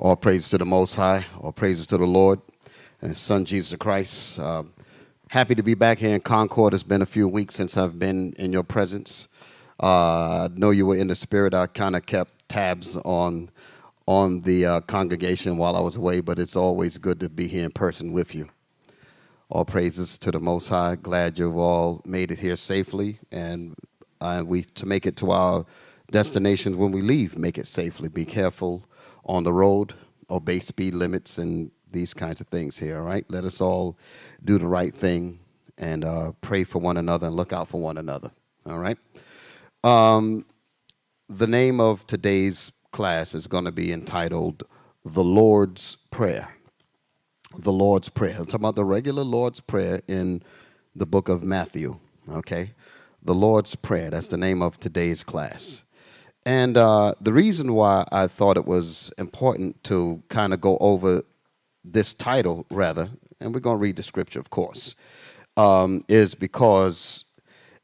All praise to the Most High. All praises to the Lord and His Son, Jesus Christ. Happy to be back here in Concord. It's been a few weeks since I've been in your presence. I know you were in the spirit. I kind of kept tabs on the congregation while I was away, but it's always good to be here in person with you. All praises to the Most High. Glad you've all made it here safely, and to make it to our destinations when we leave, make it safely. Be careful on the road, obey speed limits, and these kinds of things here, all right? Let us all do the right thing and pray for one another and look out for one another, all right? The name of today's class is going to be entitled The Lord's Prayer. The Lord's Prayer. I'm talking about the regular Lord's Prayer in the book of Matthew, okay? The Lord's Prayer, that's the name of today's class. And the reason why I thought it was important to kind of go over this title, rather, and we're going to read the scripture, of course, is because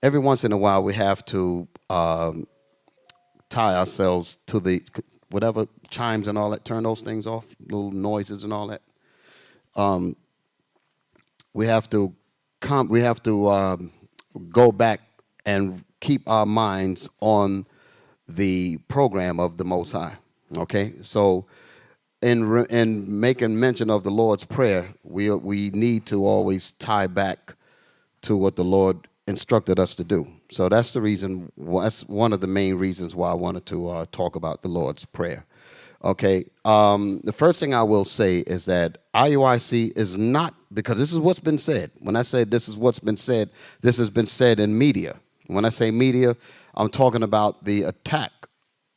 every once in a while we have to tie ourselves to the whatever chimes and all that, turn those things off, little noises and all that. We have to go back and keep our minds on the program of the Most High, okay? So in making mention of the Lord's Prayer, we need to always tie back to what the Lord instructed us to do. So that's the reason, that's one of the main reasons why I wanted to talk about the Lord's Prayer, okay? The first thing I will say is that IUIC is not, because this is what's been said. When I say this is what's been said, this has been said in media. When I say media, I'm talking about the attack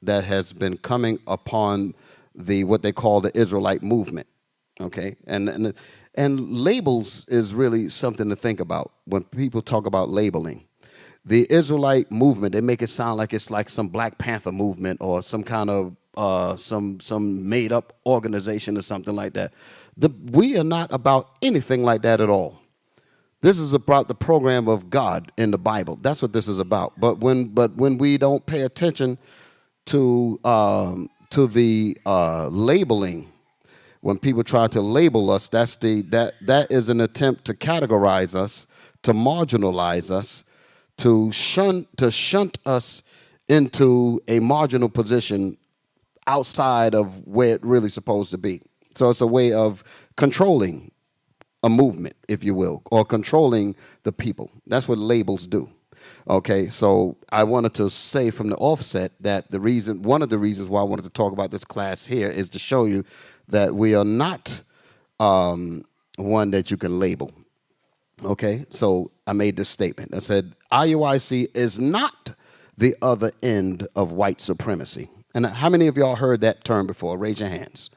that has been coming upon what they call the Israelite movement, okay? And labels is really something to think about when people talk about labeling. The Israelite movement, they make it sound like it's like some Black Panther movement or some kind of some made-up organization or something like that. We are not about anything like that at all. This is about the program of God in the Bible. That's what this is about. But when we don't pay attention to the labeling, when people try to label us, that is an attempt to categorize us, to marginalize us, to shunt us into a marginal position outside of where it really supposed to be. So it's a way of controlling a movement, if you will, or controlling the people. That's what labels do. Okay, so I wanted to say from the offset that one of the reasons why I wanted to talk about this class here is to show you that we are not one that you can label. Okay, so I made this statement. I said, IUIC is not the other end of white supremacy. And how many of y'all heard that term before? Raise your hands.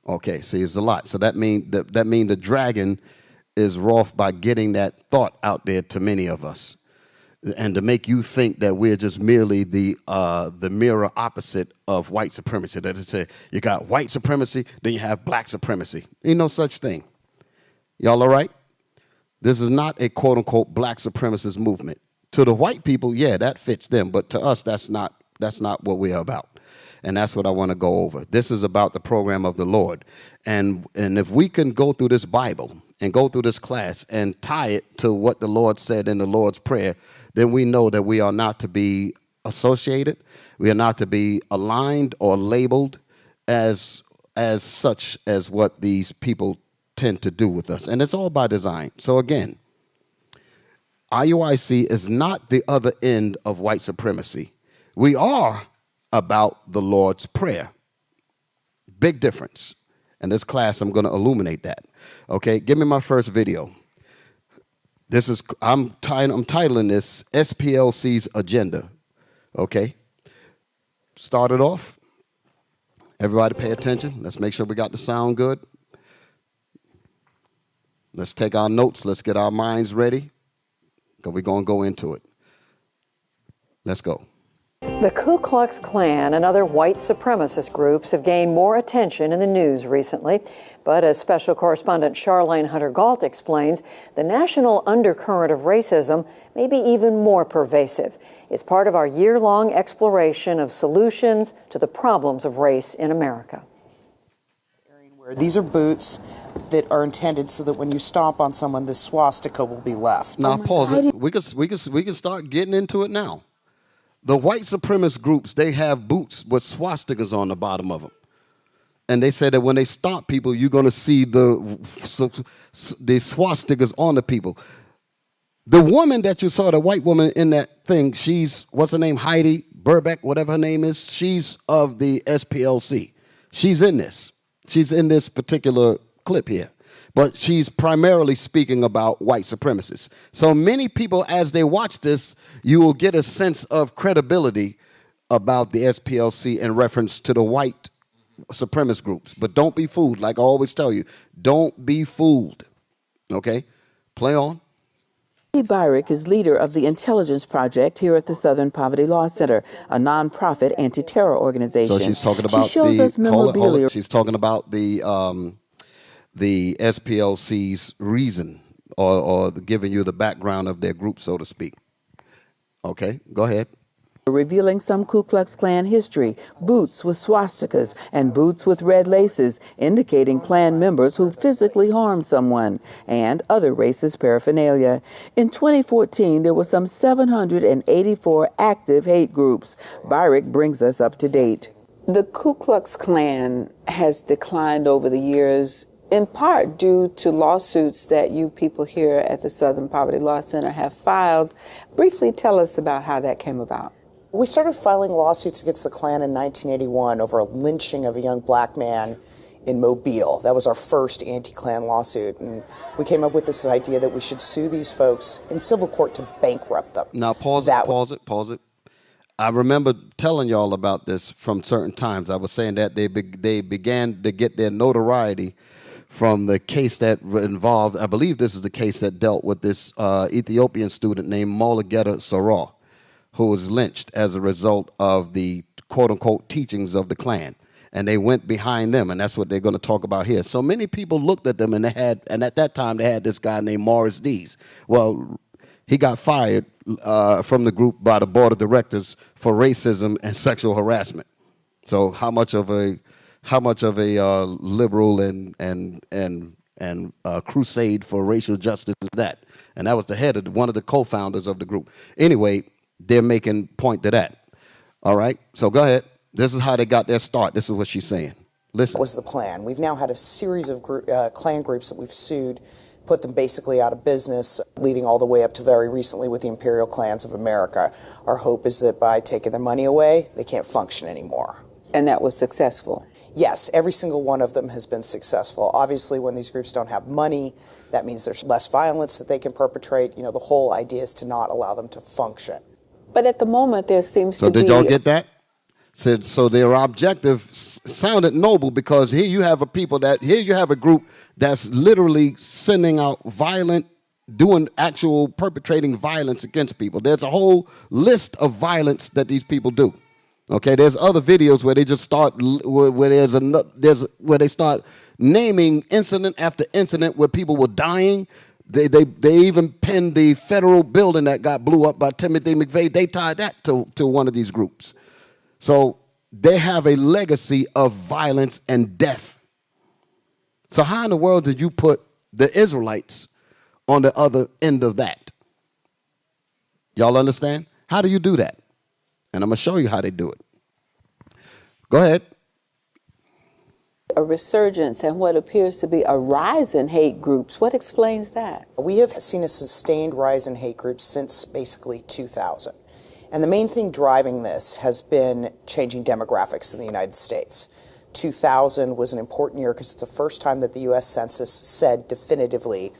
Okay, see, it's a lot. So that mean the dragon is wroth by getting that thought out there to many of us, and to make you think that we're just merely the mirror opposite of white supremacy. That is, say you got white supremacy, then you have black supremacy. Ain't no such thing. Y'all all right? This is not a quote unquote black supremacist movement. To the white people, yeah, that fits them, but to us, that's not what we are about. And that's what I want to go over. This is about the program of the Lord. And if we can go through this Bible and go through this class and tie it to what the Lord said in the Lord's Prayer, then we know that we are not to be associated. We are not to be aligned or labeled as such as what these people tend to do with us. And it's all by design. So again, IUIC is not the other end of white supremacy. We are about the Lord's Prayer. Big difference. In this class, I'm going to illuminate that. Okay, give me my first video. I'm titling this SPLC's Agenda. Okay, start it off. Everybody pay attention. Let's make sure we got the sound good. Let's take our notes. Let's get our minds ready, because we're going to go into it. Let's go. The Ku Klux Klan and other white supremacist groups have gained more attention in the news recently. But as special correspondent Charlene Hunter-Gault explains, the national undercurrent of racism may be even more pervasive. It's part of our year-long exploration of solutions to the problems of race in America. These are boots that are intended so that when you stomp on someone, the swastika will be left. Now pause it. We can start getting into it now. The white supremacist groups, they have boots with swastikas on the bottom of them. And they said that when they stomp people, you're going to see the swastikas on the people. The woman that you saw, the white woman in that thing, she's, what's her name, Heidi Burbeck, whatever her name is, she's of the SPLC. She's in this. She's in this particular clip here. But she's primarily speaking about white supremacists. So many people, as they watch this, you will get a sense of credibility about the SPLC in reference to the white supremacist groups. But don't be fooled. Like I always tell you, don't be fooled. Okay? Play on. Byrick is leader of the Intelligence Project here at the Southern Poverty Law Center, a nonprofit anti-terror organization. So she's talking about she's talking about the SPLC's reason or giving you the background of their group, so to speak. Okay, go ahead. Revealing some Ku Klux Klan history, boots with swastikas and boots with red laces, indicating Klan members who physically harmed someone, and other racist paraphernalia. In 2014, there were some 784 active hate groups. Byrick brings us up to date. The Ku Klux Klan has declined over the years, in part due to lawsuits that you people here at the Southern Poverty Law Center have filed. Briefly tell us about how that came about. We started filing lawsuits against the Klan in 1981 over a lynching of a young black man in Mobile. That was our first anti-Klan lawsuit, and we came up with this idea that we should sue these folks in civil court to bankrupt them. Now pause it. I remember telling y'all about this from certain times. I was saying that they began to get their notoriety from the case that involved, I believe this is the case that dealt with this Ethiopian student named Molageta Sarah, who was lynched as a result of the quote-unquote teachings of the Klan. And they went behind them, and that's what they're going to talk about here. So many people looked at them, and at that time they had this guy named Morris Dees. Well, he got fired from the group by the board of directors for racism and sexual harassment. So how much of a liberal and crusade for racial justice is that? And that was the head of one of the co-founders of the group. Anyway, they're making point to that. All right, so go ahead. This is how they got their start. This is what she's saying. Listen. That was the plan. We've now had a series of Klan groups that we've sued, put them basically out of business, leading all the way up to very recently with the Imperial Clans of America. Our hope is that by taking their money away, they can't function anymore. And that was successful? Yes, every single one of them has been successful. Obviously, when these groups don't have money, that means there's less violence that they can perpetrate. You know, the whole idea is to not allow them to function. But at the moment, there seems to be... So did y'all get that? So their objective sounded noble, because here you have a group that's literally sending out perpetrating violence against people. There's a whole list of violence that these people do. Okay, there's other videos where they just start where they start naming incident after incident where people were dying. They even pinned the federal building that got blew up by Timothy McVeigh. They tied that to one of these groups. So they have a legacy of violence and death. So how in the world did you put the Israelites on the other end of that? Y'all understand? How do you do that? And I'm going to show you how they do it. Go ahead. A resurgence and what appears to be a rise in hate groups. What explains that? We have seen a sustained rise in hate groups since basically 2000. And the main thing driving this has been changing demographics in the United States. 2000 was an important year because it's the first time that the U.S. Census said definitively,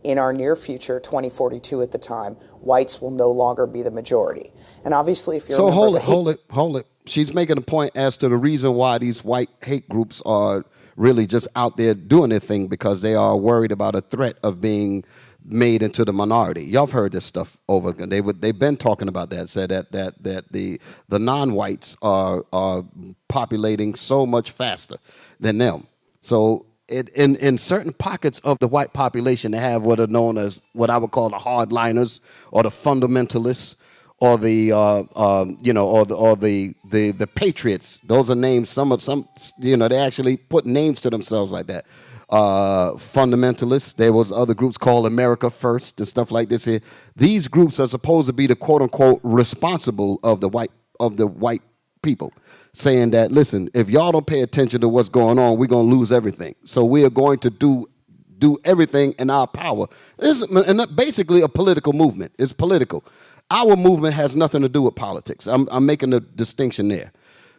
in our near future, 2042 at the time, whites will no longer be the majority. And obviously, if you're so hold it. She's making a point as to the reason why these white hate groups are really just out there doing their thing, because they are worried about a threat of being made into the minority. Y'all have heard this stuff over. They've been talking about that. Said that the non-whites are populating so much faster than them. So in certain pockets of the white population, they have what are known as what I would call the hardliners or the fundamentalists or the the Patriots. Those are names. Some they actually put names to themselves like that. Fundamentalists. There was other groups called America First and stuff like this here. These groups are supposed to be the quote unquote responsible of the white people, saying that, listen, if y'all don't pay attention to what's going on, we're going to lose everything. So we are going to do everything in our power. This is basically a political movement. It's political. Our movement has nothing to do with politics. I'm making a distinction there.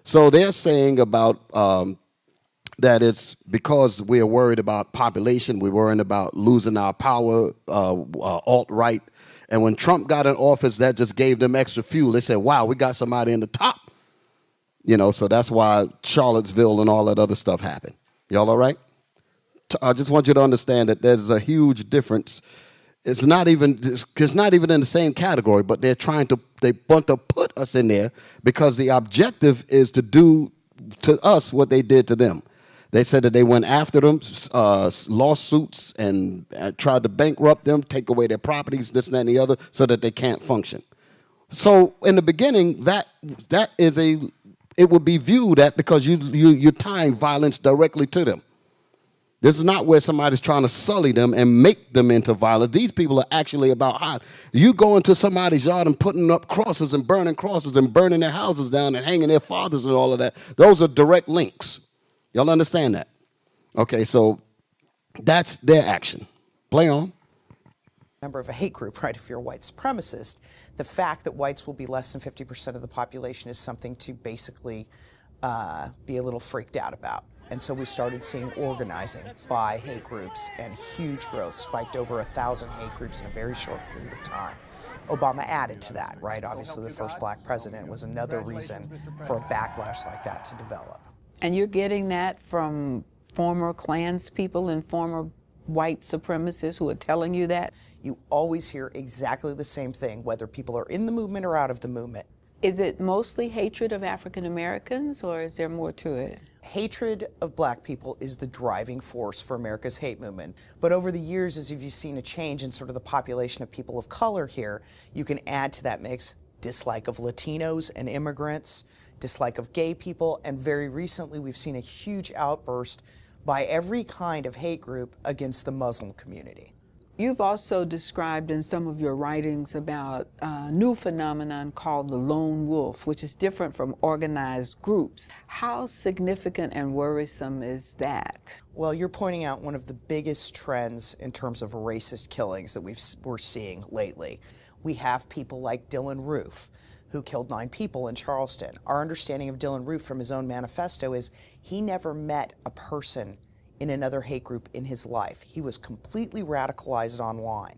So they're saying about that it's because we are worried about population, we're worried about losing our power, alt-right. And when Trump got in office, that just gave them extra fuel. They said, wow, we got somebody in the top. So that's why Charlottesville and all that other stuff happened. Y'all all right? I just want you to understand that there's a huge difference. It's not even in the same category, but they want to put us in there because the objective is to do to us what they did to them. They said that they went after them, lawsuits, and tried to bankrupt them, take away their properties, this, and that, and the other, so that they can't function. So in the beginning, it would be viewed that because you're tying violence directly to them. This is not where somebody's trying to sully them and make them into violence. These people are actually about hot. You go into somebody's yard and putting up crosses and burning their houses down and hanging their fathers and all of that. Those are direct links. Y'all understand that? Okay, so that's their action. Play on. Member of a hate group, right? If you're a white supremacist, the fact that whites will be less than 50% of the population is something to basically be a little freaked out about. And so we started seeing organizing by hate groups, and huge growth, spiked over 1,000 hate groups in a very short period of time. Obama added to that, right? Obviously, the first black president was another reason for a backlash like that to develop. And you're getting that from former Klans people and former white supremacists who are telling you that? You always hear exactly the same thing, whether people are in the movement or out of the movement. Is it mostly hatred of African Americans, or is there more to it? Hatred of black people is the driving force for America's hate movement. But over the years, as you've seen a change in sort of the population of people of color here, you can add to that mix dislike of Latinos and immigrants, dislike of gay people, and very recently we've seen a huge outburst by every kind of hate group against the Muslim community. You've also described in some of your writings about a new phenomenon called the lone wolf, which is different from organized groups. How significant and worrisome is that? Well, you're pointing out one of the biggest trends in terms of racist killings that we're seeing lately. We have people like Dylan Roof, who killed 9 people in Charleston. Our understanding of Dylan Roof from his own manifesto is he never met a person in another hate group in his life. He was completely radicalized online.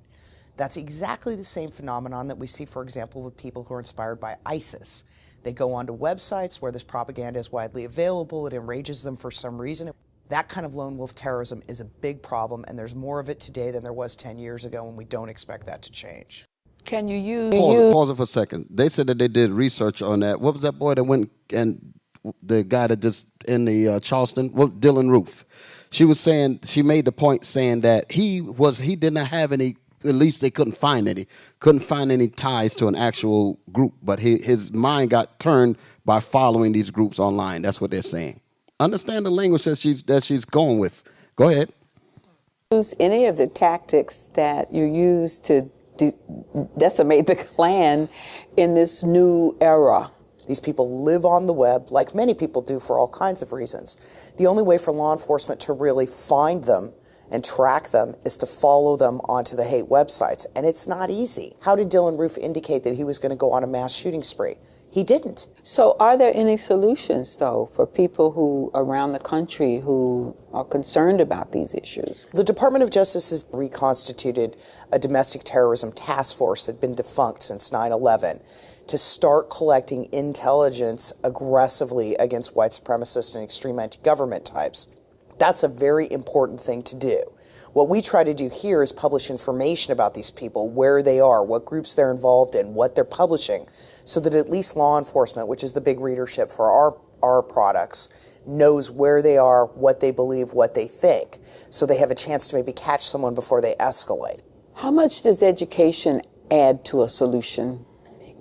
That's exactly the same phenomenon that we see, for example, with people who are inspired by ISIS. They go onto websites where this propaganda is widely available. It enrages them for some reason. That kind of lone wolf terrorism is a big problem, and there's more of it today than there was 10 years ago, and we don't expect that to change. Can you use... Pause it for a second. They said that they did research on that. What was that boy that went and the guy that just in the Charleston? Well, Dylan Roof. She was saying, she made the point saying that he did not have any, at least they couldn't find any ties to an actual group, but his mind got turned by following these groups online. That's what they're saying. Understand the language that she's going with. Go ahead. Use any of the tactics that you use to decimate the Klan in this new era? These people live on the web, like many people do, for all kinds of reasons. The only way for law enforcement to really find them and track them is to follow them onto the hate websites, and it's not easy. How did Dylan Roof indicate that he was going to go on a mass shooting spree? He didn't. So are there any solutions, though, for people who around the country who are concerned about these issues? The Department of Justice has reconstituted a domestic terrorism task force that had been defunct since 9/11 to start collecting intelligence aggressively against white supremacists and extreme anti-government types. That's a very important thing to do. What we try to do here is publish information about these people, where they are, what groups they're involved in, what they're publishing, so that at least law enforcement, which is the big readership for our products, knows where they are, what they believe, what they think, so they have a chance to maybe catch someone before they escalate. How much does education add to a solution?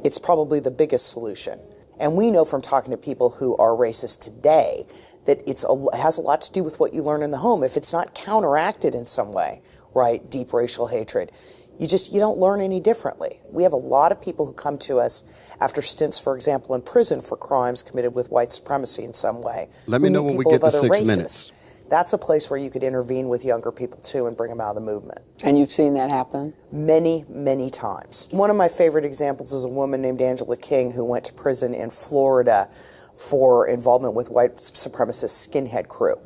it's probably the biggest solution. And we know from talking to people who are racist today that it has a lot to do with what you learn in the home. If it's not counteracted in some way, right, deep racial hatred, you don't learn any differently. We have a lot of people who come to us after stints, for example, in prison for crimes committed with white supremacy in some way. Let me know when we get to 6 minutes. That's a place where you could intervene with younger people too and bring them out of the movement. And you've seen that happen? Many, many times. One of my favorite examples is a woman named Angela King who went to prison in Florida for involvement with white supremacist skinhead crew.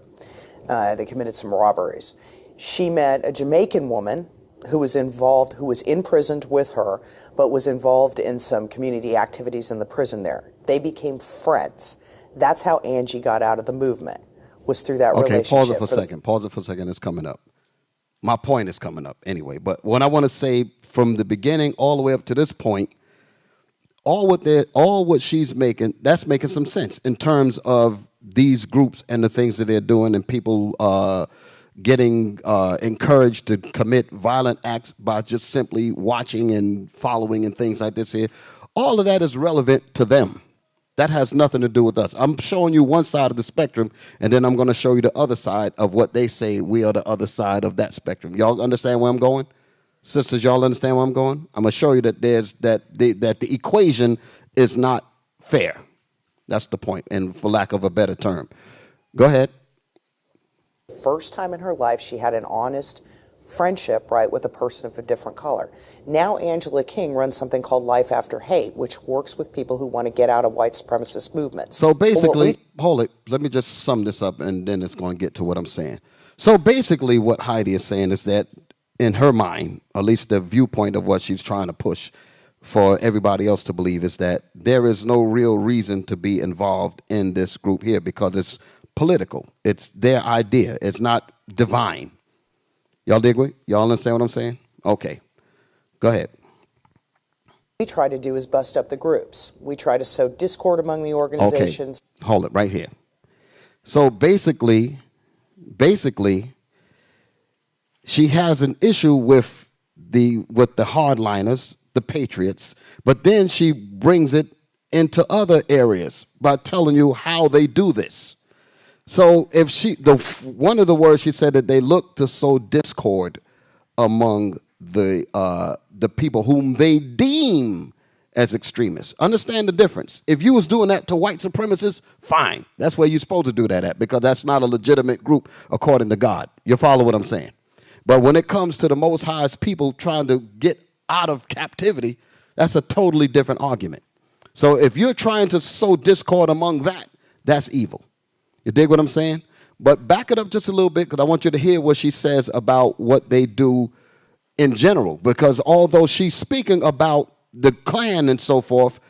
They committed some robberies. She met a Jamaican woman who was imprisoned with her, but was involved in some community activities in the prison there. They became friends. That's how Angie got out of the movement, was through that relationship. Okay, pause it for a second. Pause it for a second. It's coming up. My point is coming up anyway. But what I want to say from the beginning all the way up to this point, all what she's making, that's making some sense in terms of these groups and the things that they're doing, and people getting encouraged to commit violent acts by just simply watching and following and things like this here. All of that is relevant to them. That has nothing to do with us. I'm showing you one side of the spectrum, and then I'm going to show you the other side of what they say we are the other side of that spectrum. Y'all understand where I'm going? Sisters, y'all understand where I'm going? I'm going to show you that the equation is not fair. That's the point, and for lack of a better term. Go ahead. First time in her life she had an honest friendship, right, with a person of a different color. Now Angela King runs something called Life After Hate, which works with people who want to get out of white supremacist movements. So basically, hold it, let me just sum this up, and then it's going to get to what I'm saying. So basically what Heidi is saying is that in her mind, at least the viewpoint of what she's trying to push for everybody else to believe, is that there is no real reason to be involved in this group here because it's political. It's their idea. It's not divine. Y'all dig with? Y'all understand what I'm saying? Okay. Go ahead. We try to do is bust up the groups. We try to sow discord among the organizations. Okay. Hold it right here. So basically, she has an issue with the hardliners, the patriots, but then she brings it into other areas by telling you how they do this. So if one of the words she said that they look to sow discord among the people whom they deem as extremists. Understand the difference. If you was doing that to white supremacists, fine. That's where you're supposed to do that at, because that's not a legitimate group according to God. You follow what I'm saying? But when it comes to the Most High's people trying to get out of captivity, that's a totally different argument. So if you're trying to sow discord among that, that's evil. You dig what I'm saying? But back it up just a little bit, because I want you to hear what she says about what they do in general. Because although she's speaking about the Klan and so forth,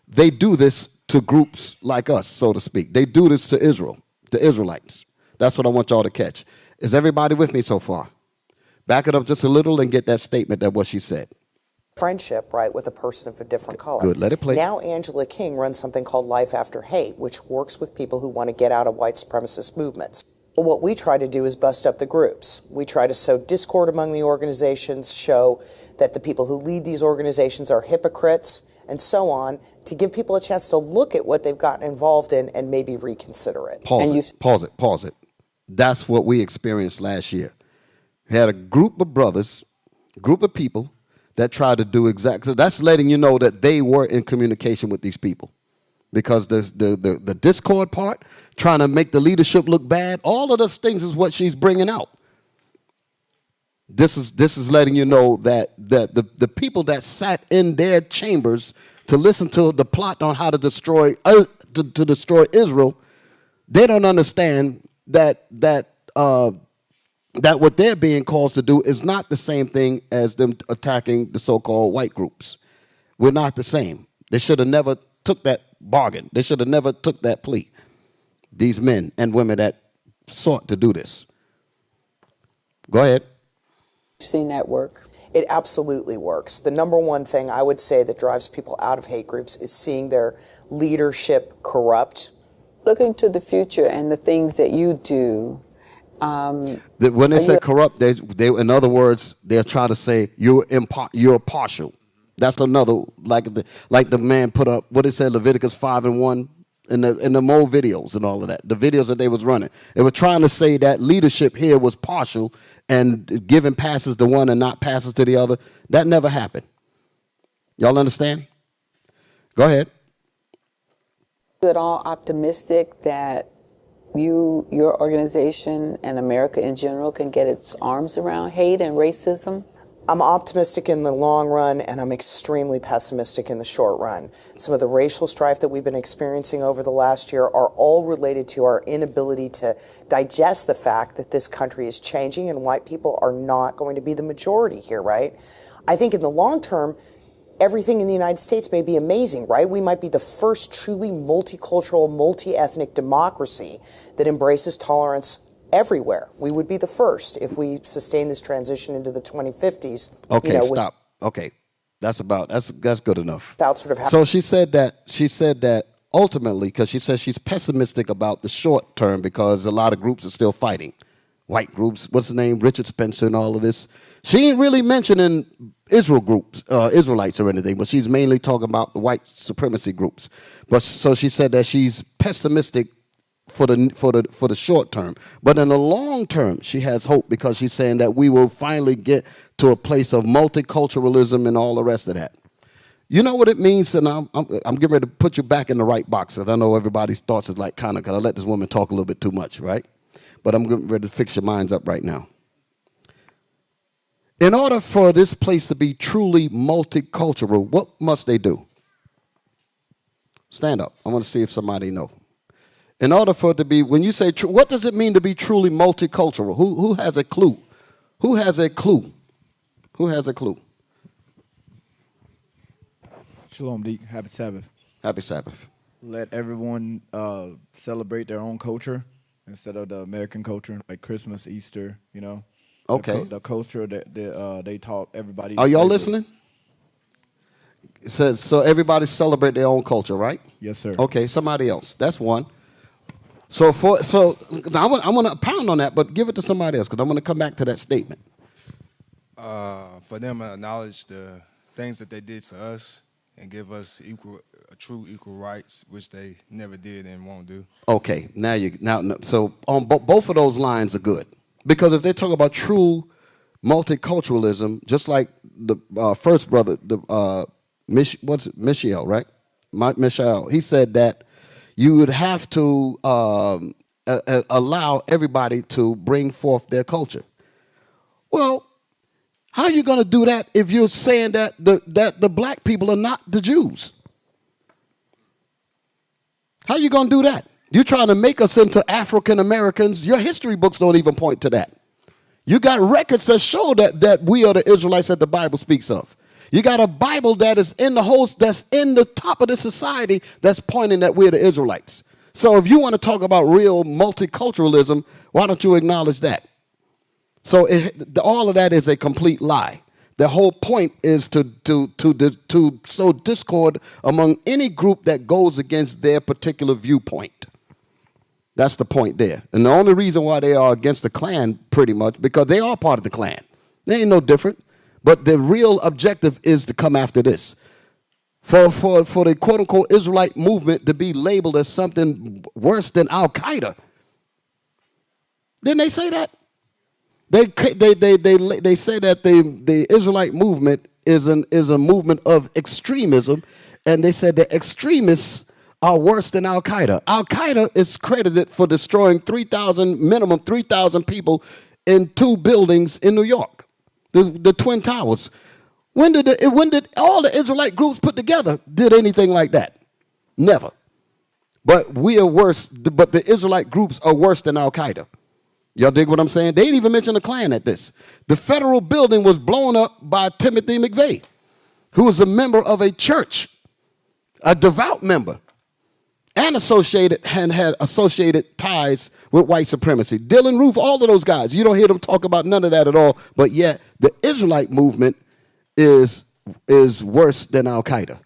they do this to groups like us, so to speak. They do this to Israel, the Israelites. That's what I want y'all to catch. Is everybody with me so far? Back it up just a little and get that statement that what she said. Friendship, right, with a person of a different color. Good, let it play. Now Angela King runs something called Life After Hate, which works with people who want to get out of white supremacist movements. Well, what we try to do is bust up the groups. We try to sow discord among the organizations, show that the people who lead these organizations are hypocrites, and so on, to give people a chance to look at what they've gotten involved in and maybe reconsider it. Pause it. That's what we experienced last year. We had a group of brothers, group of people that tried to do exactly. So that's letting you know that they were in communication with these people. Because the discord part, trying to make the leadership look bad, all of those things is what she's bringing out. This is letting you know that the people that sat in their chambers to listen to the plot on how to destroy Israel, they don't understand that what they're being called to do is not the same thing as them attacking the so-called white groups. We're not the same. They should have never took that bargain. They should have never took that plea. These men and women that sought to do this. Go ahead. You've seen that work? It absolutely works. The number one thing I would say that drives people out of hate groups is seeing their leadership corrupt. Looking to the future and the things that you do. When they say corrupt, they in other words, they're trying to say you're partial. That's another, like the man put up what it said, Leviticus 5:1 in the more videos and all of that. The videos that they was running, they were trying to say that leadership here was partial and giving passes to one and not passes to the other. That never happened. Y'all understand? Go ahead. At all optimistic that your organization and America in general can get its arms around hate and racism? I'm optimistic in the long run, and I'm extremely pessimistic in the short run. Some of the racial strife that we've been experiencing over the last year are all related to our inability to digest the fact that this country is changing and white people are not going to be the majority here, right? I think in the long term, everything in the United States may be amazing, right? We might be the first truly multicultural, multi-ethnic democracy that embraces tolerance everywhere. We would be the first if we sustain this transition into the 2050s. Okay, stop. Okay, that's good enough. Without sort of so she said that ultimately, because she says she's pessimistic about the short term because a lot of groups are still fighting. White groups, what's the name, Richard Spencer and all of this. She ain't really mentioning Israelites or anything, but she's mainly talking about the white supremacy groups. But so she said that she's pessimistic for the short term, but in the long term, she has hope because she's saying that we will finally get to a place of multiculturalism and all the rest of that. You know what it means, and I'm getting ready to put you back in the right box, because I know everybody's thoughts is like kind of, because I let this woman talk a little bit too much, right? But I'm getting ready to fix your minds up right now. In order for this place to be truly multicultural, what must they do? Stand up. I want to see if somebody knows. In order for it to be, when you say, what does it mean to be truly multicultural? Who has a clue? Who has a clue? Who has a clue? Shalom, Deek. Happy Sabbath. Happy Sabbath. Let everyone celebrate their own culture instead of the American culture, like Christmas, Easter, you know. Okay. The culture that they taught everybody. Are y'all listening? It says, so everybody celebrate their own culture, right? Yes, sir. Okay, somebody else. That's one. So I'm going to pound on that, but give it to somebody else because I'm going to come back to that statement. For them to acknowledge the things that they did to us and give us true equal rights, which they never did and won't do. Okay, so on both of those lines are good, because if they talk about true multiculturalism, just like the first brother, Michelle, right? Michelle, he said that you would have to allow everybody to bring forth their culture. Well, how are you going to do that if you're saying that the black people are not the Jews? How are you going to do that? You're trying to make us into African Americans. Your history books don't even point to that. You got records that show that we are the Israelites that the Bible speaks of. You got a Bible that is in the host, that's in the top of the society, that's pointing that we're the Israelites. So if you want to talk about real multiculturalism, why don't you acknowledge that? So all of that is a complete lie. The whole point is to sow discord among any group that goes against their particular viewpoint. That's the point there. And the only reason why they are against the Klan, pretty much, because they are part of the Klan. They ain't no different. But the real objective is to come after this. For the quote-unquote Israelite movement to be labeled as something worse than Al-Qaeda. Didn't they say that? They say that the Israelite movement is a movement of extremism, and they said that extremists are worse than Al-Qaeda. Al-Qaeda is credited for destroying minimum 3,000 people in 2 buildings in New York. The Twin Towers. When did all the Israelite groups put together did anything like that? Never. But we are worse. But the Israelite groups are worse than Al Qaeda. Y'all dig what I'm saying? They didn't even mention the Klan at this. The federal building was blown up by Timothy McVeigh, who was a member of a church, a devout member, and had associated ties with white supremacy. Dylan Roof, all of those guys. You don't hear them talk about none of that at all, but yet the Israelite movement is worse than Al-Qaeda.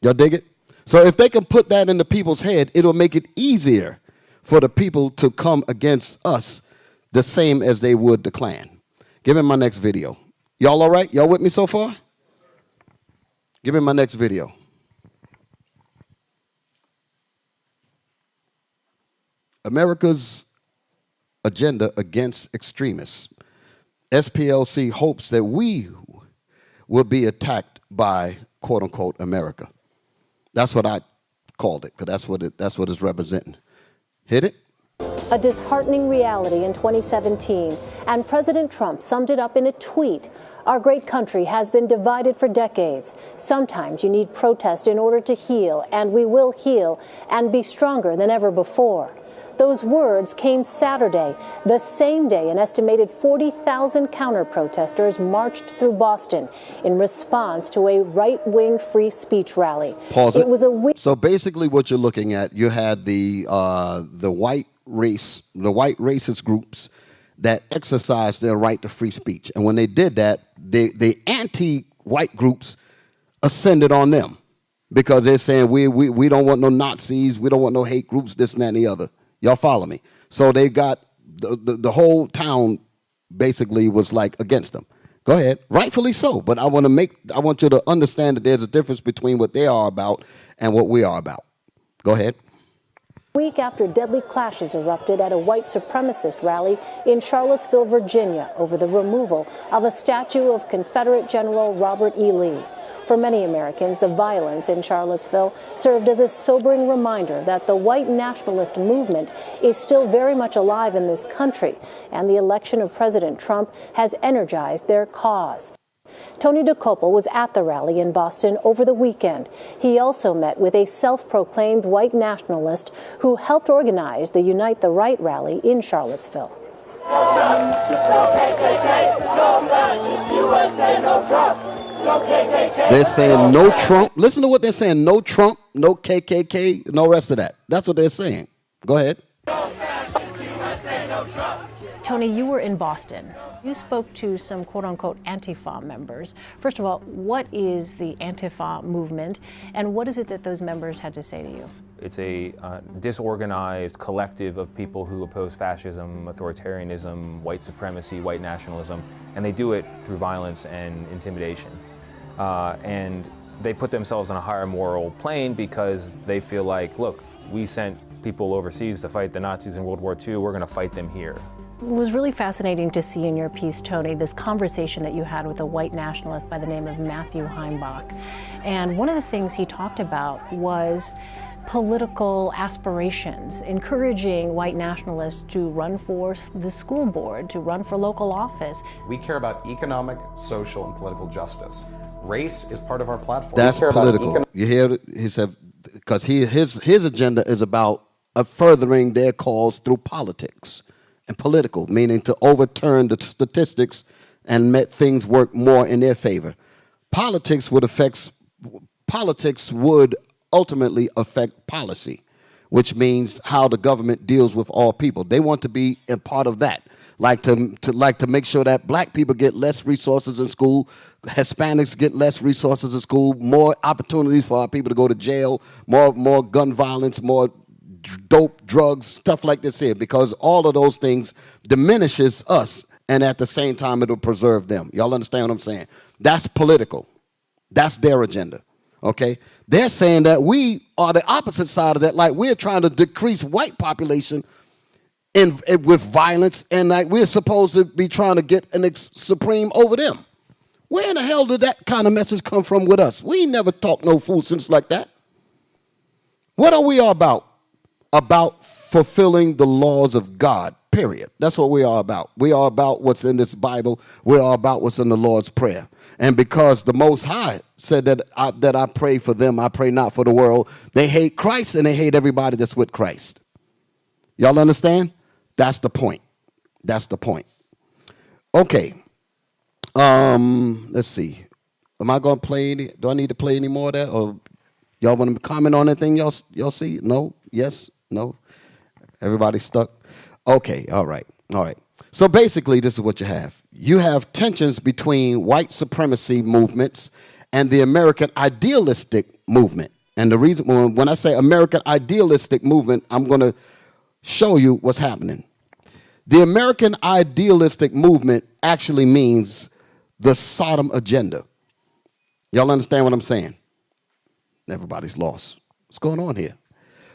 Y'all dig it? So if they can put that in the people's head, it'll make it easier for the people to come against us the same as they would the Klan. Give me my next video. Y'all all right? Y'all with me so far? Give me my next video. America's agenda against extremists. SPLC hopes that we will be attacked by, quote unquote, America. That's what I called it, because that's what it's representing. Hit it. A disheartening reality in 2017, and President Trump summed it up in a tweet. Our great country has been divided for decades. Sometimes you need protest in order to heal, and we will heal and be stronger than ever before. Those words came Saturday, the same day an estimated 40,000 counter-protesters marched through Boston in response to a right-wing free speech rally. Pause it. It was a week. So basically what you're looking at, you had the white racist groups that exercised their right to free speech. And when they did that, the anti-white groups ascended on them because they're saying we don't want no Nazis, we don't want no hate groups, this and that and the other. Y'all follow me? So they got the whole town basically was like against them. Go ahead, rightfully so. But I want you to understand that there's a difference between what they are about and what we are about. Go ahead. Week after deadly clashes erupted at a white supremacist rally in Charlottesville, Virginia, over the removal of a statue of Confederate General Robert E. Lee. For many Americans, the violence in Charlottesville served as a sobering reminder that the white nationalist movement is still very much alive in this country, and the election of President Trump has energized their cause. Tony DeCopel was at the rally in Boston over the weekend. He also met with a self-proclaimed white nationalist who helped organize the Unite the Right rally in Charlottesville. No Trump, no KKK, no fascist USA, no Trump, no KKK. They're saying no Trump. Listen to what they're saying. No Trump, no KKK, no rest of that. That's what they're saying. Go ahead. No fascist USA, no Trump. Tony, you were in Boston. You spoke to some quote-unquote Antifa members. First of all, what is the Antifa movement, and what is it that those members had to say to you? It's a disorganized collective of people who oppose fascism, authoritarianism, white supremacy, white nationalism, and they do it through violence and intimidation. And they put themselves on a higher moral plane because they feel like, look, we sent people overseas to fight the Nazis in World War II, we're going to fight them here. It was really fascinating to see in your piece, Tony, this conversation that you had with a white nationalist by the name of Matthew Heimbach. And one of the things he talked about was political aspirations, encouraging white nationalists to run for the school board, to run for local office. We care about economic, social, and political justice. Race is part of our platform. That's political. You hear it? He said, because his agenda is about furthering their cause through politics. And political, meaning to overturn the statistics and make things work more in their favor. Politics would ultimately affect policy, which means how the government deals with all people. They want to be a part of that, like to make sure that black people get less resources in school, Hispanics get less resources in school, more opportunities for our people to go to jail, more gun violence, more dope, drugs, stuff like this here, because all of those things diminishes us, and at the same time it'll preserve them. Y'all understand what I'm saying? That's political. That's their agenda, okay? They're saying that we are the opposite side of that, like we're trying to decrease white population with violence, and like we're supposed to be trying to get an supreme over them. Where in the hell did that kind of message come from with us? We never talk no foolishness like that. What are we all about? About fulfilling the laws of God, period. That's what we are about. We are about what's in this Bible. We are about what's in the Lord's Prayer. And because the Most High said that I pray for them, I pray not for the world, they hate Christ and they hate everybody that's with Christ. Y'all understand? That's the point. That's the point. Okay. Let's see. Am I going to play any? Do I need to play any more of that? Or y'all want to comment on anything y'all see? No? Yes? No? Everybody stuck? Okay, all right, all right. So basically, this is what you have. You have tensions between white supremacy movements and the American idealistic movement. And the reason, when I say American idealistic movement, I'm going to show you what's happening. The American idealistic movement actually means the Sodom agenda. Y'all understand what I'm saying? Everybody's lost. What's going on here?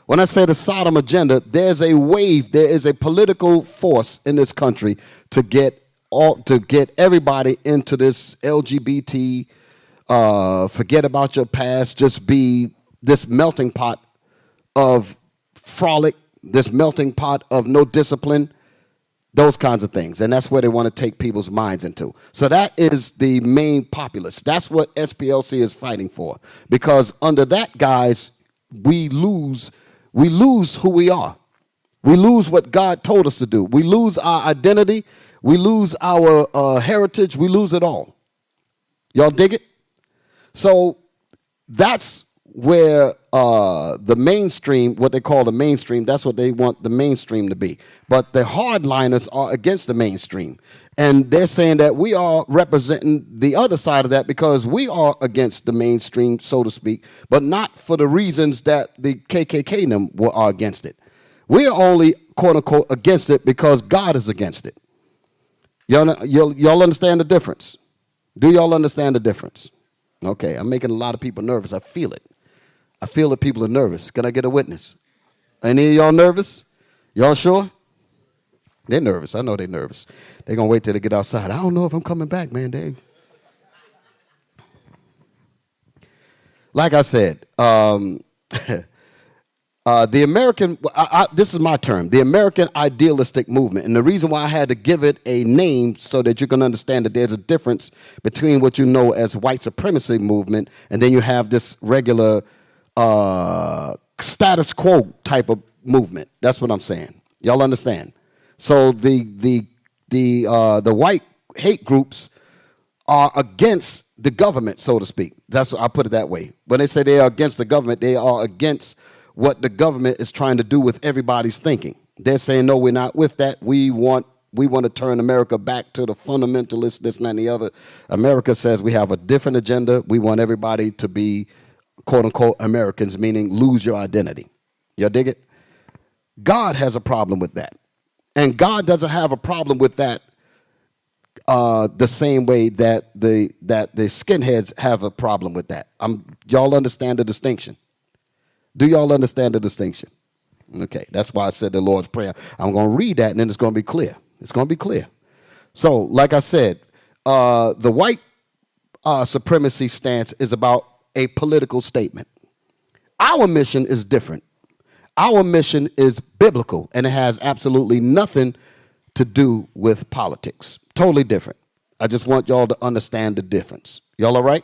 When I say the Sodom agenda, there's a wave, there is a political force in this country to get everybody into this LGBT, forget about your past, just be this melting pot of frolic, this melting pot of no discipline, those kinds of things. And that's where they want to take people's minds into. So that is the main populace. That's what SPLC is fighting for. Because under that, guys, we lose who we are. We lose what God told us to do. We lose our identity. We lose our heritage. We lose it all. Y'all dig it? So that's where the mainstream, what they call the mainstream, that's what they want the mainstream to be. But the hardliners are against the mainstream. And they're saying that we are representing the other side of that because we are against the mainstream, so to speak, but not for the reasons that the KKK and them are against it. We are only, quote unquote, against it because God is against it. Y'all understand the difference? Do y'all understand the difference? Okay, I'm making a lot of people nervous. I feel it. I feel that people are nervous. Can I get a witness? Any of y'all nervous? Y'all sure? They're nervous. I know they're nervous. They're going to wait till they get outside. I don't know if I'm coming back, man, Dave. Like I said, the American, this is my term, the American idealistic movement. And the reason why I had to give it a name so that you can understand that there's a difference between what you know as white supremacy movement and then you have this regular status quo type of movement. That's what I'm saying. Y'all understand? So the white hate groups are against the government, so to speak. That's what I put it that way. When they say they are against the government, they are against what the government is trying to do with everybody's thinking. They're saying, no, we're not with that. We want to turn America back to the fundamentalists, this, and the other. America says we have a different agenda. We want everybody to be, quote unquote, Americans, meaning lose your identity. Y'all dig it? God has a problem with that. And God doesn't have a problem with that the same way that the skinheads have a problem with that. Y'all understand the distinction? Do y'all understand the distinction? Okay, that's why I said the Lord's Prayer. I'm going to read that, and then it's going to be clear. It's going to be clear. So, like I said, the white supremacy stance is about a political statement. Our mission is different. Our mission is biblical, and it has absolutely nothing to do with politics. Totally different. I just want y'all to understand the difference. Y'all all right?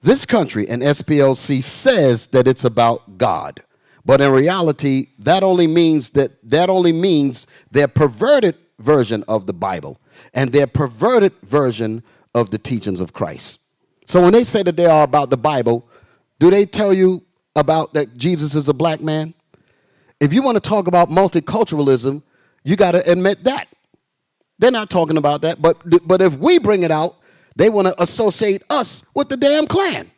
This country and SPLC says that it's about God, but in reality, that only means their perverted version of the Bible and their perverted version of the teachings of Christ. So when they say that they are about the Bible, do they tell you about that Jesus is a black man? If you want to talk about multiculturalism, you got to admit that. They're not talking about that, but if we bring it out, they want to associate us with the damn Klan.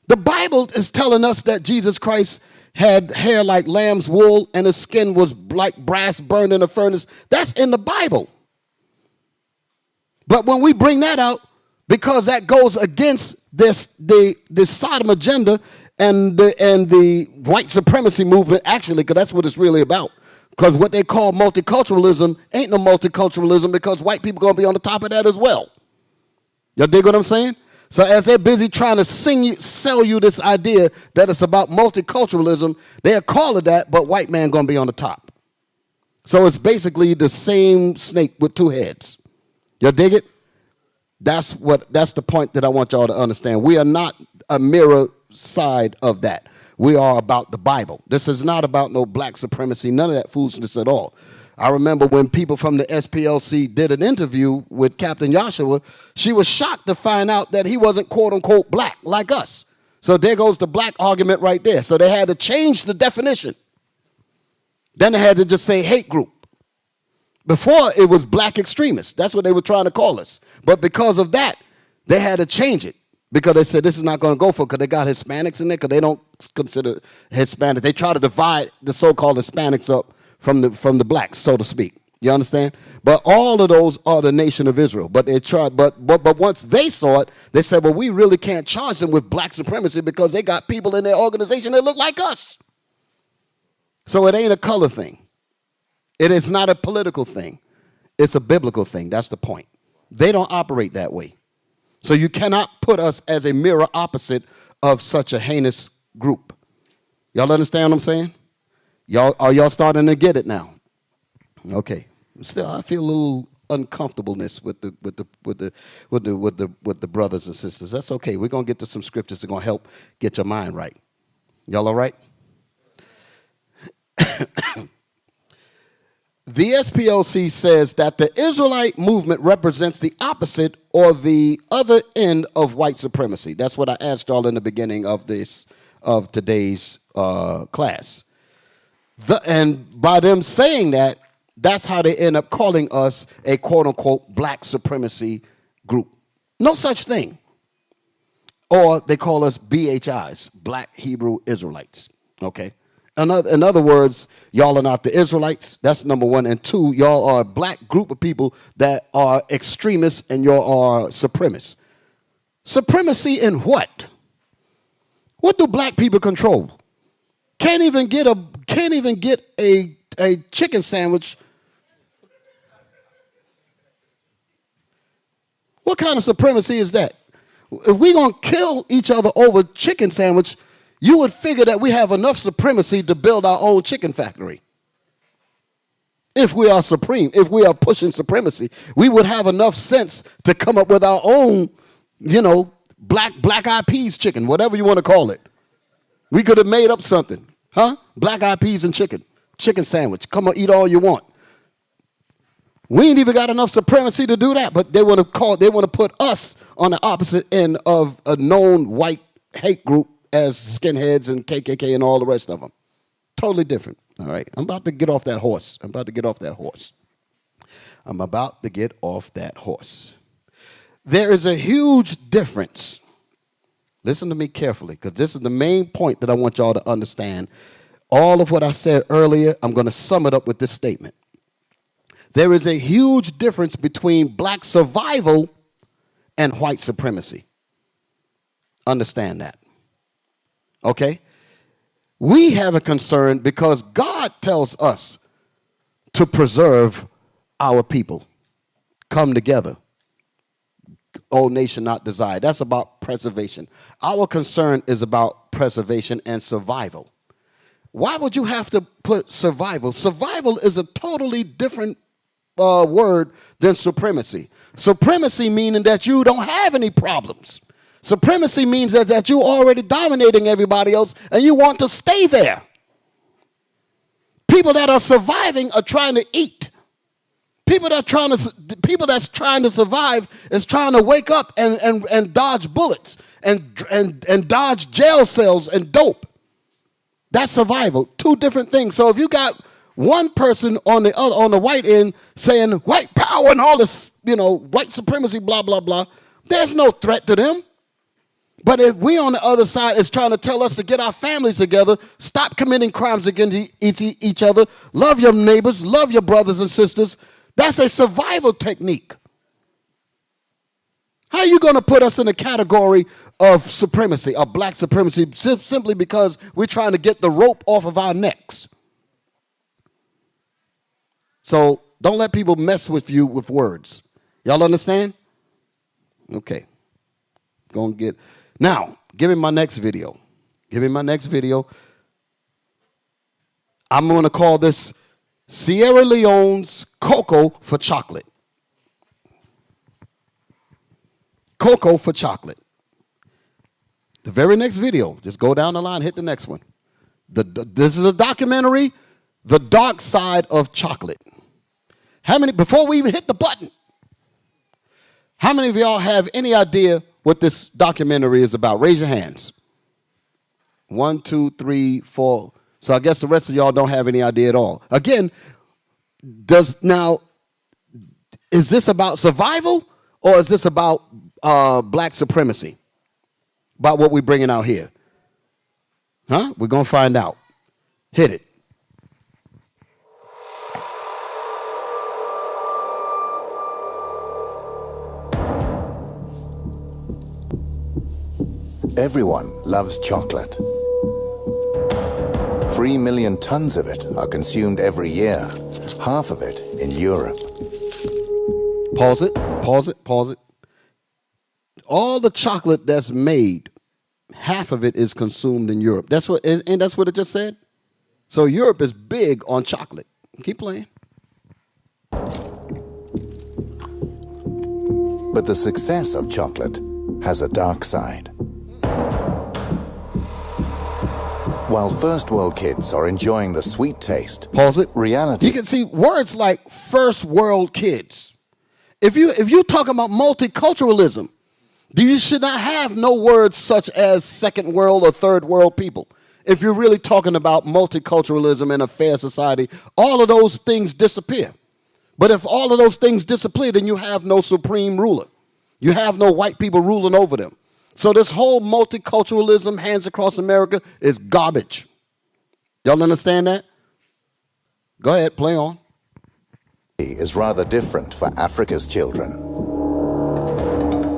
The Bible is telling us that Jesus Christ had hair like lamb's wool and his skin was like brass burned in a furnace. That's in the Bible. But when we bring that out, because that goes against the Sodom agenda and the white supremacy movement, actually, because that's what it's really about. Because what they call multiculturalism ain't no multiculturalism because white people going to be on the top of that as well. Y'all dig what I'm saying? So as they're busy trying to sell you this idea that it's about multiculturalism, they'll call it that, but white man going to be on the top. So it's basically the same snake with two heads. Y'all dig it? That's the point that I want y'all to understand. We are not a mirror side of that. We are about the Bible. This is not about no black supremacy, none of that foolishness at all. I remember when people from the SPLC did an interview with Captain Joshua, she was shocked to find out that he wasn't quote unquote black like us. So there goes the black argument right there. So they had to change the definition. Then they had to just say hate group. Before it was black extremists. That's what they were trying to call us. But because of that, they had to change it. Because they said this is not going to go for it because they got Hispanics in there because they don't consider Hispanic. They try to divide the so-called Hispanics up from the blacks, so to speak. You understand? But all of those are the nation of Israel. But they tried. But once they saw it, they said, well, we really can't charge them with black supremacy because they got people in their organization that look like us. So it ain't a color thing. It is not a political thing. It's a biblical thing. That's the point. They don't operate that way. So you cannot put us as a mirror opposite of such a heinous group. Y'all understand what I'm saying? Are y'all starting to get it now? Okay. Still, I feel a little uncomfortableness with the brothers and sisters. That's okay. We're gonna get to some scriptures that are gonna help get your mind right. Y'all all right? The SPLC says that the Israelite movement represents the opposite or the other end of white supremacy. That's what I asked y'all in the beginning of today's class. And by them saying that, that's how they end up calling us a quote-unquote black supremacy group. No such thing. Or they call us BHIs, Black Hebrew Israelites. Okay? In other words, y'all are not the Israelites. That's number one. And two, y'all are a black group of people that are extremists and y'all are supremacists. Supremacy in what? What do black people control? Can't even get a chicken sandwich. What kind of supremacy is that? If we're going to kill each other over chicken sandwich, you would figure that we have enough supremacy to build our own chicken factory. If we are supreme, if we are pushing supremacy, we would have enough sense to come up with our own, black eyed peas chicken, whatever you want to call it. We could have made up something, huh? Black eyed peas and chicken sandwich. Come on, eat all you want. We ain't even got enough supremacy to do that, but they want to put us on the opposite end of a known white hate group as skinheads and KKK and all the rest of them. Totally different. All right. I'm about to get off that horse. There is a huge difference. Listen to me carefully, because this is the main point that I want y'all to understand. All of what I said earlier, I'm going to sum it up with this statement. There is a huge difference between black survival and white supremacy. Understand that. Okay? We have a concern because God tells us to preserve our people. Come together. O nation not desired. That's about preservation. Our concern is about preservation and survival. Why would you have to put survival? Survival is a totally different word than supremacy. Supremacy meaning that you don't have any problems. Supremacy means that you're already dominating everybody else and you want to stay there. People that are surviving are trying to eat. People that's trying to survive is trying to wake up and dodge bullets and dodge jail cells and dope. That's survival. Two different things. So if you got one person on the white end saying white power and all this, white supremacy, blah, blah, blah, there's no threat to them. But if we on the other side is trying to tell us to get our families together, stop committing crimes against each other, love your neighbors, love your brothers and sisters, that's a survival technique. How are you going to put us in a category of supremacy, of black supremacy, simply because we're trying to get the rope off of our necks? So don't let people mess with you with words. Y'all understand? Okay. Now, give me my next video. I'm going to call this Sierra Leone's Cocoa for Chocolate. Cocoa for Chocolate. The very next video, just go down the line, hit the next one. This is a documentary, The Dark Side of Chocolate. Before we even hit the button, how many of y'all have any idea what this documentary is about? Raise your hands. 1, 2, 3, 4. So I guess the rest of y'all don't have any idea at all. Again, is this about survival or is this about black supremacy? About what we're bringing out here? Huh? We're going to find out. Hit it. Everyone loves chocolate. 3 million tons of it are consumed every year, half of it in Europe. Pause it, pause it, pause it. All the chocolate that's made, half of it is consumed in Europe. That's what, and that's what it just said? So Europe is big on chocolate. Keep playing. But the success of chocolate has a dark side. While first world kids are enjoying the sweet taste, pause it. Reality. You can see words like first world kids. If you talk about multiculturalism, you should not have no words such as second world or third world people. If you're really talking about multiculturalism in a fair society, all of those things disappear. But if all of those things disappear, then you have no supreme ruler. You have no white people ruling over them. So this whole multiculturalism, hands across America, is garbage. Y'all understand that? Go ahead, play on. Is rather different for Africa's children.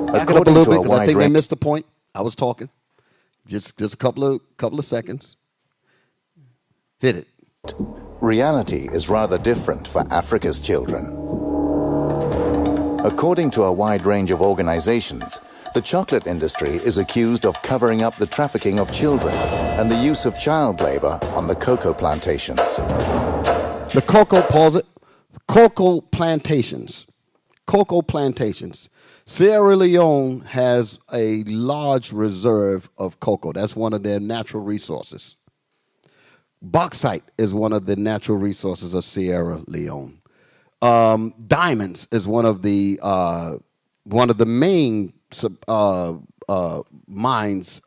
Back it up a little bit, because I think they missed the point. I was talking. Just a couple of seconds. Hit it. Reality is rather different for Africa's children. According to a wide range of organizations, the chocolate industry is accused of covering up the trafficking of children and the use of child labor on the cocoa plantations. The cocoa, pause it, cocoa plantations. Cocoa plantations. Sierra Leone has a large reserve of cocoa. That's one of their natural resources. Bauxite is one of the natural resources of Sierra Leone. Diamonds is one of the main mines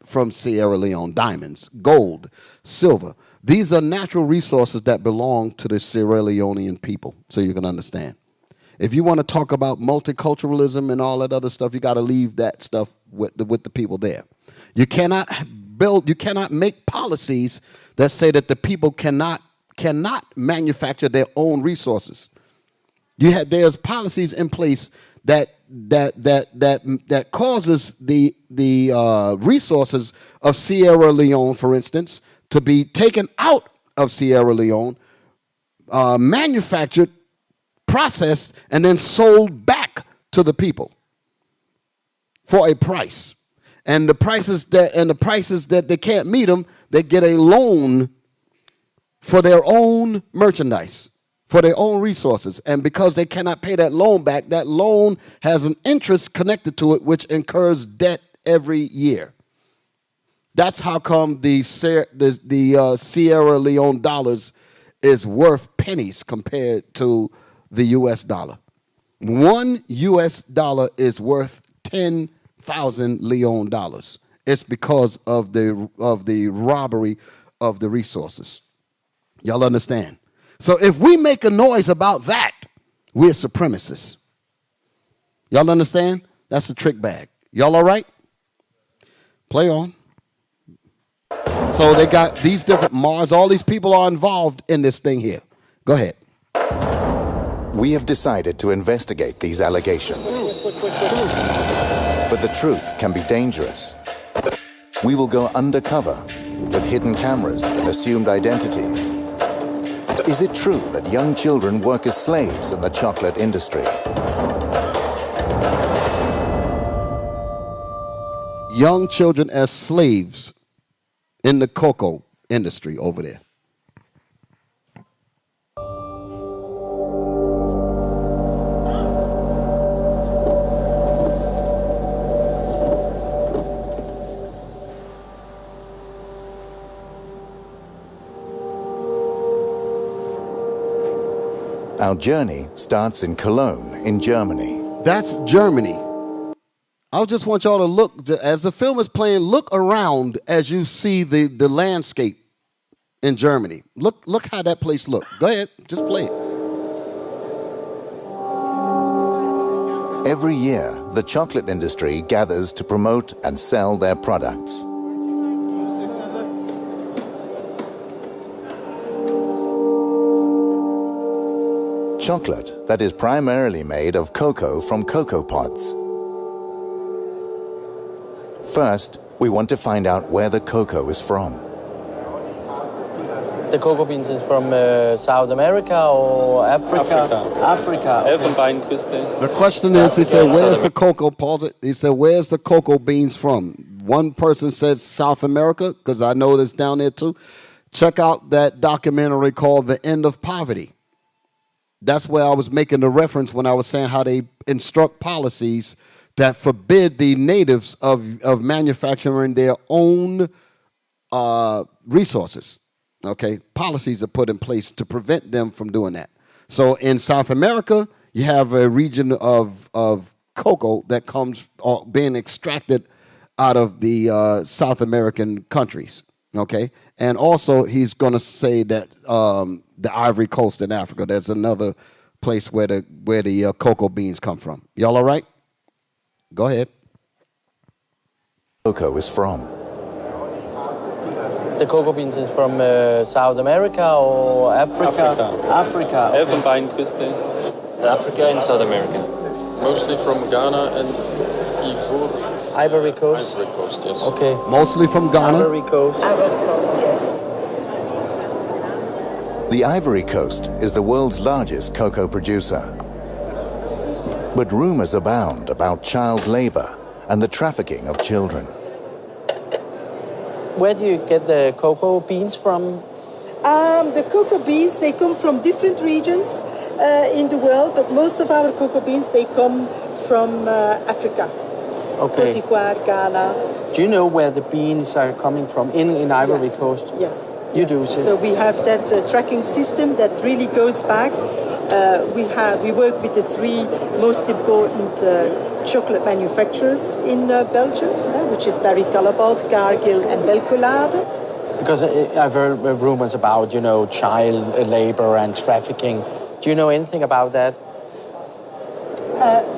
from Sierra Leone. Diamonds, gold, silver. These are natural resources that belong to the Sierra Leonean people, so you can understand. If you want to talk about multiculturalism and all that other stuff, you got to leave that stuff with the people there. You cannot make policies that say that the people cannot manufacture their own resources. There's policies in place that causes the resources of Sierra Leone, for instance, to be taken out of Sierra Leone, manufactured, processed, and then sold back to the people for a price. And the prices that they can't meet them, they get a loan for their own merchandise, for their own resources. And because they cannot pay that loan back, that loan has an interest connected to it, which incurs debt every year. That's how come the Sierra Leone dollars is worth pennies compared to the U.S. dollar. 1 U.S. dollar is worth 10,000 Leone dollars. It's because of the robbery of the resources. Y'all understand? So if we make a noise about that, we're supremacists. Y'all understand? That's the trick bag. Y'all all right? Play on. So they got these different Mars. All these people are involved in this thing here. Go ahead. We have decided to investigate these allegations. But the truth can be dangerous. We will go undercover with hidden cameras and assumed identities. Is it true that young children work as slaves in the chocolate industry? Young children as slaves in the cocoa industry over there. Our journey starts in Cologne, in Germany. That's Germany. I just want y'all to look, as the film is playing, look around as you see the landscape in Germany. Look how that place looks. Go ahead, just play it. Every year, the chocolate industry gathers to promote and sell their products. Chocolate that is primarily made of cocoa from cocoa pods. First, we want to find out where the cocoa is from. The cocoa beans is from South America or Africa? Africa. The question is, he said, where's the cocoa, pause it. He said, where's the cocoa beans from? One person says South America, because I know that's down there too. Check out that documentary called The End of Poverty. That's where I was making the reference when I was saying how they instruct policies that forbid the natives of manufacturing their own resources. Okay, policies are put in place to prevent them from doing that. So in South America, you have a region of cocoa that comes being extracted out of the South American countries. Okay, and also he's going to say that the Ivory Coast in Africa, there's another place where the cocoa beans come from. Y'all all right? Go ahead. Cocoa is from. The cocoa beans is from South America or Africa? Africa. Elfenbeinküste. Africa and South America. Mostly from Ghana and Ivory Coast? Ivory Coast, yes. Okay. Mostly from Ghana? Ivory Coast. Ivory Coast, yes. The Ivory Coast is the world's largest cocoa producer. But rumors abound about child labor and the trafficking of children. Where do you get the cocoa beans from? The cocoa beans, they come from different regions in the world, but most of our cocoa beans, they come from Africa. Okay. Côte d'Ivoire, Ghana. Do you know where the beans are coming from in Ivory Coast? Yes. You do, too. So we have that tracking system that really goes back. We work with the three most important chocolate manufacturers in Belgium, which is Barry Callebaut, Cargill, and Belcolade. Because I've heard rumors about, child labor and trafficking. Do you know anything about that?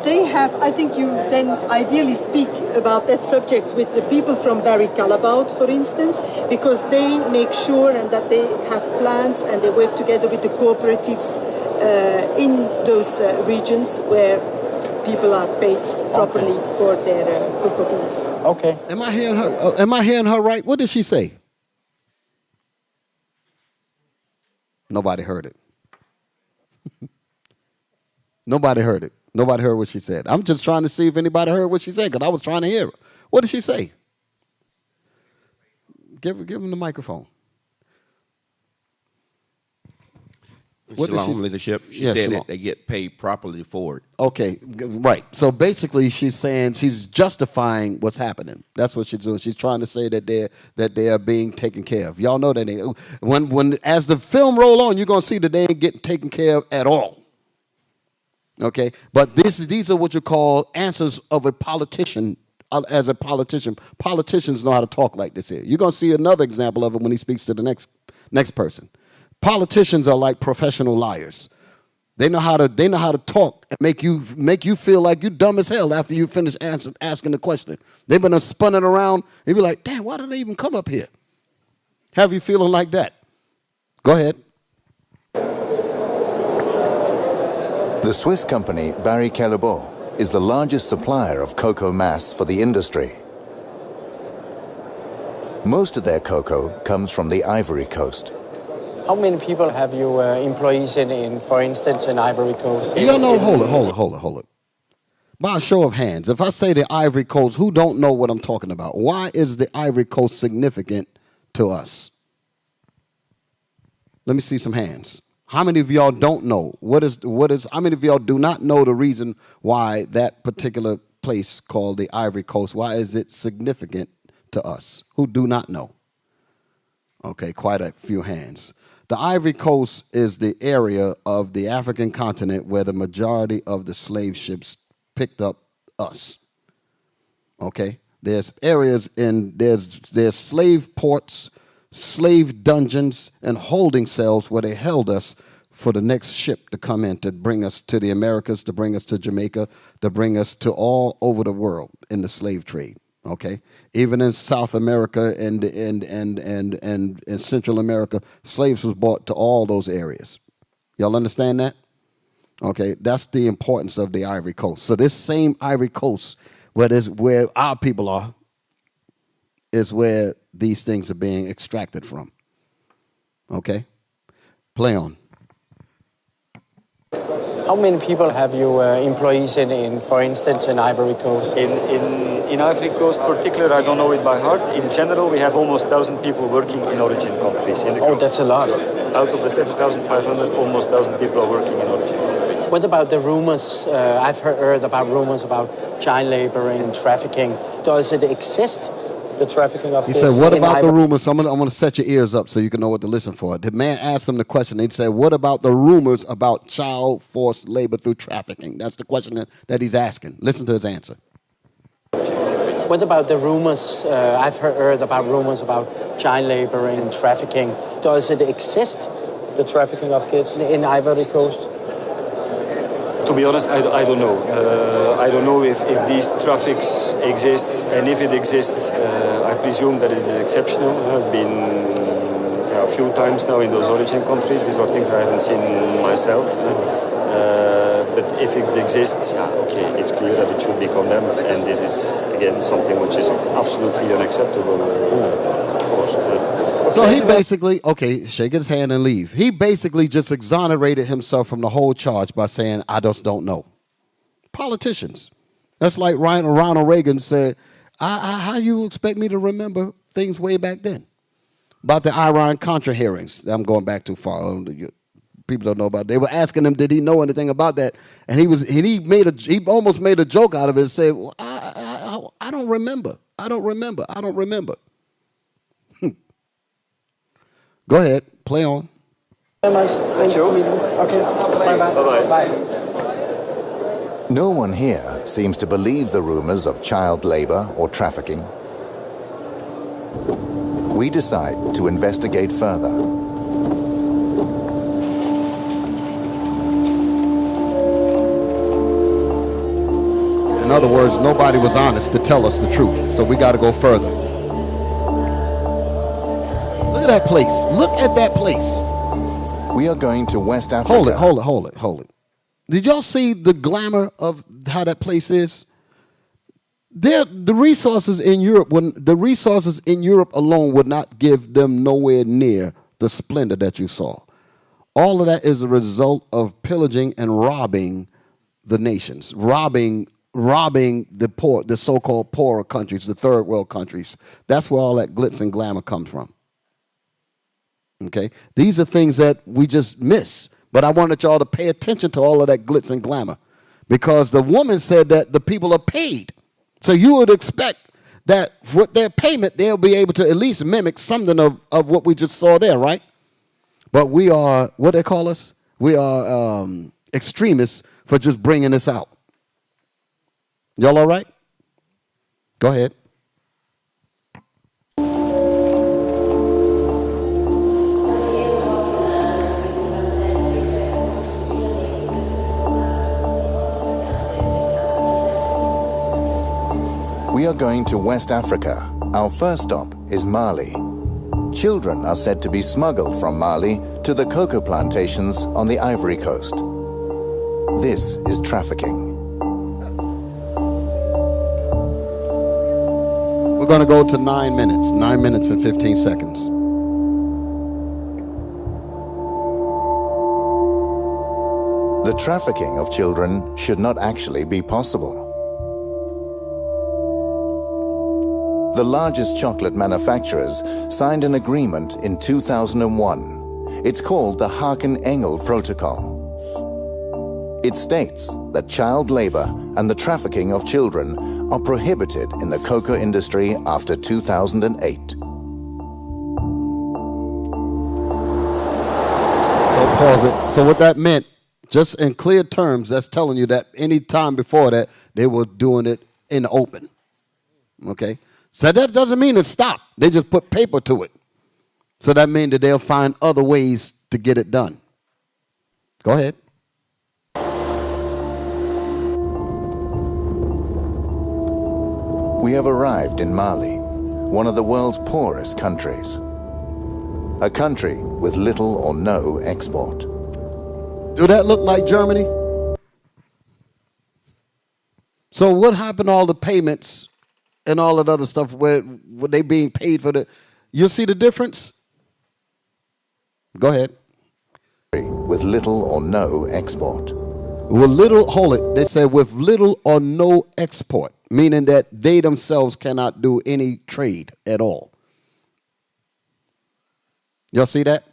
They have, I think you then ideally speak about that subject with the people from Barry Callebaut, for instance, because they make sure and that they have plans and they work together with the cooperatives in those regions where people are paid properly for their cocoa beans. Okay. Am I hearing her right? What did she say? Nobody heard it. Nobody heard it. Nobody heard what she said. I'm just trying to see if anybody heard what she said, because I was trying to hear her. What did she say? Give him the microphone. Shalom leadership. She said that they get paid properly for it. Okay, right. So basically, she's saying she's justifying what's happening. That's what she's doing. She's trying to say that they are being taken care of. Y'all know that when as the film roll on, you're gonna see that they ain't getting taken care of at all. Okay, but these are what you call answers of a politician. As a politician, politicians know how to talk like this here. You're gonna see another example of it when he speaks to the next person. Politicians are like professional liars. They know how to talk and make you feel like you're dumb as hell after you finish asking the question. They've been spun it around. You'd be like, damn, why did they even come up here? Have you feeling like that? Go ahead. The Swiss company Barry Callebaut is the largest supplier of cocoa mass for the industry. Most of their cocoa comes from the Ivory Coast. How many people have you employees in, for instance, in Ivory Coast? You know, hold it. By a show of hands, if I say the Ivory Coast, who don't know what I'm talking about? Why is the Ivory Coast significant to us? Let me see some hands. How many of y'all don't know? How many of y'all do not know the reason why that particular place called the Ivory Coast, why is it significant to us? Who do not know? Okay, quite a few hands. The Ivory Coast is the area of the African continent where the majority of the slave ships picked up us. Okay? There's areas there's slave ports, slave dungeons, and holding cells where they held us for the next ship to come in to bring us to the Americas, to bring us to Jamaica, to bring us to all over the world in the slave trade. Okay, even in South America and Central America, slaves was brought to all those areas. Y'all understand that? Okay, that's the importance of the Ivory Coast. So this same Ivory Coast, where our people are, is where these things are being extracted from. Okay? Play on. How many people have you employees in, for instance, in Ivory Coast? In Ivory Coast particular, I don't know it by heart. In general, we have almost 1,000 people working in origin countries. That's a lot. Out of the 7,500, almost 1,000 people are working in origin countries. What about the rumors? I've heard about rumors about child labor and trafficking. Does it exist? The trafficking of He kids? said, what about the rumors? So I'm going to set your ears up so you can know what to listen for. The man asked him the question. He said, what about the rumors about child forced labor through trafficking? That's the question that he's asking. Listen to his answer. What about the rumors? I've heard about rumors about child labor and trafficking. Does it exist, the trafficking of kids in Ivory Coast? To be honest, I don't know. I don't know if these traffics exist, and if it exists, I presume that it is exceptional. I've been a few times now in those origin countries. These are things I haven't seen myself. But if it exists, okay, it's clear that it should be condemned, and this is, again, something which is absolutely unacceptable, of course. So he basically, okay, shake his hand and leave. He basically just exonerated himself from the whole charge by saying, I just don't know. Politicians. That's like Ronald Reagan said, how you expect me to remember things way back then? About the Iran-Contra hearings. I'm going back too far. People don't know about it. They were asking him, did he know anything about that? And he almost made a joke out of it and said, well, I don't remember. I don't remember. Go ahead, play on. Thank you. Okay, bye-bye. Bye. No one here seems to believe the rumors of child labor or trafficking. We decide to investigate further. In other words, nobody was honest to tell us the truth, so we got to go further. Look at that place. Look at that place. We are going to West Africa. Hold it. Did y'all see the glamour of how that place is? The resources in Europe alone would not give them nowhere near the splendor that you saw. All of that is a result of pillaging and robbing the nations, robbing the poor, the so-called poorer countries, the third world countries. That's where all that glitz and glamour comes from. Okay? These are things that we just miss. But I wanted y'all to pay attention to all of that glitz and glamour. Because the woman said that the people are paid. So you would expect that with their payment, they'll be able to at least mimic something of what we just saw there, right? But we are, what they call us? We are extremists for just bringing this out. Y'all all right? Go ahead. We are going to West Africa. Our first stop is Mali. Children are said to be smuggled from Mali to the cocoa plantations on the Ivory Coast. This is trafficking. We're going to go to 9 minutes, 9 minutes and 15 seconds. The trafficking of children should not actually be possible. The largest chocolate manufacturers signed an agreement in 2001. It's called the Haken-Engel Protocol. It states that child labor and the trafficking of children are prohibited in the cocoa industry after 2008. So pause it. So what that meant, just in clear terms, that's telling you that any time before that, they were doing it in the open. Okay? So that doesn't mean it stopped. They just put paper to it. So that means that they'll find other ways to get it done. Go ahead. We have arrived in Mali, one of the world's poorest countries. A country with little or no export. Do that look like Germany? So what happened to all the payments and all that other stuff where they being paid for the, you see the difference? Go ahead. With little or no export. With little, hold it, they said with little or no export, meaning that they themselves cannot do any trade at all. Y'all see that?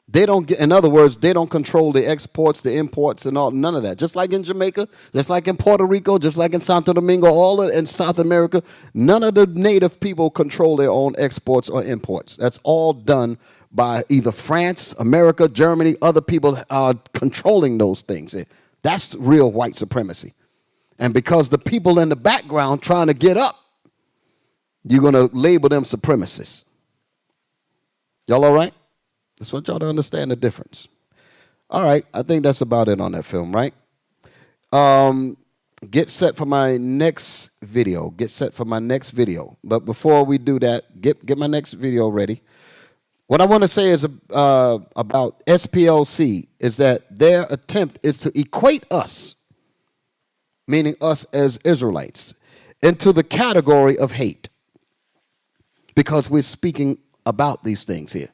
They don't get, in other words, they don't control the exports, the imports, and all, none of that. Just like in Jamaica, just like in Puerto Rico, just like in Santo Domingo, all in South America, none of the native people control their own exports or imports. That's all done by either France, America, Germany, other people are controlling those things. That's real white supremacy. And because the people in the background trying to get up, you're going to label them supremacists. Y'all all right? Just want y'all to understand the difference. All right, I think that's about it on that film, right? Get set for my next video. Get set for my next video. But before we do that, get my next video ready. What I want to say is about SPLC is that their attempt is to equate us, meaning us as Israelites, into the category of hate, because we're speaking about these things here.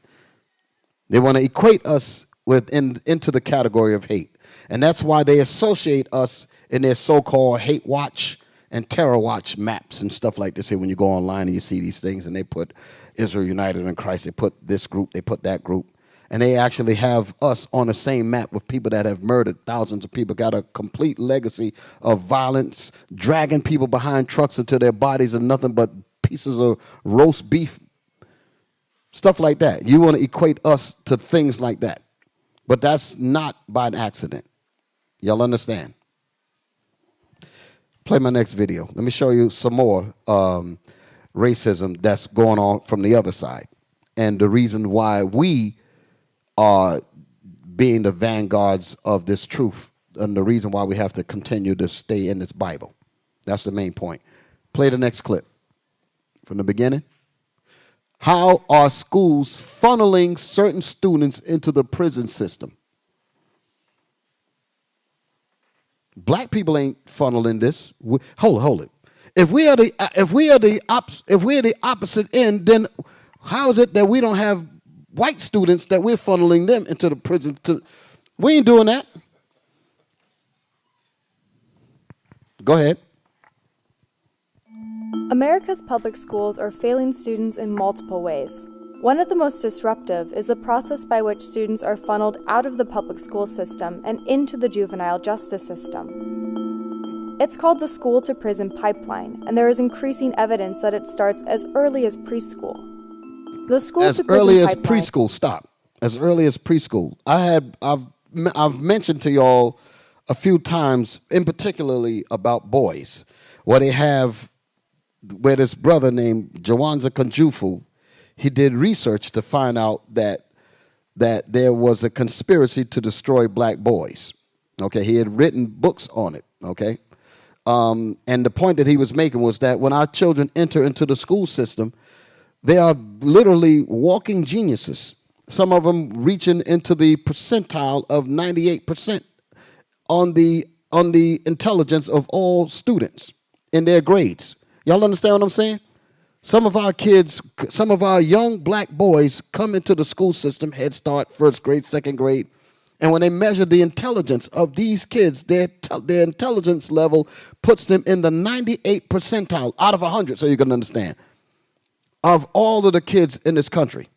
They want to equate us into the category of hate. And that's why they associate us in their so-called hate watch and terror watch maps and stuff like this here. When you go online and you see these things and they put Israel United in Christ, they put this group, they put that group. And they actually have us on the same map with people that have murdered thousands of people, got a complete legacy of violence, dragging people behind trucks until their bodies are nothing but pieces of roast beef. Stuff like that. You want to equate us to things like that. But that's not by an accident. Y'all understand? Play my next video. Let me show you some more racism that's going on from the other side. And the reason why we are being the vanguards of this truth. And the reason why we have to continue to stay in this Bible. That's the main point. Play the next clip. From the beginning. How are schools funneling certain students into the prison system? Black people ain't funneling this. Hold it. If we are the opposite end, then how is it that we don't have white students that we're funneling them into the prison? We ain't doing that. Go ahead. America's public schools are failing students in multiple ways. One of the most disruptive is the process by which students are funneled out of the public school system and into the juvenile justice system. It's called the school-to-prison pipeline, and there is increasing evidence that it starts as early as preschool. The school-to-prison pipeline... As early as preschool, stop. As early as preschool. I've mentioned to y'all a few times, in particularly about boys, where this brother named Jawanza Kanjufu, he did research to find out that there was a conspiracy to destroy black boys. Okay, he had written books on it. Okay, and the point that he was making was that when our children enter into the school system, they are literally walking geniuses. Some of them reaching into the percentile of 98% on the intelligence of all students in their grades. Y'all understand what I'm saying? Some of our kids, some of our young black boys come into the school system, Head Start, first grade, second grade, and when they measure the intelligence of these kids, their intelligence level puts them in the 98th percentile out of 100, so you can understand, of all of the kids in this country.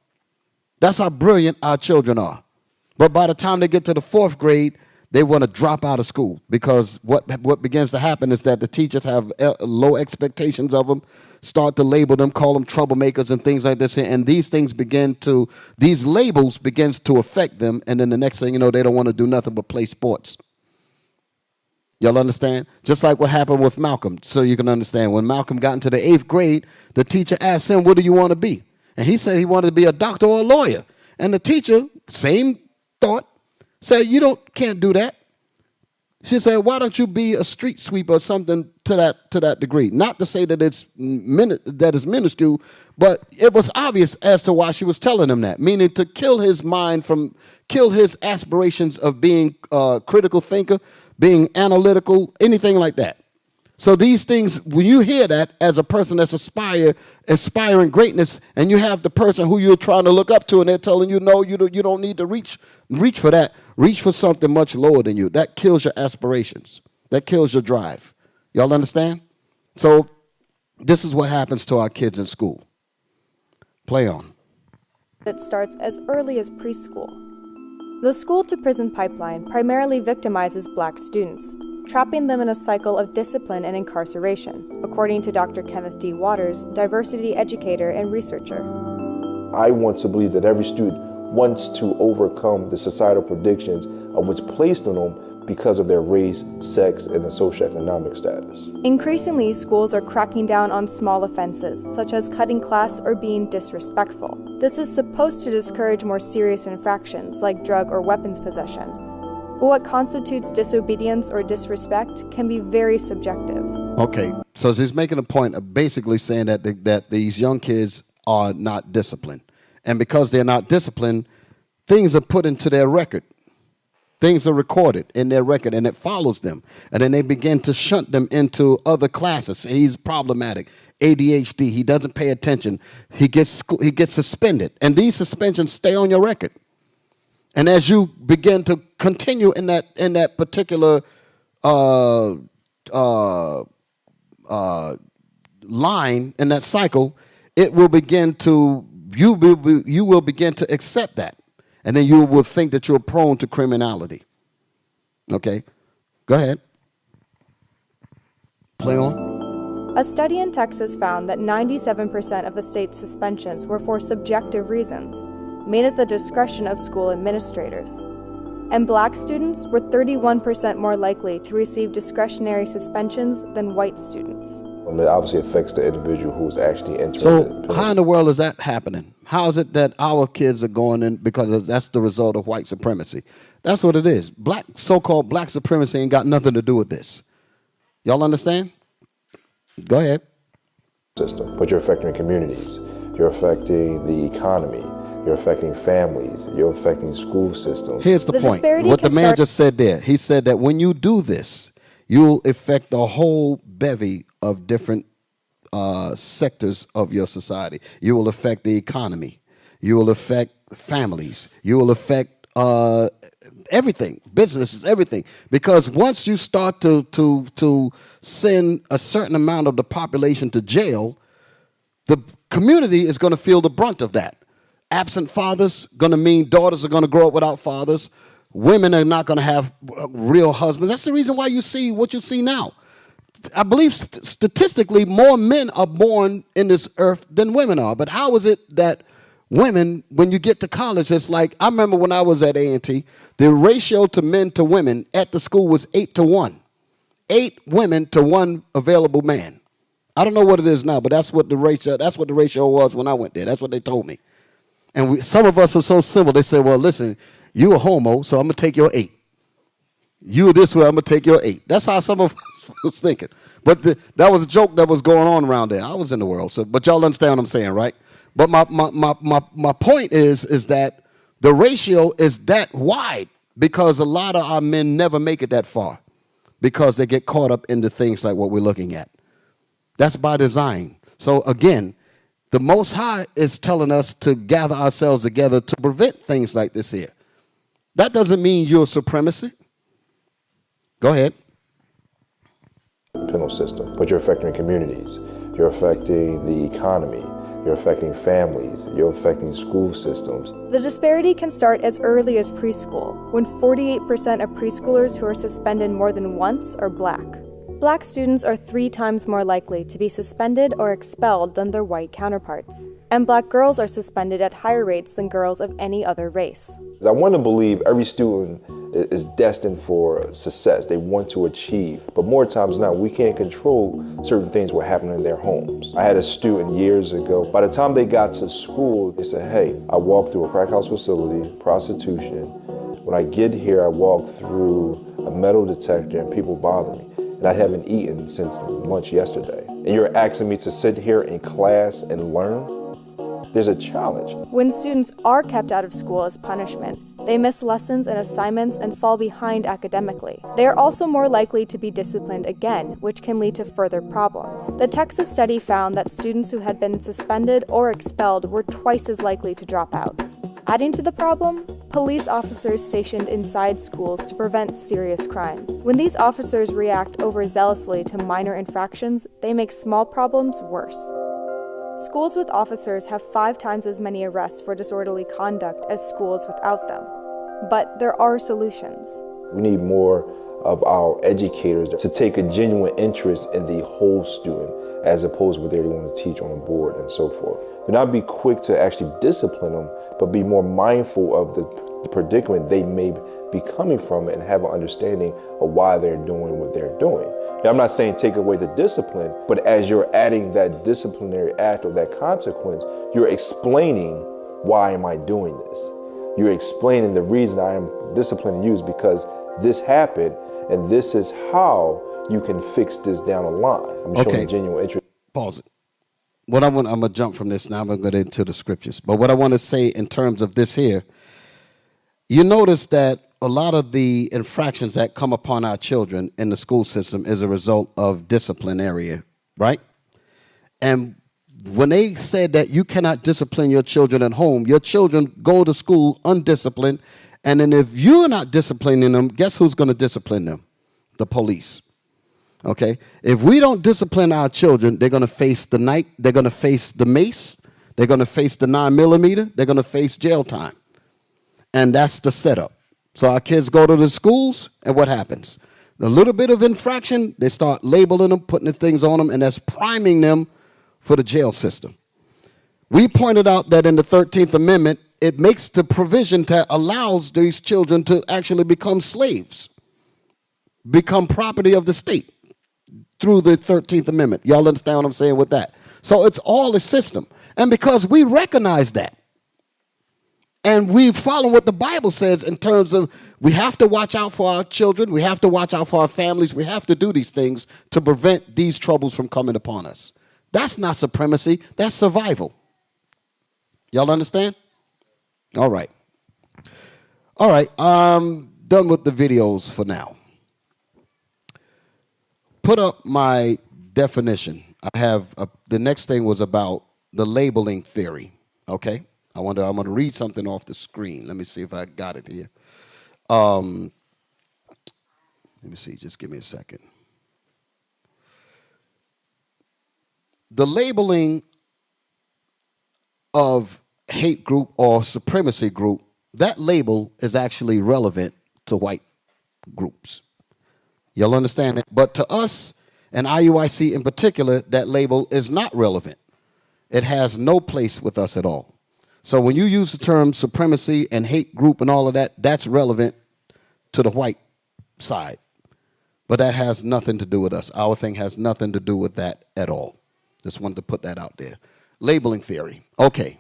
That's how brilliant our children are. But by the time they get to the fourth grade, they want to drop out of school, because what begins to happen is that the teachers have low expectations of them, start to label them, call them troublemakers and things like this. And these labels begins to affect them. And then the next thing you know, they don't want to do nothing but play sports. Y'all understand? Just like what happened with Malcolm. So you can understand, when Malcolm got into the 8th grade, the teacher asked him, what do you want to be? And he said he wanted to be a doctor or a lawyer. And the teacher, same thought, said, can't do that. She said, why don't you be a street sweeper or something to that degree? Not to say that it's minuscule, but it was obvious as to why she was telling him that, meaning to kill his mind, kill his aspirations of being a critical thinker, being analytical, anything like that. So these things, when you hear that as a person that's aspiring greatness, and you have the person who you're trying to look up to, and they're telling you, no, you don't need to reach for that. Reach for something much lower than you. That kills your aspirations. That kills your drive. Y'all understand? So this is what happens to our kids in school. Play on. It starts as early as preschool. The school-to-prison pipeline primarily victimizes Black students, trapping them in a cycle of discipline and incarceration, according to Dr. Kenneth D. Waters, diversity educator and researcher. I want to believe that every student wants to overcome the societal predictions of what's placed on them because of their race, sex, and their socioeconomic status. Increasingly, schools are cracking down on small offenses, such as cutting class or being disrespectful. This is supposed to discourage more serious infractions, like drug or weapons possession. But what constitutes disobedience or disrespect can be very subjective. Okay, so he's making a point of basically saying that these young kids are not disciplined. And because they're not disciplined, things are put into their record. Things are recorded in their record, and it follows them. And then they begin to shunt them into other classes. He's problematic. ADHD, he doesn't pay attention. He gets suspended. And these suspensions stay on your record. And as you begin to continue in that particular line, in that cycle, it will begin to, you will begin to accept that. And then you will think that you're prone to criminality. Okay, go ahead. Play on. A study in Texas found that 97% of the state's suspensions were for subjective reasons, made at the discretion of school administrators. And Black students were 31% more likely to receive discretionary suspensions than white students. And it obviously affects the individual who's actually entering. So how in the world is that happening? How is it that our kids are going in? Because that's the result of white supremacy. That's what it is. So-called black supremacy ain't got nothing to do with this. Y'all understand? Go ahead. System, but you're affecting communities. You're affecting the economy. You're affecting families. You're affecting school systems. Here's the point. What the man just said there. He said that when you do this, you'll affect a whole bevy of different sectors of your society. You will affect the economy. You will affect families. You will affect everything, businesses, everything. Because once you start to send a certain amount of the population to jail, the community is going to feel the brunt of that. Absent fathers going to mean daughters are going to grow up without fathers. Women are not going to have real husbands. That's the reason why you see what you see now. I believe statistically more men are born in this earth than women are. But how is it that women, when you get to college, it's like, I remember when I was at A&T, the ratio to men to women at the school was 8-to-1. 8 women to 1 available man. I don't know what it is now, but that's what the ratio was when I went there. That's what they told me. And some of us are so simple. They say, well, listen, you a homo, so I'm going to take your 8. You are this way, I'm going to take your 8. That's how some of us was thinking. But that was a joke that was going on around there. I was in the world, but y'all understand what I'm saying, right? But my point is that the ratio is that wide because a lot of our men never make it that far because they get caught up into things like what we're looking at. That's by design. So again, the Most High is telling us to gather ourselves together to prevent things like this here. That doesn't mean you're supremacy. Go ahead. Penal system, but you're affecting communities. You're affecting the economy. You're affecting families. You're affecting school systems. The disparity can start as early as preschool, when 48% of preschoolers who are suspended more than once are Black. Black students are 3 times more likely to be suspended or expelled than their white counterparts. And Black girls are suspended at higher rates than girls of any other race. I want to believe every student is destined for success. They want to achieve. But more times now, we can't control certain things that happen in their homes. I had a student years ago. By the time they got to school, they said, hey, I walked through a crack house facility, prostitution. When I get here, I walk through a metal detector and people bother me. And I haven't eaten since lunch yesterday. And you're asking me to sit here in class and learn? There's a challenge. When students are kept out of school as punishment, They miss lessons and assignments and fall behind academically. They are also more likely to be disciplined again, which can lead to further problems. The Texas study found that students who had been suspended or expelled were twice as likely to drop out. Adding to the problem, police officers stationed inside schools to prevent serious crimes. When these officers react overzealously to minor infractions, they make small problems worse. Schools with officers have 5 times as many arrests for disorderly conduct as schools without them. But there are solutions. We need more of our educators to take a genuine interest in the whole student as opposed to what they want to teach on a board and so forth. Do not be quick to actually discipline them, but be more mindful of the predicament they may be coming from and have an understanding of why they're doing what they're doing. Now, I'm not saying take away the discipline, but as you're adding that disciplinary act or that consequence, you're explaining, why am I doing this? You're explaining the reason I am disciplining you is because this happened, and this is how you can fix this down the line. I'm showing genuine interest. Pause it. What I'm going to jump from this now. I'm going to go into the scriptures. But what I want to say in terms of this here, you notice that a lot of the infractions that come upon our children in the school system is a result of disciplinary, right? And when they said that you cannot discipline your children at home, your children go to school undisciplined, and then if you're not disciplining them, guess who's going to discipline them? The police. Okay? If we don't discipline our children, they're going to face the knife, they're going to face the mace, they're going to face the 9mm, they're going to face jail time. And that's the setup. So our kids go to the schools, and what happens? The little bit of infraction, they start labeling them, putting the things on them, and that's priming them for the jail system. We pointed out that in the 13th Amendment, it makes the provision that allows these children to actually become slaves, become property of the state through the 13th Amendment. Y'all understand what I'm saying with that? So it's all a system. And because we recognize that, and we follow what the Bible says in terms of we have to watch out for our children, we have to watch out for our families, we have to do these things to prevent these troubles from coming upon us. That's not supremacy, that's survival. Y'all understand? All right. All right, I'm done with the videos for now. Put up my definition. I have, the next thing was about the labeling theory, okay? I'm going to read something off the screen. Let me see if I got it here. Let me see, just give me a second. The labeling of hate group or supremacy group, that label is actually relevant to white groups. Y'all understand that? But to us, and IUIC in particular, that label is not relevant. It has no place with us at all. So when you use the term supremacy and hate group and all of that, that's relevant to the white side. But that has nothing to do with us. Our thing has nothing to do with that at all. Just wanted to put that out there. Labeling theory. Okay.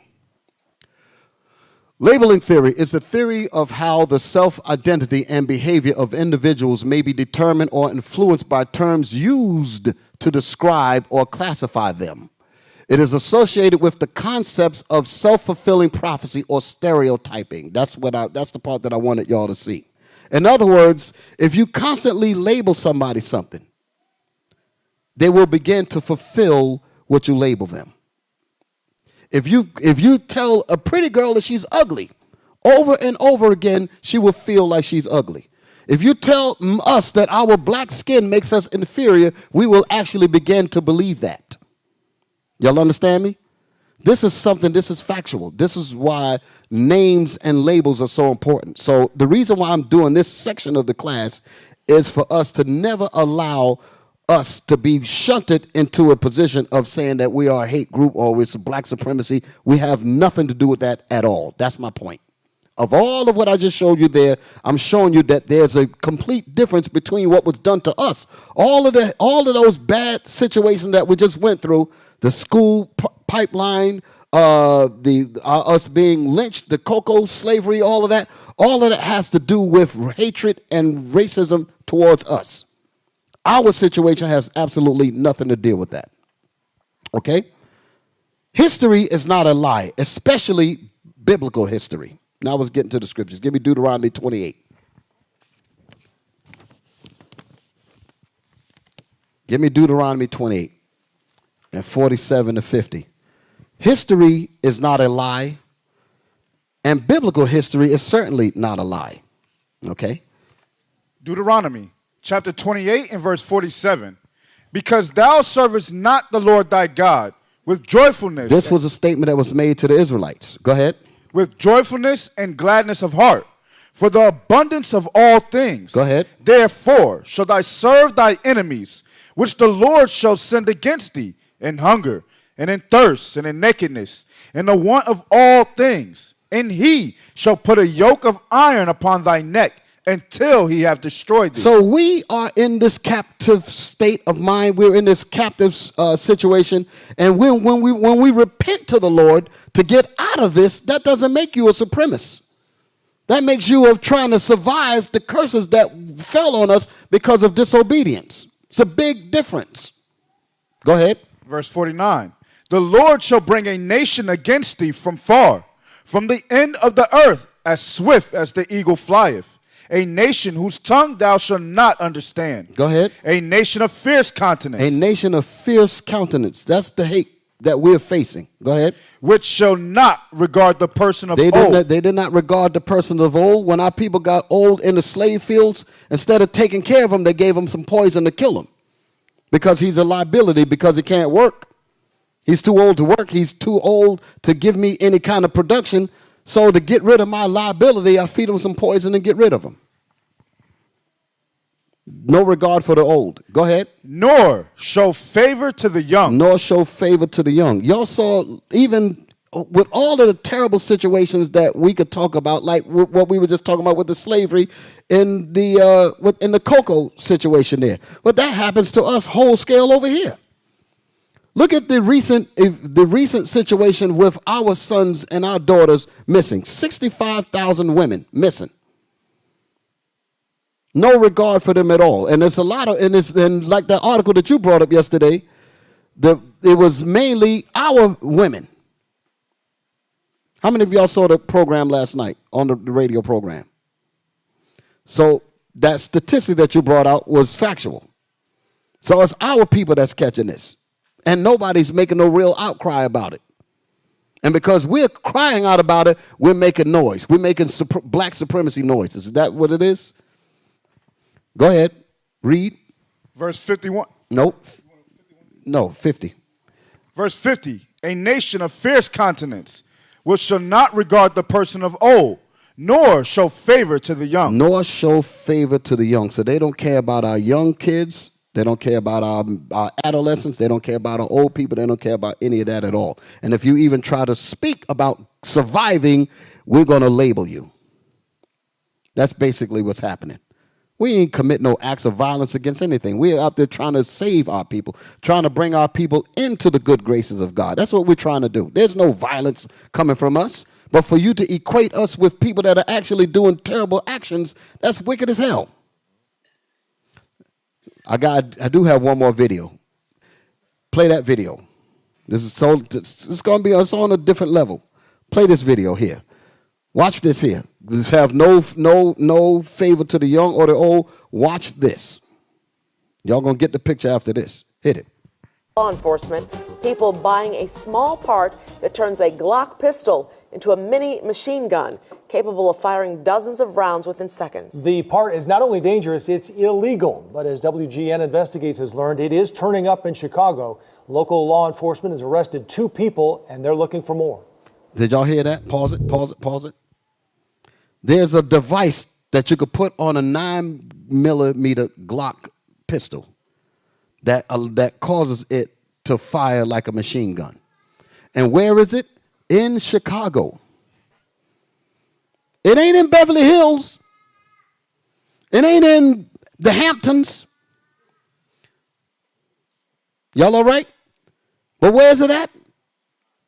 Labeling theory is a theory of how the self-identity and behavior of individuals may be determined or influenced by terms used to describe or classify them. It is associated with the concepts of self-fulfilling prophecy or stereotyping. That's the part that I wanted y'all to see. In other words, if you constantly label somebody something, they will begin to fulfill what you label them. If you tell a pretty girl that she's ugly, over and over again, she will feel like she's ugly. If you tell us that our black skin makes us inferior, we will actually begin to believe that. Y'all understand me? This is factual. This is why names and labels are so important. So the reason why I'm doing this section of the class is for us to never allow us to be shunted into a position of saying that we are a hate group or it's black supremacy. We have nothing to do with that at all. That's my point. Of all of what I just showed you there, I'm showing you that there's a complete difference between what was done to us. All of those bad situations that we just went through, the school pipeline, us being lynched, the cocoa slavery, all of that has to do with hatred and racism towards us. Our situation has absolutely nothing to deal with that. Okay? History is not a lie, especially biblical history. Now let's get into the scriptures. Give me Deuteronomy 28. Give me Deuteronomy 28 and 47 to 50. History is not a lie, and biblical history is certainly not a lie. Okay? Deuteronomy chapter 28 and verse 47. Because thou servest not the Lord thy God with joyfulness. This was a statement that was made to the Israelites. Go ahead. With joyfulness and gladness of heart, for the abundance of all things. Go ahead. Therefore shall thou serve thy enemies, which the Lord shall send against thee in hunger, and in thirst, and in nakedness, and the want of all things. And he shall put a yoke of iron upon thy neck until he have destroyed thee. So we are in this captive state of mind. We're in this captive situation. And when we repent to the Lord to get out of this, that doesn't make you a supremacist. That makes you of trying to survive the curses that fell on us because of disobedience. It's a big difference. Go ahead. Verse 49. The Lord shall bring a nation against thee from far, from the end of the earth, as swift as the eagle flieth. A nation whose tongue thou shalt not understand. Go ahead. A nation of fierce countenance. A nation of fierce countenance. That's the hate that we're facing. Go ahead. Which shall not regard the person of old. They did not regard the person of old. When our people got old in the slave fields, instead of taking care of them, they gave them some poison to kill him. Because he's a liability, because he can't work. He's too old to work. He's too old to give me any kind of production. So to get rid of my liability, I feed him some poison and get rid of him. No regard for the old. Go ahead. Nor show favor to the young. Nor show favor to the young. Y'all saw, even with all of the terrible situations that we could talk about, like what we were just talking about with the slavery in the cocoa situation there. But that happens to us whole scale over here. Look at the recent situation with our sons and our daughters missing. 65,000 women missing. No regard for them at all. And there's a lot of, and like that article that you brought up yesterday, it was mainly our women. How many of y'all saw the program last night on the radio program? So that statistic that you brought out was factual. So it's our people that's catching this. And nobody's making no real outcry about it. And because we're crying out about it, we're making noise. We're making black supremacy noises. Is that what it is? Go ahead. Read. Verse 51. Nope. No, 50. Verse 50. A nation of fierce countenance, which shall not regard the person of old, nor show favor to the young. Nor show favor to the young. So they don't care about our young kids. They don't care about our adolescents. They don't care about our old people. They don't care about any of that at all. And if you even try to speak about surviving, we're going to label you. That's basically what's happening. We ain't commit no acts of violence against anything. We're out there trying to save our people, trying to bring our people into the good graces of God. That's what we're trying to do. There's no violence coming from us. But for you to equate us with people that are actually doing terrible actions, that's wicked as hell. I do have one more video. Play that video. It's going to be on a different level. Play this video here. Watch this here. Just have no favor to the young or the old. Watch this. Y'all going to get the picture after this. Hit it. Law enforcement, people buying a small part that turns a Glock pistol into a mini machine gun capable of firing dozens of rounds within seconds. The part is not only dangerous, it's illegal. But as WGN Investigates has learned, it is turning up in Chicago. Local law enforcement has arrested 2 people, and they're looking for more. Did y'all hear that? Pause it, pause it, pause it. There's a device that you could put on a 9mm Glock pistol that causes it to fire like a machine gun. And where is it? In Chicago. It ain't in Beverly Hills. It ain't in the Hamptons. Y'all all right? But where is it at?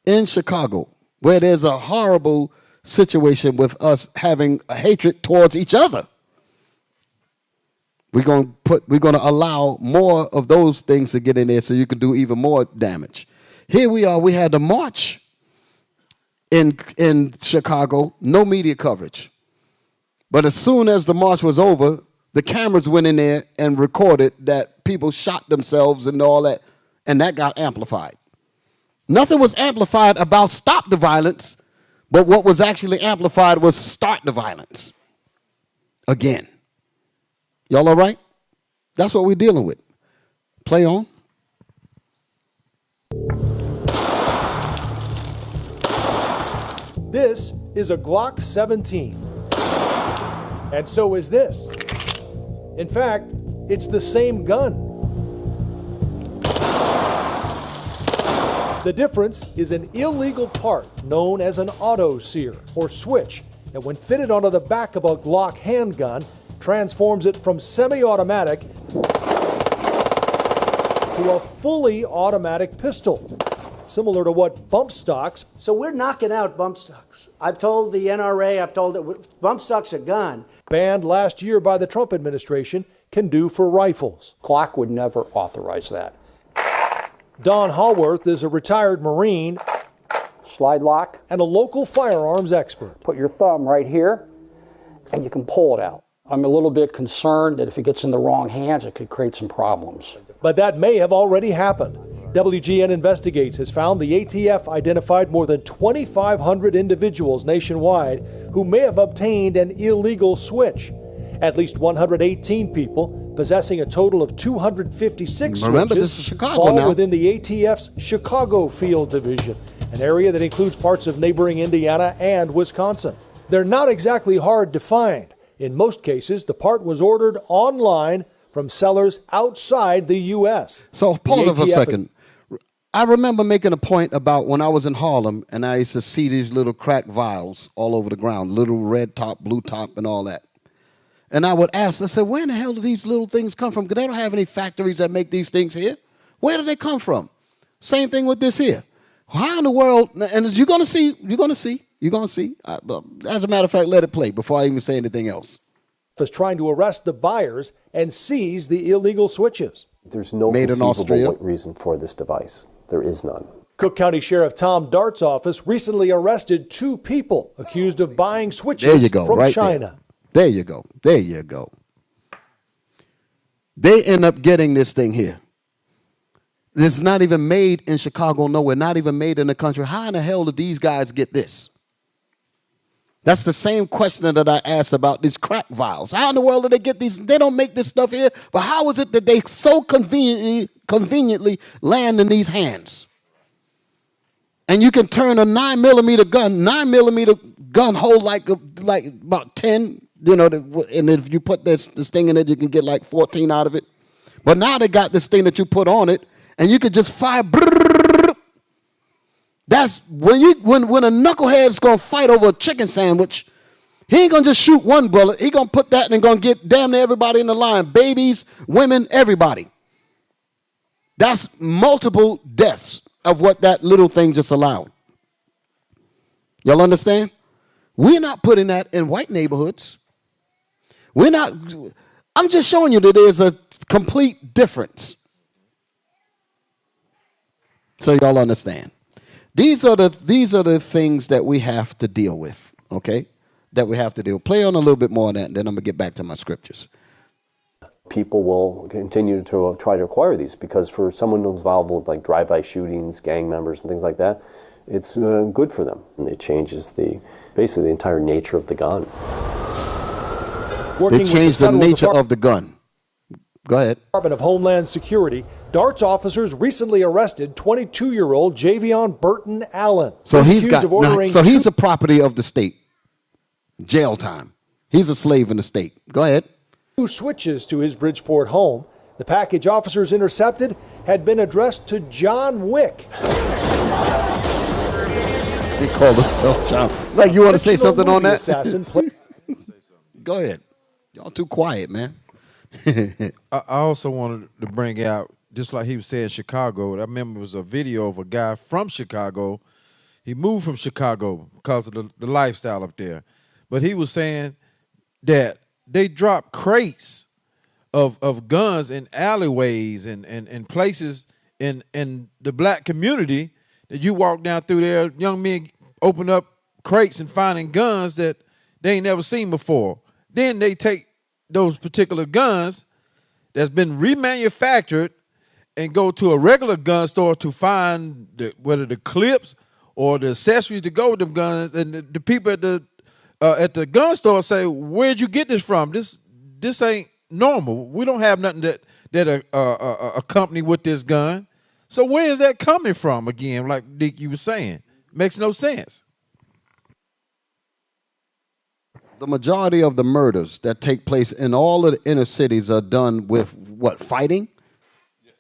In Chicago, where there's a horrible situation with us having a hatred towards each other. We're going to allow more of those things to get in there so you can do even more damage. Here we are. We had the march in Chicago, no media coverage. But as soon as the march was over, the cameras went in there and recorded that people shot themselves and all that, and that got amplified. Nothing was amplified about stop the violence, but what was actually amplified was start the violence. Again. Y'all all right? That's what we're dealing with. Play on. This is a Glock 17. And so is this. In fact, it's the same gun. The difference is an illegal part known as an auto sear or switch that when fitted onto the back of a Glock handgun transforms it from semi-automatic to a fully automatic pistol, similar to what bump stocks. So we're knocking out bump stocks. I've told the NRA, I've told that bump stocks a gun. Banned last year by the Trump administration can do for rifles. Glock would never authorize that. Don Haworth is a retired Marine, slide lock, and a local firearms expert. Put your thumb right here, and you can pull it out. I'm a little bit concerned that if it gets in the wrong hands, it could create some problems. But that may have already happened. WGN Investigates has found the ATF identified more than 2,500 individuals nationwide who may have obtained an illegal switch. At least 118 people, possessing a total of 256 Remember, switches, this is Chicago fall now. within the ATF's Chicago Field Division, an area that includes parts of neighboring Indiana and Wisconsin. They're not exactly hard to find. In most cases, the part was ordered online from sellers outside the U.S. So pause it for a second. I remember making a point about when I was in Harlem and I used to see these little crack vials all over the ground, little red top, blue top, and all that. And I would ask, I said, where in the hell do these little things come from? Because they don't have any factories that make these things here. Where do they come from? Same thing with this here. How in the world, and you're going to see. As a matter of fact, let it play before I even say anything else. Was trying to arrest the buyers and seize the illegal switches. There's no conceivable reason for this device. There is none. Cook County Sheriff Tom Dart's office recently arrested 2 people accused of buying switches from China. There you go. There you go. They end up getting this thing here. It's not even made in Chicago nowhere, not even made in the country. How in the hell did these guys get this? That's the same question that I asked about these crack vials. How in the world did they get these? They don't make this stuff here, but how is it that they so conveniently land in these hands? And you can turn a 9mm gun. 9mm gun hold like about 10. You know, and if you put this thing in it, you can get like 14 out of it. But now they got this thing that you put on it, and you could just fire. That's when a knucklehead's gonna fight over a chicken sandwich. He ain't gonna just shoot one bullet. He gonna put that and gonna get damn near everybody in the line, babies, women, everybody. That's multiple deaths of what that little thing just allowed. Y'all understand? We're not putting that in white neighborhoods. We're not. I'm just showing you that there's a complete difference. So y'all understand. These are the things that we have to deal with, okay? That we have to deal. Play on a little bit more of that, and then I'm going to get back to my scriptures. People will continue to try to acquire these because for someone who's involved with like drive-by shootings, gang members, and things like that, it's good for them. And it changes basically the entire nature of the gun. It changed the nature of the gun. Go ahead. Department of Homeland Security, Dart's officers recently arrested 22-year-old Javion Burton Allen. So he's a property of the state. Jail time. He's a slave in the state. Go ahead. 2 switches to his Bridgeport home. The package officers intercepted had been addressed to John Wick. He called himself John. Like, you want to say something on that? Assassin Go ahead. Y'all too quiet, man. I also wanted to bring out, just like he was saying, Chicago. I remember it was a video of a guy from Chicago. He moved from Chicago because of the lifestyle up there. But he was saying that they dropped crates of guns in alleyways and places in the black community that you walk down through there, young men open up crates and finding guns that they ain't never seen before. Then they take those particular guns that's been remanufactured and go to a regular gun store to find whether the clips or the accessories to go with them guns. And the people at the gun store say, "Where'd you get this from? This ain't normal. We don't have nothing that accompany with this gun." So where is that coming from again? Like Dick, you were saying, makes no sense. The majority of the murders that take place in all of the inner cities are done with what, fighting? Yes.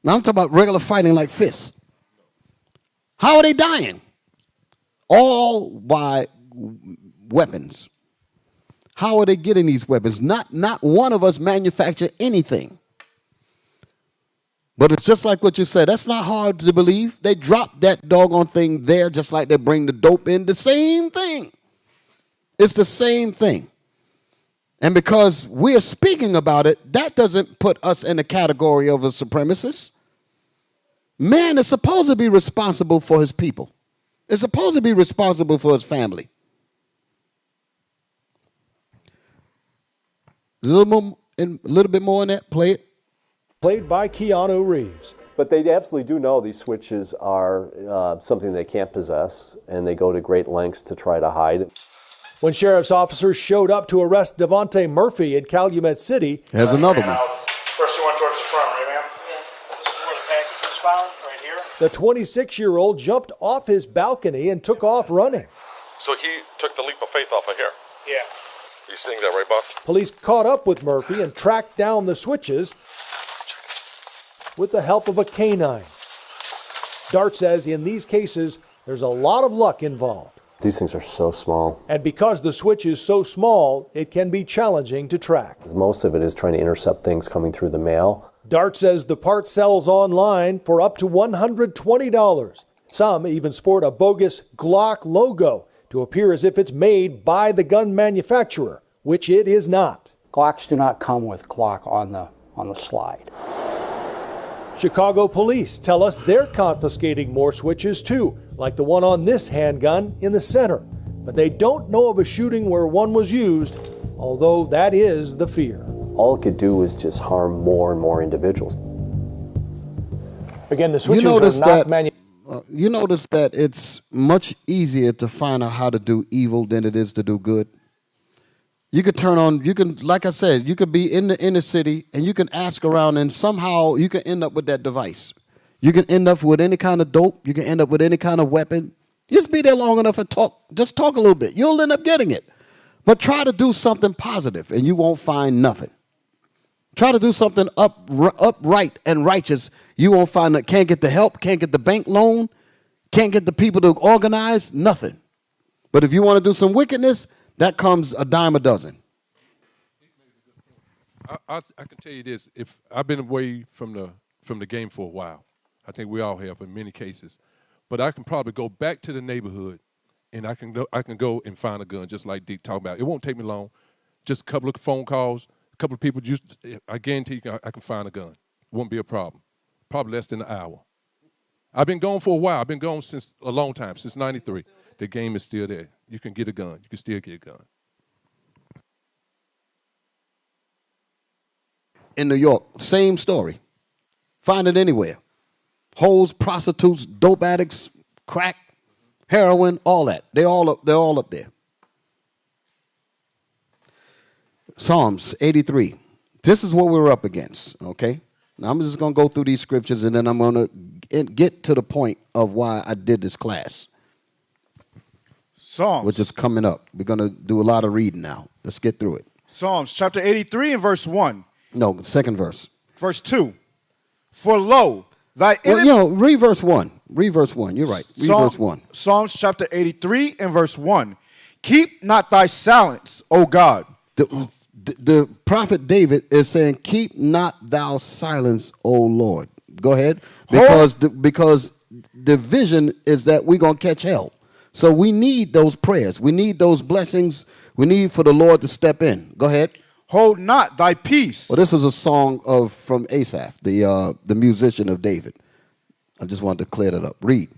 Now I'm talking about regular fighting like fists. How are they dying? All by weapons. How are they getting these weapons? Not one of us manufacture anything. But it's just like what you said. That's not hard to believe. They drop that doggone thing there just like they bring the dope in. The same thing. It's the same thing. And because we're speaking about it, that doesn't put us in the category of a supremacist. Man is supposed to be responsible for his people. Is supposed to be responsible for his family. A little bit more on that. Play it. Played by Keanu Reeves. But they absolutely do know these switches are something they can't possess, and they go to great lengths to try to hide it. When sheriff's officers showed up to arrest Devontae Murphy in Calumet City. There's another one. First you went towards the front, right, ma'am? Yes. This is where the package was found, right here. The 26-year-old jumped off his balcony and took off running. So he took the leap of faith off of here? Yeah. You seeing that, right, boss? Police caught up with Murphy and tracked down the switches with the help of a canine. Dart says in these cases, there's a lot of luck involved. These things are so small. And because the switch is so small, it can be challenging to track. Most of it is trying to intercept things coming through the mail. Dart says the part sells online for up to $120. Some even sport a bogus Glock logo to appear as if it's made by the gun manufacturer, which it is not. Glocks do not come with Glock on the slide. Chicago police tell us they're confiscating more switches too, like the one on this handgun in the center. But they don't know of a shooting where one was used, although that is the fear. All it could do is just harm more and more individuals. Again, the switches are not manufactured. You notice that it's much easier to find out how to do evil than it is to do good. You could turn on, like I said, you could be in the inner city and you can ask around and somehow you can end up with that device. You can end up with any kind of dope. You can end up with any kind of weapon. Just be there long enough and talk. Just talk a little bit. You'll end up getting it. But try to do something positive and you won't find nothing. Try to do something upright and righteous. You won't find that. Can't get the help, can't get the bank loan, can't get the people to organize, nothing. But if you want to do some wickedness, that comes a dime a dozen. I can tell you this: if I've been away from the game for a while, I think we all have in many cases. But I can probably go back to the neighborhood, and I can go and find a gun, just like Dick talked about. It won't take me long, just a couple of phone calls, a couple of people. I guarantee you, I can find a gun. It won't be a problem. Probably less than an hour. I've been gone for a while. I've been gone since a long time, since '93. The game is still there. You can get a gun. You can still get a gun. In New York, same story. Find it anywhere. Hoes, prostitutes, dope addicts, crack, heroin, all that. They're all up there. Psalms 83. This is what we're up against, okay? Now I'm just going to go through these scriptures and then I'm going to get to the point of why I did this class. Psalms. Which is coming up. We're going to do a lot of reading now. Let's get through it. Psalms chapter 83 and verse 1. No, second verse. Verse 2. For lo, thy enemy... Well, read verse 1. Read verse 1. You're right. Read verse 1. Psalms chapter 83 and verse 1. Keep not thy silence, O God. The prophet David is saying, keep not thou silence, O Lord. Go ahead. Because the vision is that we're going to catch hell. So we need those prayers. We need those blessings. We need for the Lord to step in. Go ahead. Hold not thy peace. Well, this was a song from Asaph, the musician of David. I just wanted to clear that up. Read.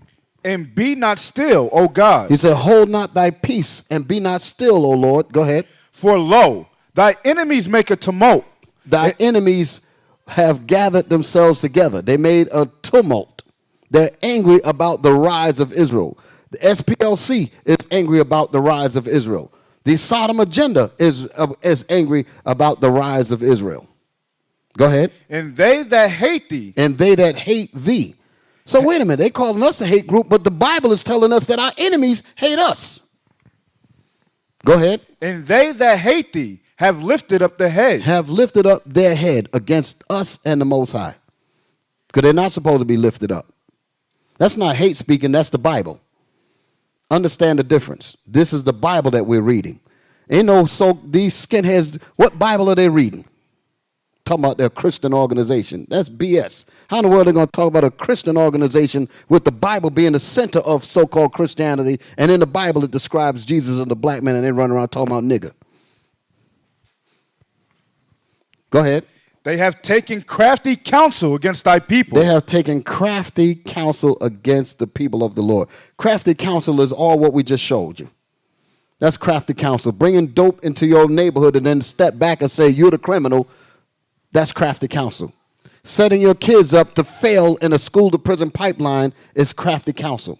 and be not still, O God. He said, hold not thy peace and be not still, O Lord. Go ahead. For lo, thy enemies make a tumult. Thy enemies have gathered themselves together. They made a tumult. They're angry about the rise of Israel. The SPLC is angry about the rise of Israel. The Sodom agenda is angry about the rise of Israel. Go ahead. And they that hate thee. And they that hate thee. So wait a minute. They calling us a hate group, but the Bible is telling us that our enemies hate us. Go ahead. And they that hate thee have lifted up their head. Have lifted up their head against us and the Most High. Because they're not supposed to be lifted up. That's not hate speaking. That's the Bible. Understand the difference. This is the Bible that we're reading. Ain't no, so these skinheads, what Bible are they reading? Talking about their Christian organization. That's BS. How in the world are they going to talk about a Christian organization with the Bible being the center of so-called Christianity, and in the Bible it describes Jesus as the black man and they run around talking about nigger? Go ahead. They have taken crafty counsel against thy people. They have taken crafty counsel against the people of the Lord. Crafty counsel is all what we just showed you. That's crafty counsel. Bringing dope into your neighborhood and then step back and say you're the criminal. That's crafty counsel. Setting your kids up to fail in a school-to-prison pipeline is crafty counsel.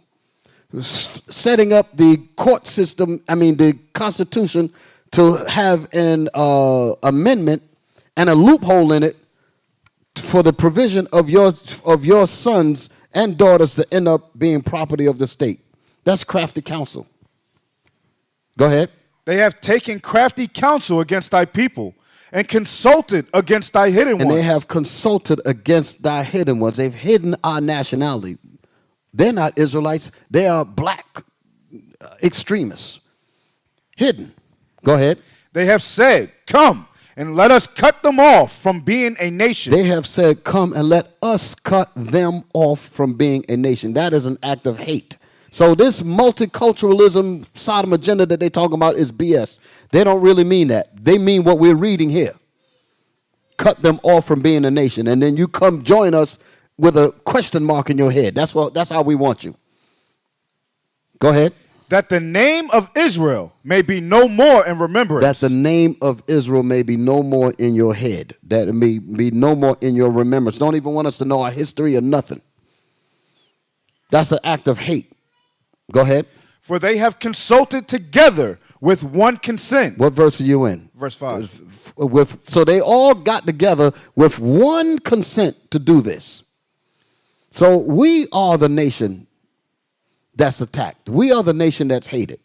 Setting up the court system, the Constitution, to have an amendment and a loophole in it for the provision of your sons and daughters to end up being property of the state. That's crafty counsel. Go ahead. They have taken crafty counsel against thy people and consulted against thy hidden ones. And they have consulted against thy hidden ones. They've hidden our nationality. They're not Israelites. They are black extremists. Hidden. Go ahead. They have said, come and let us cut them off from being a nation. They have said, come and let us cut them off from being a nation. That is an act of hate. So this multiculturalism Sodom agenda that they're talking about is BS. They don't really mean that. They mean what we're reading here. Cut them off from being a nation. And then you come join us with a question mark in your head. That's how we want you. Go ahead. That the name of Israel may be no more in remembrance. That the name of Israel may be no more in your head. That it may be no more in your remembrance. Don't even want us to know our history or nothing. That's an act of hate. Go ahead. For they have consulted together with one consent. What verse are you in? Verse 5. So they all got together with one consent to do this. So we are the nation that's attacked. We are the nation that's hated.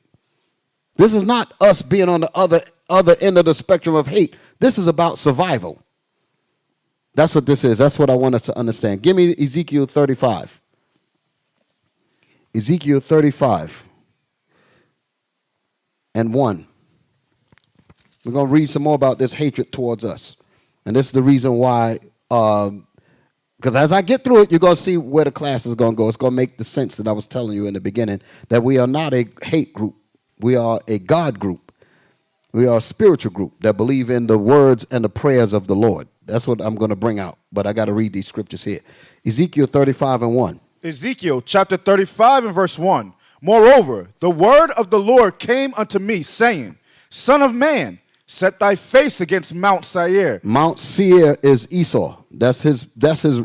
This is not us being on the other end of the spectrum of hate. This is about survival. That's what this is. That's what I want us to understand. Give me Ezekiel 35. Ezekiel 35 and 1. We're going to read some more about this hatred towards us. And this is the reason why, because as I get through it, you're going to see where the class is going to go. It's going to make the sense that I was telling you in the beginning, that we are not a hate group. We are a God group. We are a spiritual group that believe in the words and the prayers of the Lord. That's what I'm going to bring out. But I got to read these scriptures here. Ezekiel 35 and 1. Ezekiel chapter 35 and verse 1. Moreover, the word of the Lord came unto me, saying, Son of man, set thy face against Mount Seir. Mount Seir is Esau. That's his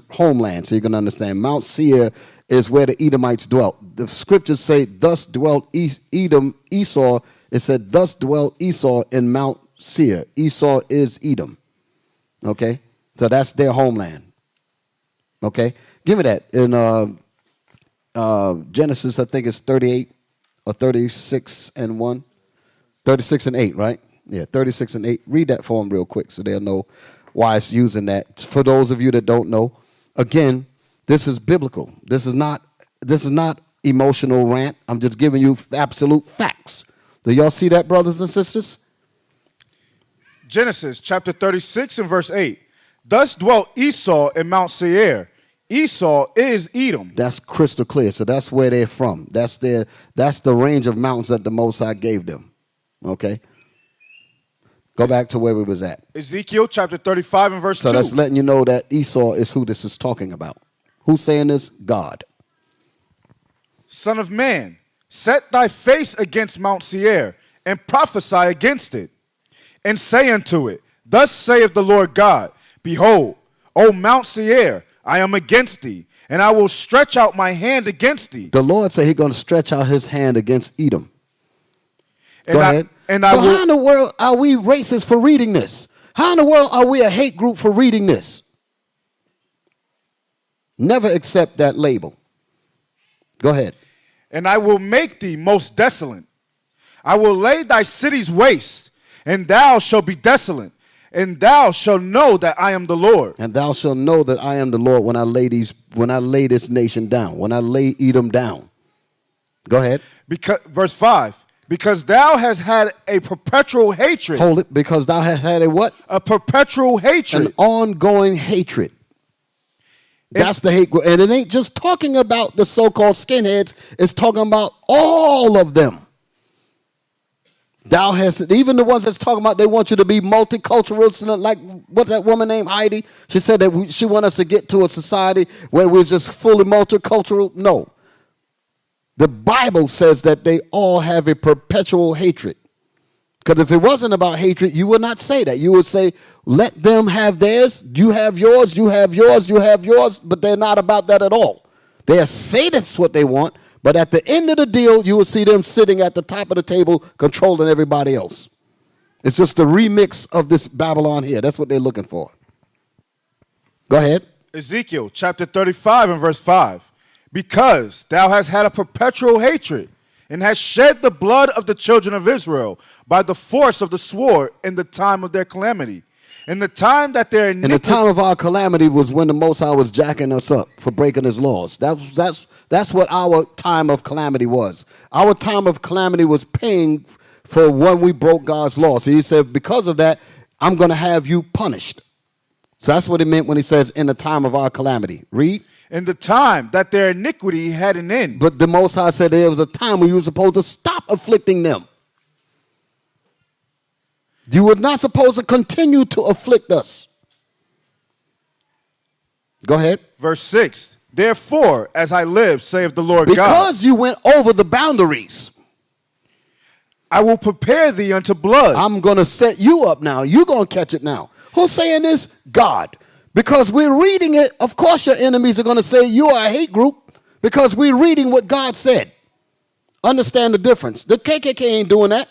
homeland, so you can understand. Mount Seir is where the Edomites dwelt. The scriptures say, thus dwelt Esau. It said, thus dwelt Esau in Mount Seir. Esau is Edom. Okay? So that's their homeland. Okay? Give me that. In Genesis, I think it's 38 or 36 and 1. 36 and 8, right? Yeah, 36 and 8. Read that for them real quick so they'll know why it's using that. For those of you that don't know, again, this is biblical. This is not emotional rant. I'm just giving you absolute facts. Do y'all see that, brothers and sisters? Genesis chapter 36 and verse 8. Thus dwelt Esau in Mount Seir. Esau is Edom. That's crystal clear. So that's where they're from. That's the range of mountains that the Most High gave them. Okay? Go back to where we was at. Ezekiel chapter 35 and verse 2. So that's letting you know that Esau is who this is talking about. Who's saying this? God. Son of man, set thy face against Mount Seir, and prophesy against it, and say unto it, Thus saith the Lord God, Behold, O Mount Seir, I am against thee, and I will stretch out my hand against thee. The Lord said he's going to stretch out his hand against Edom. Go ahead. And so how in the world are we racist for reading this? How in the world are we a hate group for reading this? Never accept that label. Go ahead. And I will make thee most desolate. I will lay thy cities waste, and thou shalt be desolate. And thou shalt know that I am the Lord. And thou shalt know that I am the Lord when I lay this nation down, when I lay Edom down. Go ahead. Verse 5. Because thou hast had a perpetual hatred. Hold it. Because thou hast had a what? A perpetual hatred. An ongoing hatred. That's the hate. And it ain't just talking about the so-called skinheads. It's talking about all of them. Thou hast, even the ones that's talking about they want you to be multicultural, like what's that woman named Heidi? She said that she wants us to get to a society where we're just fully multicultural. No. The Bible says that they all have a perpetual hatred. Because if it wasn't about hatred, you would not say that. You would say, let them have theirs, you have yours, you have yours, you have yours, but they're not about that at all. They'll say that's what they want, but at the end of the deal, you will see them sitting at the top of the table controlling everybody else. It's just a remix of this Babylon here. That's what they're looking for. Go ahead. Ezekiel chapter 35 and verse 5. Because thou hast had a perpetual hatred, and hast shed the blood of the children of Israel by the force of the sword in the time of their calamity. In the time that their iniquity... In the time of our calamity was when the Most High was jacking us up for breaking his laws. That's what our time of calamity was. Our time of calamity was paying for when we broke God's law. So he said, because of that, I'm going to have you punished. So that's what he meant when he says, in the time of our calamity. Read. In the time that their iniquity had an end. But the Most High said there was a time when you were supposed to stop afflicting them. You were not supposed to continue to afflict us. Go ahead. Verse 6. Therefore, as I live, saith the Lord God. Because you went over the boundaries. I will prepare thee unto blood. I'm going to set you up now. You're going to catch it now. Who's saying this? God. Because we're reading it, of course your enemies are going to say you are a hate group because we're reading what God said. Understand the difference. The KKK ain't doing that.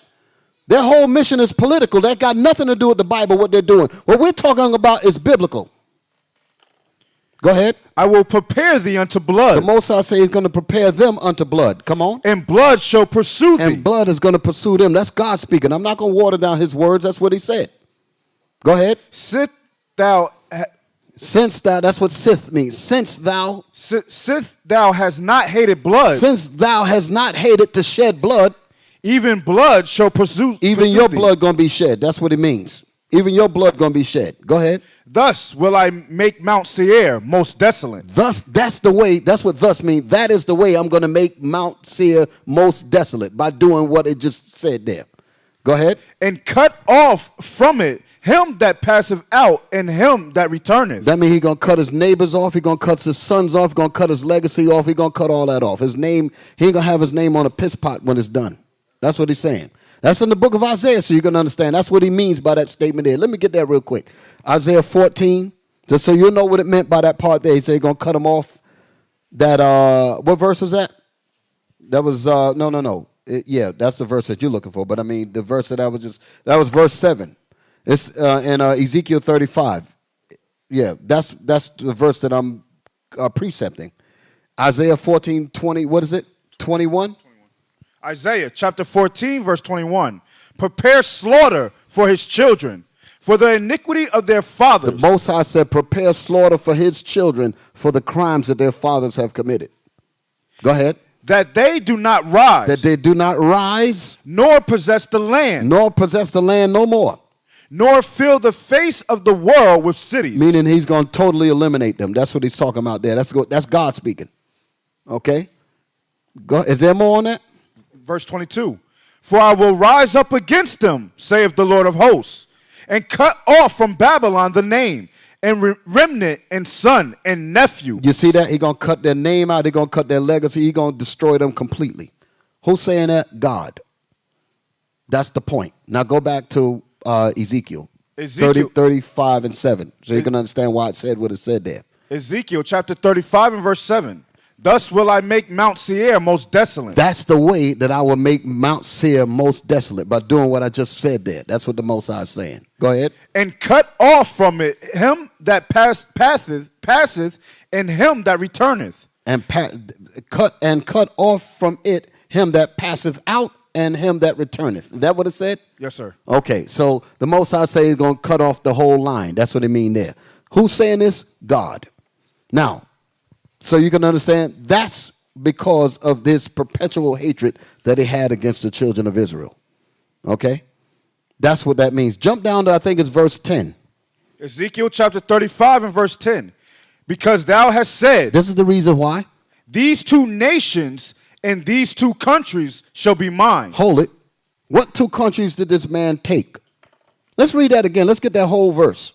Their whole mission is political. That got nothing to do with the Bible, what they're doing. What we're talking about is biblical. Go ahead. I will prepare thee unto blood. The Most High say he's going to prepare them unto blood. Come on. And blood shall pursue thee. And blood is going to pursue them. That's God speaking. I'm not going to water down his words. That's what he said. Go ahead. Since thou, that's what Sith means. Since thou has not hated blood. Since thou has not hated to shed blood. Even blood shall pursue. Even your blood going to be shed. That's what it means. Even your blood going to be shed. Go ahead. Thus will I make Mount Seir most desolate. Thus, that's the way. That's what thus means. That is the way I'm going to make Mount Seir most desolate, by doing what it just said there. Go ahead. And cut off from it him that passeth out and him that returneth. That means he's going to cut his neighbors off. He's going to cut his sons off. He's going to cut his legacy off. He's going to cut all that off. His name, he ain't going to have his name on a piss pot when it's done. That's what he's saying. That's in the book of Isaiah, so you can understand. That's what he means by that statement there. Let me get that real quick. Isaiah 14, just so you know what it meant by that part there. He said he's going to cut them off. That, what verse was that? That was, no. Yeah, that's the verse that you're looking for. But I mean, the verse that was verse 7. It's in Ezekiel 35. Yeah, that's the verse that I'm precepting. Isaiah 14, 20, what is it? 21? Isaiah chapter 14, verse 21. Prepare slaughter for his children, for the iniquity of their fathers. The Most High said, prepare slaughter for his children for the crimes that their fathers have committed. Go ahead. That they do not rise. That they do not rise. Nor possess the land. Nor possess the land no more. Nor fill the face of the world with cities. Meaning he's going to totally eliminate them. That's what he's talking about there. That's God speaking. Okay? Is there more on that? Verse 22. For I will rise up against them, saith the Lord of hosts, and cut off from Babylon the name, and remnant and son and nephew. You see that? He's going to cut their name out. He's going to cut their legacy. He's going to destroy them completely. Who's saying that? God. That's the point. Now go back to Ezekiel 30, 35 and 7. So you can understand why it said what it said there. Ezekiel chapter 35 and verse 7. Thus will I make Mount Seir most desolate. That's the way that I will make Mount Seir most desolate, by doing what I just said there. That's what the Most High is saying. Go ahead. And cut off from it him that passeth, and him that returneth. And cut off from it him that passeth out, and him that returneth. Is that what it said? Yes, sir. Okay, so the Most High say he's going to cut off the whole line. That's what it mean there. Who's saying this? God. Now, so you can understand that's because of this perpetual hatred that he had against the children of Israel. Okay? That's what that means. Jump down to, I think it's verse 10. Ezekiel chapter 35 and verse 10. Because thou hast said. This is the reason why. These two nations and these two countries shall be mine. Hold it. What two countries did this man take? Let's read that again. Let's get that whole verse.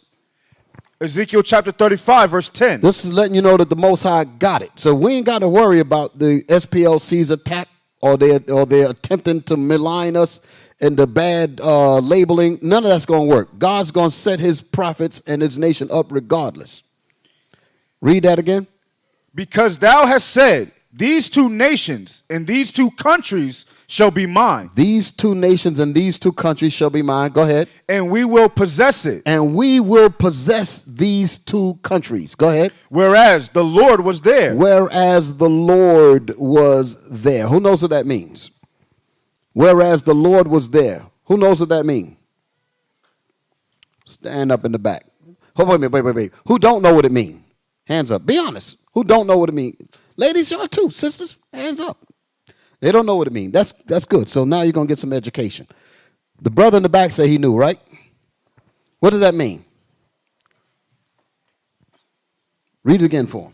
Ezekiel chapter 35, verse 10. This is letting you know that the Most High got it. So we ain't got to worry about the SPLC's attack or they're attempting to malign us and the bad labeling. None of that's going to work. God's going to set his prophets and his nation up regardless. Read that again. Because thou hast said, these two nations and these two countries shall be mine. These two nations and these two countries shall be mine. Go ahead. And we will possess it. And we will possess these two countries. Go ahead. Whereas the Lord was there. Whereas the Lord was there. Who knows what that means? Whereas the Lord was there. Who knows what that means? Stand up in the back. Wait. Who don't know what it means? Hands up. Be honest. Who don't know what it means? Ladies, y'all too. Sisters, hands up. They don't know what it means. That's good. So now you're going to get some education. The brother in the back said he knew, right? What does that mean? Read it again for him.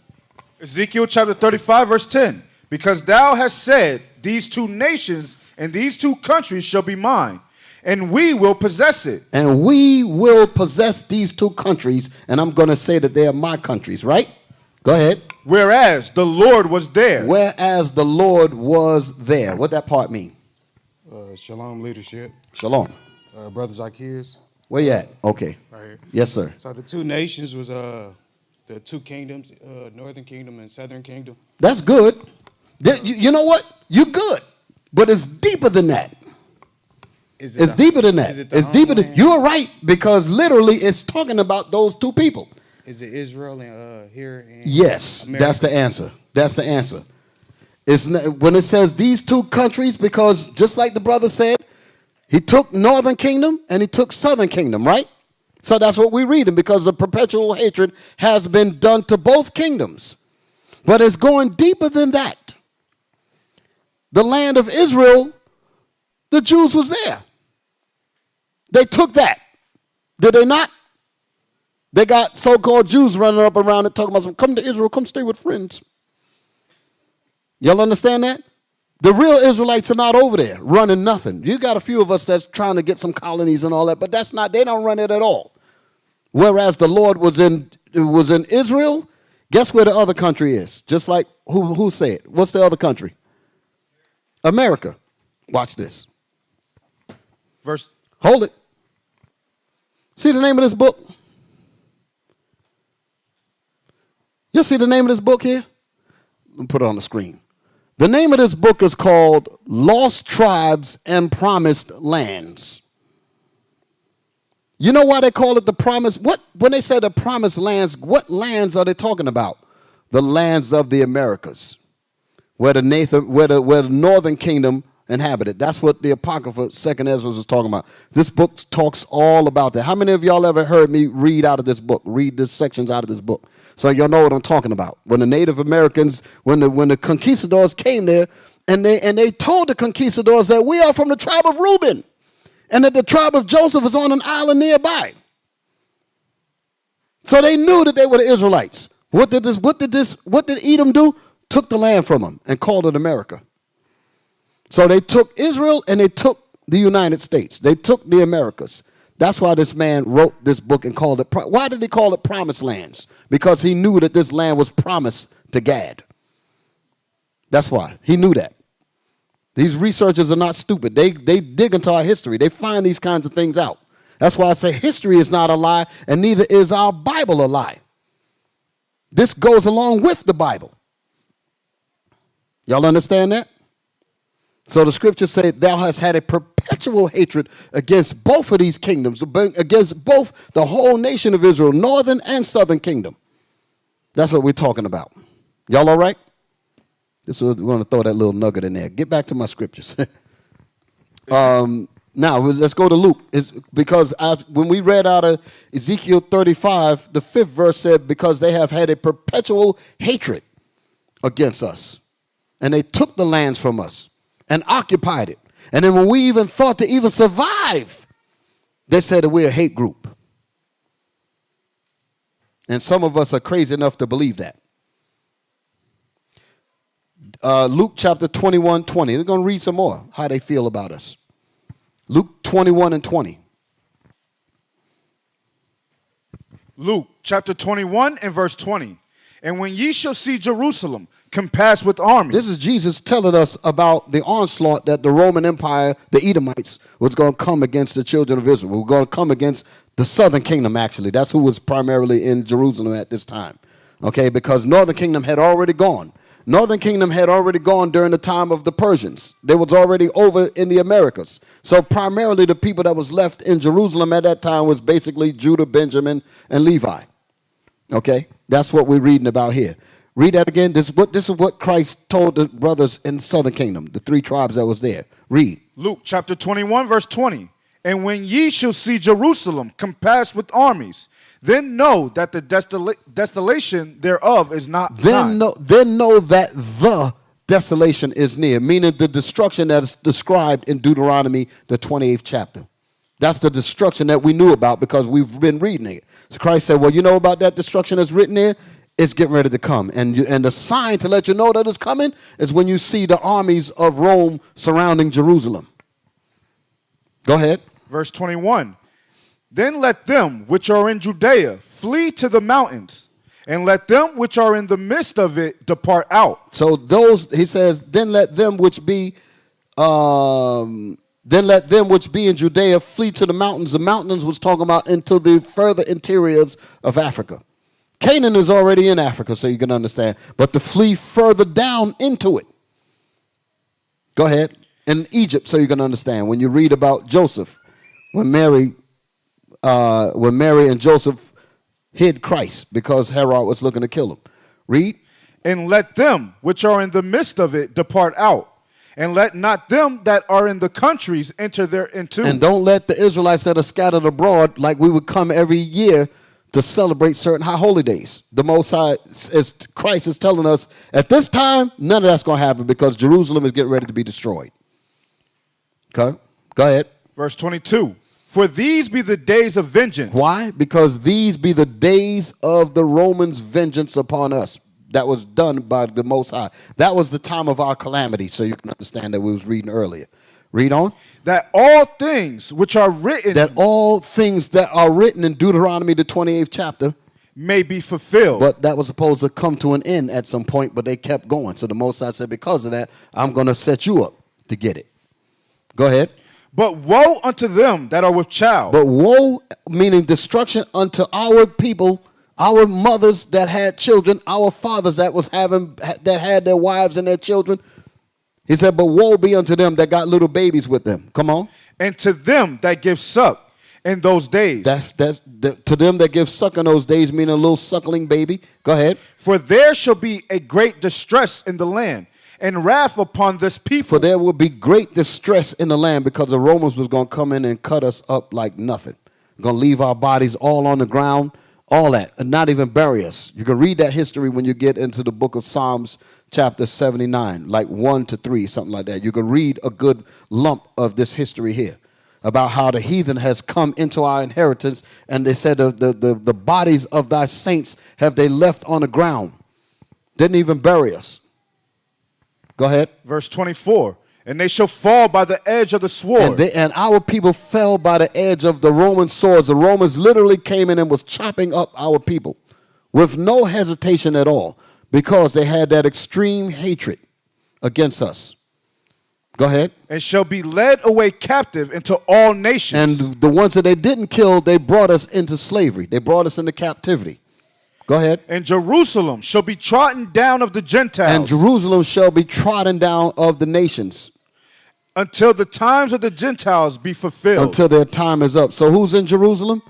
Ezekiel chapter 35, verse 10. Because thou hast said, these two nations and these two countries shall be mine, and we will possess it. And we will possess these two countries, and I'm going to say that they are my countries, right? Go ahead. Whereas the Lord was there. Whereas the Lord was there. What that part mean? Shalom leadership. Shalom. Brother Zacchaeus. Where you at? Okay. Right here. Yes, sir. So the two nations was the two kingdoms, northern kingdom and southern kingdom. That's good. You know what? You're good. But it's deeper than that. It's deeper than that. It's deeper than you're right, because literally it's talking about those two people. Is it Israel and here in Yes, America? that's the answer. That's the answer. It's not, when it says these two countries, because just like the brother said, he took northern kingdom and he took southern kingdom, right? So that's what we're reading, because the perpetual hatred has been done to both kingdoms. But it's going deeper than that. The land of Israel, the Jews was there. They took that. Did they not? They got so-called Jews running up around it talking about, come to Israel, come stay with friends. Y'all understand that? The real Israelites are not over there running nothing. You got a few of us that's trying to get some colonies and all that, but that's not, they don't run it at all. Whereas the Lord was in Israel, guess where the other country is? Just like, who said? What's the other country? America. Watch this. Verse. Hold it. See the name of this book? You see the name of this book here? Let me put it on the screen. The name of this book is called Lost Tribes and Promised Lands. You know why they call it the promised? When they say the promised lands, what lands are they talking about? The lands of the Americas, where the northern kingdom inhabited. That's what the Apocrypha, 2nd Ezra, was talking about. This book talks all about that. How many of y'all ever heard me read out of this book? Read the sections out of this book. So y'all know what I'm talking about. When the Native Americans, when the conquistadors came there, and they told the conquistadors that we are from the tribe of Reuben, and that the tribe of Joseph is on an island nearby. So they knew that they were the Israelites. What did Edom do? Took the land from them and called it America. So they took Israel and they took the United States. They took the Americas. That's why this man wrote this book and called it. Why did he call it Promised Lands? Because he knew that this land was promised to Gad. That's why. He knew that. These researchers are not stupid. They dig into our history. They find these kinds of things out. That's why I say history is not a lie, and neither is our Bible a lie. This goes along with the Bible. Y'all understand that? So the scriptures say, thou hast had a perpetual hatred against both of these kingdoms, against both the whole nation of Israel, northern and southern kingdom. That's what we're talking about. Y'all all right? We're going to throw that little nugget in there. Get back to my scriptures. Now, let's go to Luke. Because when we read out of Ezekiel 35, the 5th verse said, because they have had a perpetual hatred against us. And they took the lands from us and occupied it. And then when we even thought to even survive, they said that we're a hate group. And some of us are crazy enough to believe that. Luke chapter 21:20. We're going to read some more, how they feel about us. Luke 21:20. Luke chapter 21 and verse 20. And when ye shall see Jerusalem compassed with armies. This is Jesus telling us about the onslaught that the Roman Empire, the Edomites, was going to come against the children of Israel. We're going to come against the southern kingdom, actually. That's who was primarily in Jerusalem at this time. Okay, because northern kingdom had already gone. Northern kingdom had already gone during the time of the Persians. They was already over in the Americas. So primarily the people that was left in Jerusalem at that time was basically Judah, Benjamin, and Levi. Okay, that's what we're reading about here. Read that again. This is what Christ told the brothers in the southern kingdom, the 3 tribes that was there. Read. Luke chapter 21, verse 20. And when ye shall see Jerusalem compassed with armies, then know that the desolation thereof is not nigh. Then know that the desolation is near, meaning the destruction that is described in Deuteronomy, the 28th chapter. That's the destruction that we knew about because we've been reading it. So Christ said, well, you know about that destruction that's written there? It's getting ready to come. And the sign to let you know that it's coming is when you see the armies of Rome surrounding Jerusalem. Go ahead. Verse 21. Then let them which are in Judea flee to the mountains, and let them which are in the midst of it depart out. So those, he says, then let them which be in Judea flee to the mountains. The mountains was talking about into the further interiors of Africa. Canaan is already in Africa, so you can understand. But to flee further down into it. Go ahead. In Egypt, so you can understand. When you read about Joseph, when Mary and Joseph hid Christ because Herod was looking to kill him. Read. And let them which are in the midst of it depart out. And let not them that are in the countries enter thereinto. And don't let the Israelites that are scattered abroad, like we would come every year to celebrate certain high holy days. The Most High, as Christ is telling us, at this time, none of that's going to happen because Jerusalem is getting ready to be destroyed. Okay, go ahead. Verse 22. For these be the days of vengeance. Why? Because these be the days of the Romans' vengeance upon us. That was done by the Most High. That was the time of our calamity, so you can understand that we was reading earlier. Read on. That all things which are written. That all things that are written in Deuteronomy, the 28th chapter. May be fulfilled. But that was supposed to come to an end at some point, but they kept going. So the Most High said, because of that, I'm going to set you up to get it. Go ahead. But woe unto them that are with child. But woe, meaning destruction unto our people, our mothers that had children, our fathers that had their wives and their children. He said, but woe be unto them that got little babies with them. Come on. And to them that give suck in those days. To them that give suck in those days, meaning a little suckling baby. Go ahead. For there shall be a great distress in the land, and wrath upon this people. For there will be great distress in the land because the Romans was going to come in and cut us up like nothing. Going to leave our bodies all on the ground, all that, and not even bury us. You can read that history when you get into the book of Psalms, chapter 79, like 1 to 3, something like that. You can read a good lump of this history here about how the heathen has come into our inheritance, and they said the bodies of thy saints have they left on the ground. Didn't even bury us. Go ahead. Verse 24. And they shall fall by the edge of the sword. And our people fell by the edge of the Roman swords. The Romans literally came in and was chopping up our people with no hesitation at all because they had that extreme hatred against us. Go ahead. And shall be led away captive into all nations. And the ones that they didn't kill, they brought us into slavery. They brought us into captivity. Go ahead. And Jerusalem shall be trodden down of the Gentiles. And Jerusalem shall be trodden down of the nations. Until the times of the Gentiles be fulfilled. Until their time is up. So who's in Jerusalem?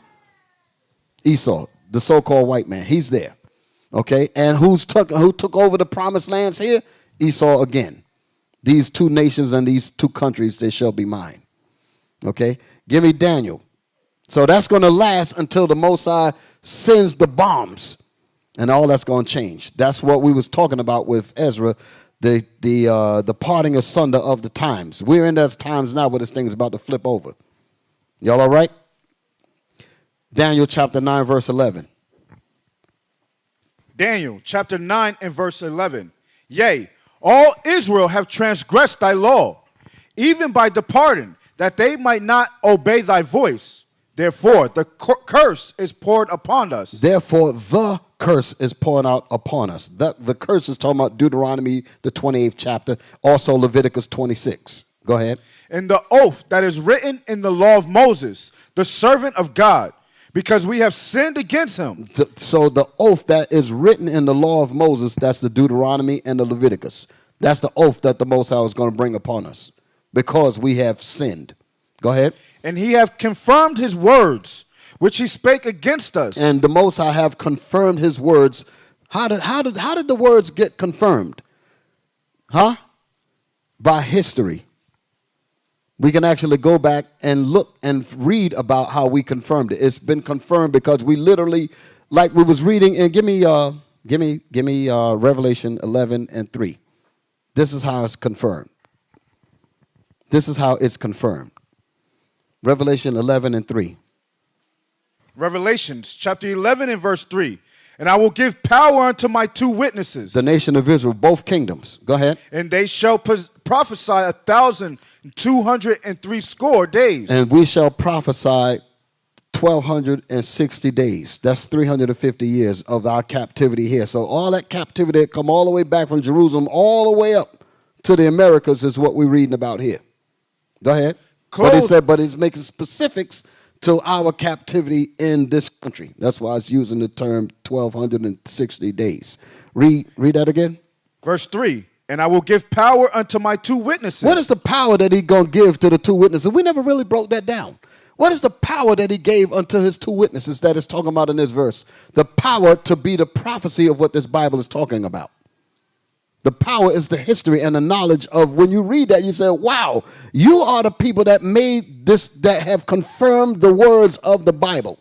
Esau, the so-called white man. He's there. Okay. And who took over the promised lands here? Esau again. These two nations and these two countries, they shall be mine. Okay? Give me Daniel. So that's going to last until the Most High sends the bombs. And all that's going to change. That's what we was talking about with Ezra, the parting asunder of the times. We're in those times now where this thing is about to flip over. Y'all all right? Daniel chapter 9, verse 11. Daniel chapter 9 and verse 11. Yea, all Israel have transgressed thy law, even by departing, that they might not obey thy voice. Therefore, the curse is poured upon us. Therefore, the curse is poured out upon us. The curse is talking about Deuteronomy, the 28th chapter, also Leviticus 26. Go ahead. And the oath that is written in the law of Moses, the servant of God, because we have sinned against him. So the oath that is written in the law of Moses, that's the Deuteronomy and the Leviticus. That's the oath that the Most High is going to bring upon us because we have sinned. Go ahead. And he have confirmed his words, which he spake against us. And the Most High have confirmed his words. How did the words get confirmed? Huh? By history. We can actually go back and look and read about how we confirmed it. It's been confirmed because we literally, like we was reading, and give me Revelation 11 and 3. This is how it's confirmed. This is how it's confirmed. Revelation 11 and 3. Revelations chapter 11 and verse 3. And I will give power unto my two witnesses. The nation of Israel, both kingdoms. Go ahead. And they shall prophesy 1,260 days. And we shall prophesy 1,260 days. That's 350 years of our captivity here. So all that captivity that come all the way back from Jerusalem all the way up to the Americas is what we're reading about here. Go ahead. But it's making specifics to our captivity in this country. That's why it's using the term 1,260 days. Read that again. Verse 3, and I will give power unto my two witnesses. What is the power that he going to give to the two witnesses? We never really broke that down. What is the power that he gave unto his two witnesses that is talking about in this verse? The power to be the prophecy of what this Bible is talking about. The power is the history and the knowledge of when you read that, you say, wow, you are the people that made this, that have confirmed the words of the Bible.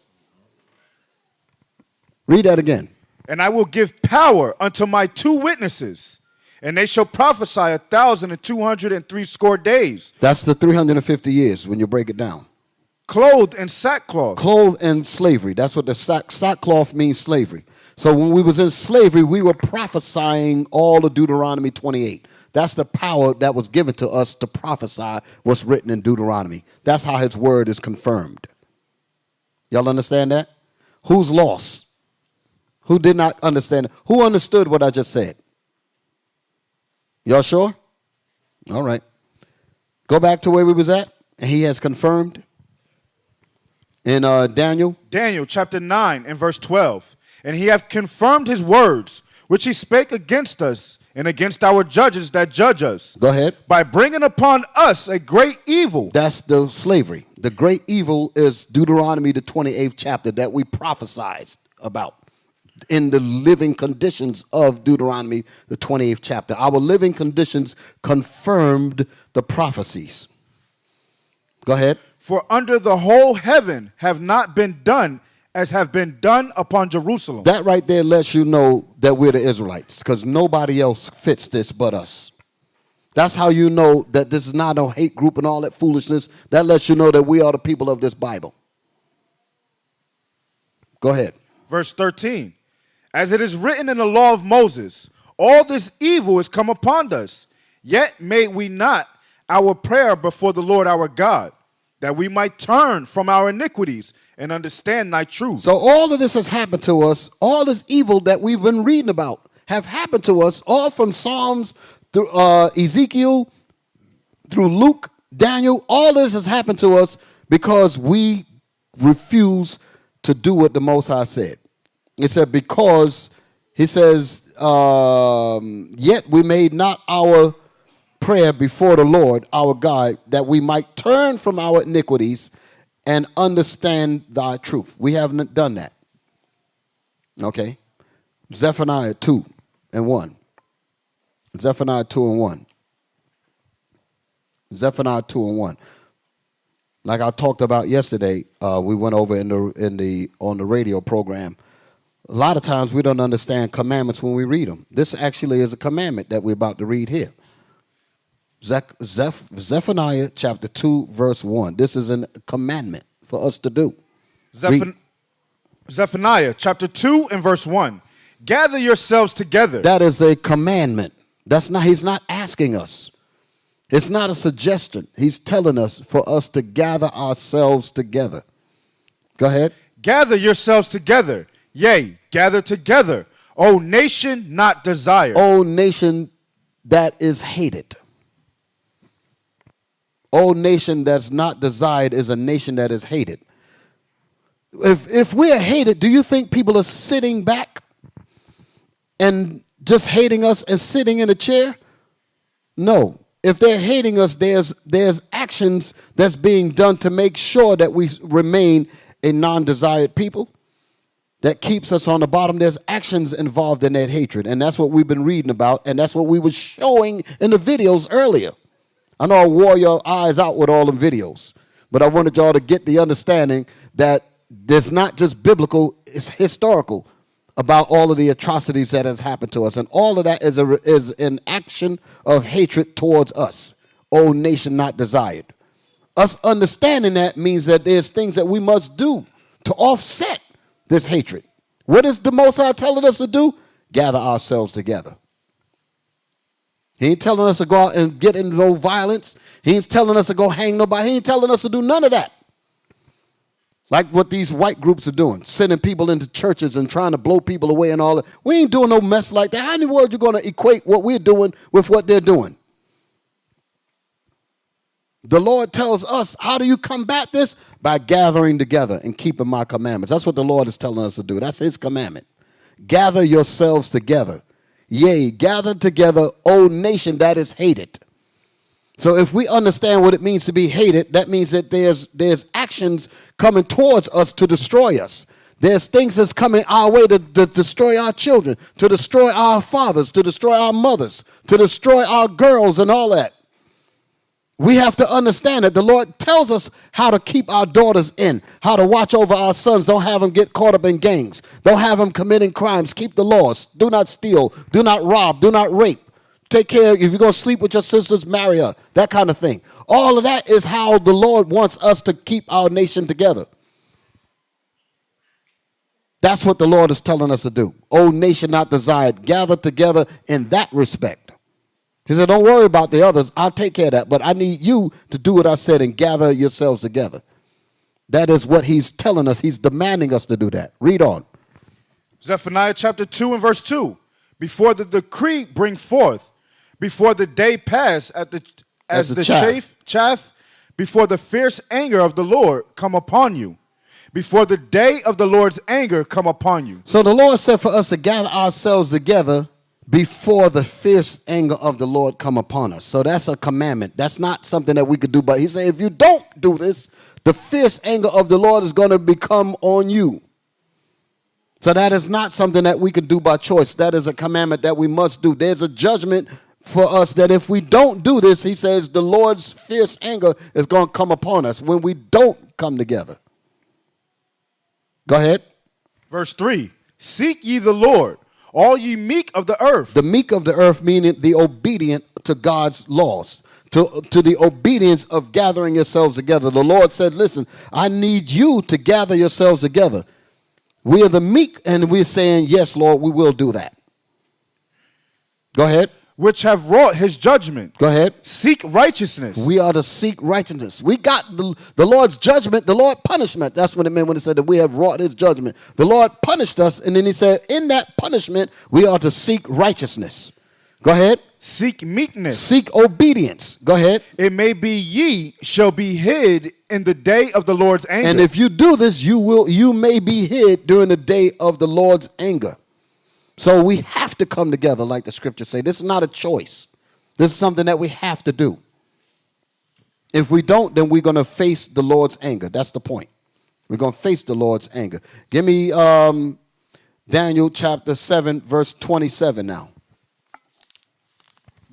Read that again. And I will give power unto my two witnesses, and they shall prophesy 1,260 days. That's the 350 years when you break it down. Clothed in sackcloth. Clothed in slavery. That's what the sackcloth means, slavery. So when we was in slavery, we were prophesying all of Deuteronomy 28. That's the power that was given to us to prophesy what's written in Deuteronomy. That's how his word is confirmed. Y'all understand that? Who's lost? Who did not understand it? Who understood what I just said? Y'all sure? All right. Go back to where we was at. And he has confirmed in Daniel. Daniel chapter 9 and verse 12. And he hath confirmed his words, which he spake against us and against our judges that judge us. Go ahead. By bringing upon us a great evil. That's the slavery. The great evil is Deuteronomy, the 28th chapter that we prophesied about in the living conditions of Deuteronomy, the 28th chapter. Our living conditions confirmed the prophecies. Go ahead. For under the whole heaven have not been done as have been done upon Jerusalem. That right there lets you know that we're the Israelites, because nobody else fits this but us. That's how you know that this is not no hate group and all that foolishness. That lets you know that we are the people of this Bible. Go ahead. Verse 13. As it is written in the law of Moses, all this evil is come upon us, yet may we not, our prayer before the Lord our God, that we might turn from our iniquities and understand thy truth. So all of this has happened to us. All this evil that we've been reading about have happened to us, all from Psalms through Ezekiel, through Luke, Daniel. All this has happened to us because we refuse to do what the Most High said. It said because, he says, yet we made not our prayer before the Lord our God, that we might turn from our iniquities and understand thy truth. We haven't done that. Okay? Zephaniah 2 and 1. Zephaniah 2 and 1. Zephaniah 2 and 1. Like I talked about yesterday, we went over on the radio program. A lot of times we don't understand commandments when we read them. This actually is a commandment that we're about to read here. Zephaniah chapter 2, verse 1. This is a commandment for us to do. Zephaniah chapter 2 and verse 1. Gather yourselves together. That is a commandment. He's not asking us. It's not a suggestion. He's telling us for us to gather ourselves together. Go ahead. Gather yourselves together. Yea, gather together. O nation not desired. O nation that is hated. O nation that's not desired is a nation that is hated. If we are hated, do you think people are sitting back and just hating us and sitting in a chair? No. If they're hating us, there's actions that's being done to make sure that we remain a non-desired people that keeps us on the bottom. There's actions involved in that hatred, and that's what we've been reading about, and that's what we were showing in the videos earlier. I know I wore your eyes out with all the videos, but I wanted y'all to get the understanding that there's not just biblical, it's historical about all of the atrocities that has happened to us. And all of that is an action of hatred towards us. O nation not desired. Us understanding that means that there's things that we must do to offset this hatred. What is the Most High telling us to do? Gather ourselves together. He ain't telling us to go out and get into no violence. He ain't telling us to go hang nobody. He ain't telling us to do none of that. Like what these white groups are doing, sending people into churches and trying to blow people away and all that. We ain't doing no mess like that. How in the world are you going to equate what we're doing with what they're doing? The Lord tells us, how do you combat this? By gathering together and keeping my commandments. That's what the Lord is telling us to do. That's his commandment. Gather yourselves together. Yea, gather together, O nation that is hated. So if we understand what it means to be hated, that means that there's actions coming towards us to destroy us. There's things that's coming our way to destroy our children, to destroy our fathers, to destroy our mothers, to destroy our girls and all that. We have to understand that the Lord tells us how to keep our daughters in, how to watch over our sons. Don't have them get caught up in gangs. Don't have them committing crimes. Keep the laws. Do not steal. Do not rob. Do not rape. Take care. If you're going to sleep with your sisters, marry her. That kind of thing. All of that is how the Lord wants us to keep our nation together. That's what the Lord is telling us to do. O nation not desired, gather together in that respect. He said, don't worry about the others. I'll take care of that. But I need you to do what I said and gather yourselves together. That is what he's telling us. He's demanding us to do that. Read on. Zephaniah chapter 2 and verse 2. Before the decree bring forth, before the day pass as the chaff, before the fierce anger of the Lord come upon you, before the day of the Lord's anger come upon you. So the Lord said for us to gather ourselves together before the fierce anger of the Lord come upon us. So that's a commandment. That's not something that we could do. But he said, if you don't do this, the fierce anger of the Lord is going to become on you. So that is not something that we could do by choice. That is a commandment that we must do. There's a judgment for us that if we don't do this, he says the Lord's fierce anger is going to come upon us when we don't come together. Go ahead. Verse 3. Seek ye the Lord, all ye meek of the earth. The meek of the earth meaning the obedient to God's laws, to the obedience of gathering yourselves together. The Lord said, listen, I need you to gather yourselves together. We are the meek, and we're saying, yes, Lord, we will do that. Go ahead. which have wrought his judgment. Go ahead. Seek righteousness. We are to seek righteousness. We got the Lord's judgment, the Lord punishment. That's what it meant when it said that we have wrought his judgment. The Lord punished us, and then he said, in that punishment, we are to seek righteousness. Go ahead. Seek meekness. Seek obedience. Go ahead. It may be ye shall be hid in the day of the Lord's anger. And if you do this, you may be hid during the day of the Lord's anger. So we have to come together, like the scriptures say. This is not a choice. This is something that we have to do. If we don't, then we're going to face the Lord's anger. That's the point. We're going to face the Lord's anger. Give me Daniel chapter 7, verse 27 now.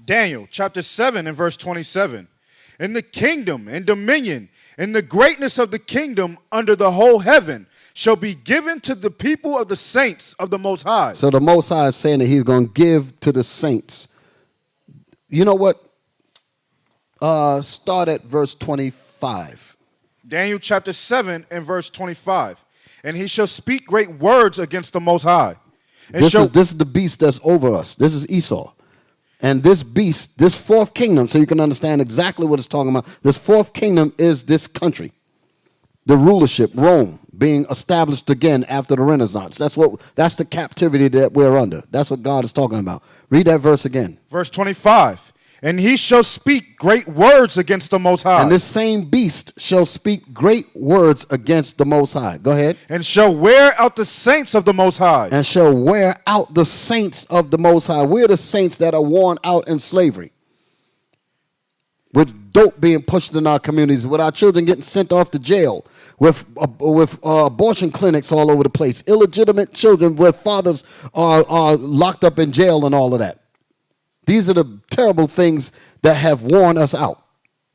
Daniel chapter 7 and verse 27. In the kingdom and dominion and the greatness of the kingdom under the whole heaven shall be given to the people of the saints of the Most High. So the Most High is saying that he's going to give to the saints. You know what? Start at verse 25. Daniel chapter 7 and verse 25. And he shall speak great words against the Most High. And This is the beast that's over us. This is Esau. And this beast, this fourth kingdom, so you can understand exactly what it's talking about, this fourth kingdom is this country. The rulership, Rome, being established again after the Renaissance. That's the captivity that we're under. That's what God is talking about. Read that verse again. Verse 25. And he shall speak great words against the Most High. And this same beast shall speak great words against the Most High. Go ahead. And shall wear out the saints of the Most High. And shall wear out the saints of the Most High. We're the saints that are worn out in slavery. With dope being pushed in our communities, with our children getting sent off to jail, with abortion clinics all over the place, illegitimate children where fathers are locked up in jail and all of that. These are the terrible things that have worn us out.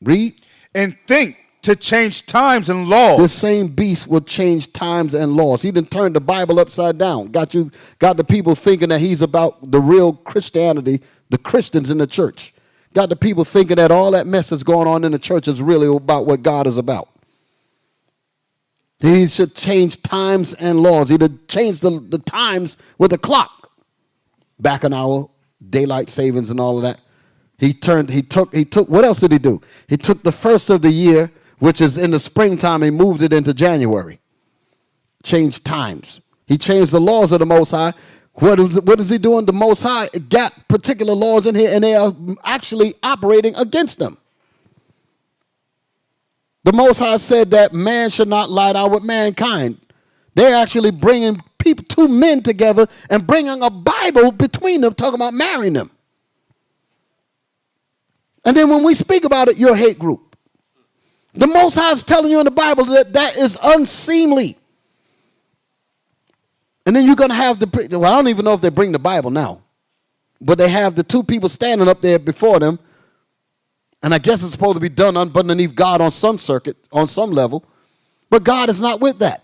Read. And think to change times and laws. This same beast will change times and laws. He done turned the Bible upside down. Got the people thinking that he's about the real Christianity, the Christians in the church. Got the people thinking that all that mess that's going on in the church is really about what God is about. He should change times and laws. He did change the times with the clock. Back in our daylight savings and all of that. He took, what else did he do? He took the first of the year, which is in the springtime, he moved it into January. Changed times. He changed the laws of the Most High. What is he doing? The Most High got particular laws in here, and they are actually operating against them. The Most High said that man should not lie down with mankind. They're actually bringing two men together and bringing a Bible between them, talking about marrying them. And then when we speak about it, you're a hate group. The Most High is telling you in the Bible that is unseemly. And then you're going to have I don't even know if they bring the Bible now, but they have the two people standing up there before them. And I guess it's supposed to be done underneath God on some circuit, on some level. But God is not with that.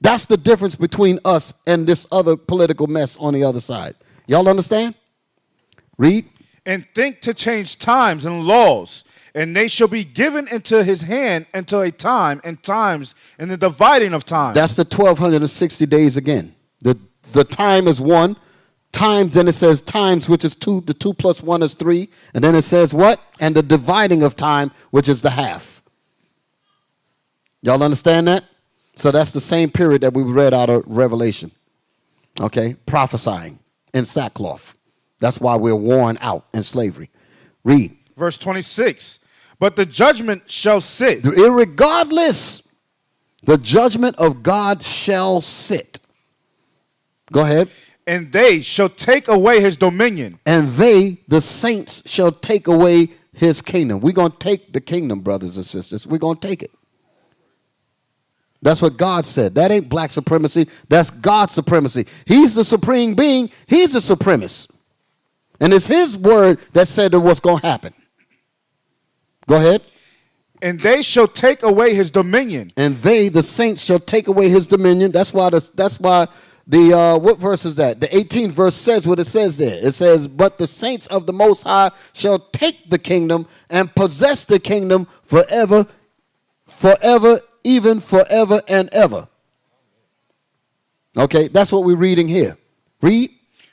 That's the difference between us and this other political mess on the other side. Y'all understand? Read. And think to change times and laws, and they shall be given into his hand until a time and times and the dividing of time. That's the 1260 days again. The time is 1. Times, then it says times, which is 2. The 2 plus 1 is 3. And then it says what? And the dividing of time, which is the half. Y'all understand that? So that's the same period that we read out of Revelation. Okay? Prophesying in sackcloth. That's why we're worn out in slavery. Read. Verse 26. But the judgment shall sit. Irregardless, the judgment of God shall sit. Go ahead. And they shall take away his dominion. And they, the saints, shall take away his kingdom. We're going to take the kingdom, brothers and sisters. We're going to take it. That's what God said. That ain't black supremacy. That's God's supremacy. He's the supreme being. He's the supremacist. And it's his word that said that what's going to happen. Go ahead. And they shall take away his dominion. And they, the saints, shall take away his dominion. That's why what verse is that? The 18th verse says what it says there. It says, but the saints of the Most High shall take the kingdom and possess the kingdom forever, even forever and ever. Okay, that's what we're reading here. Read.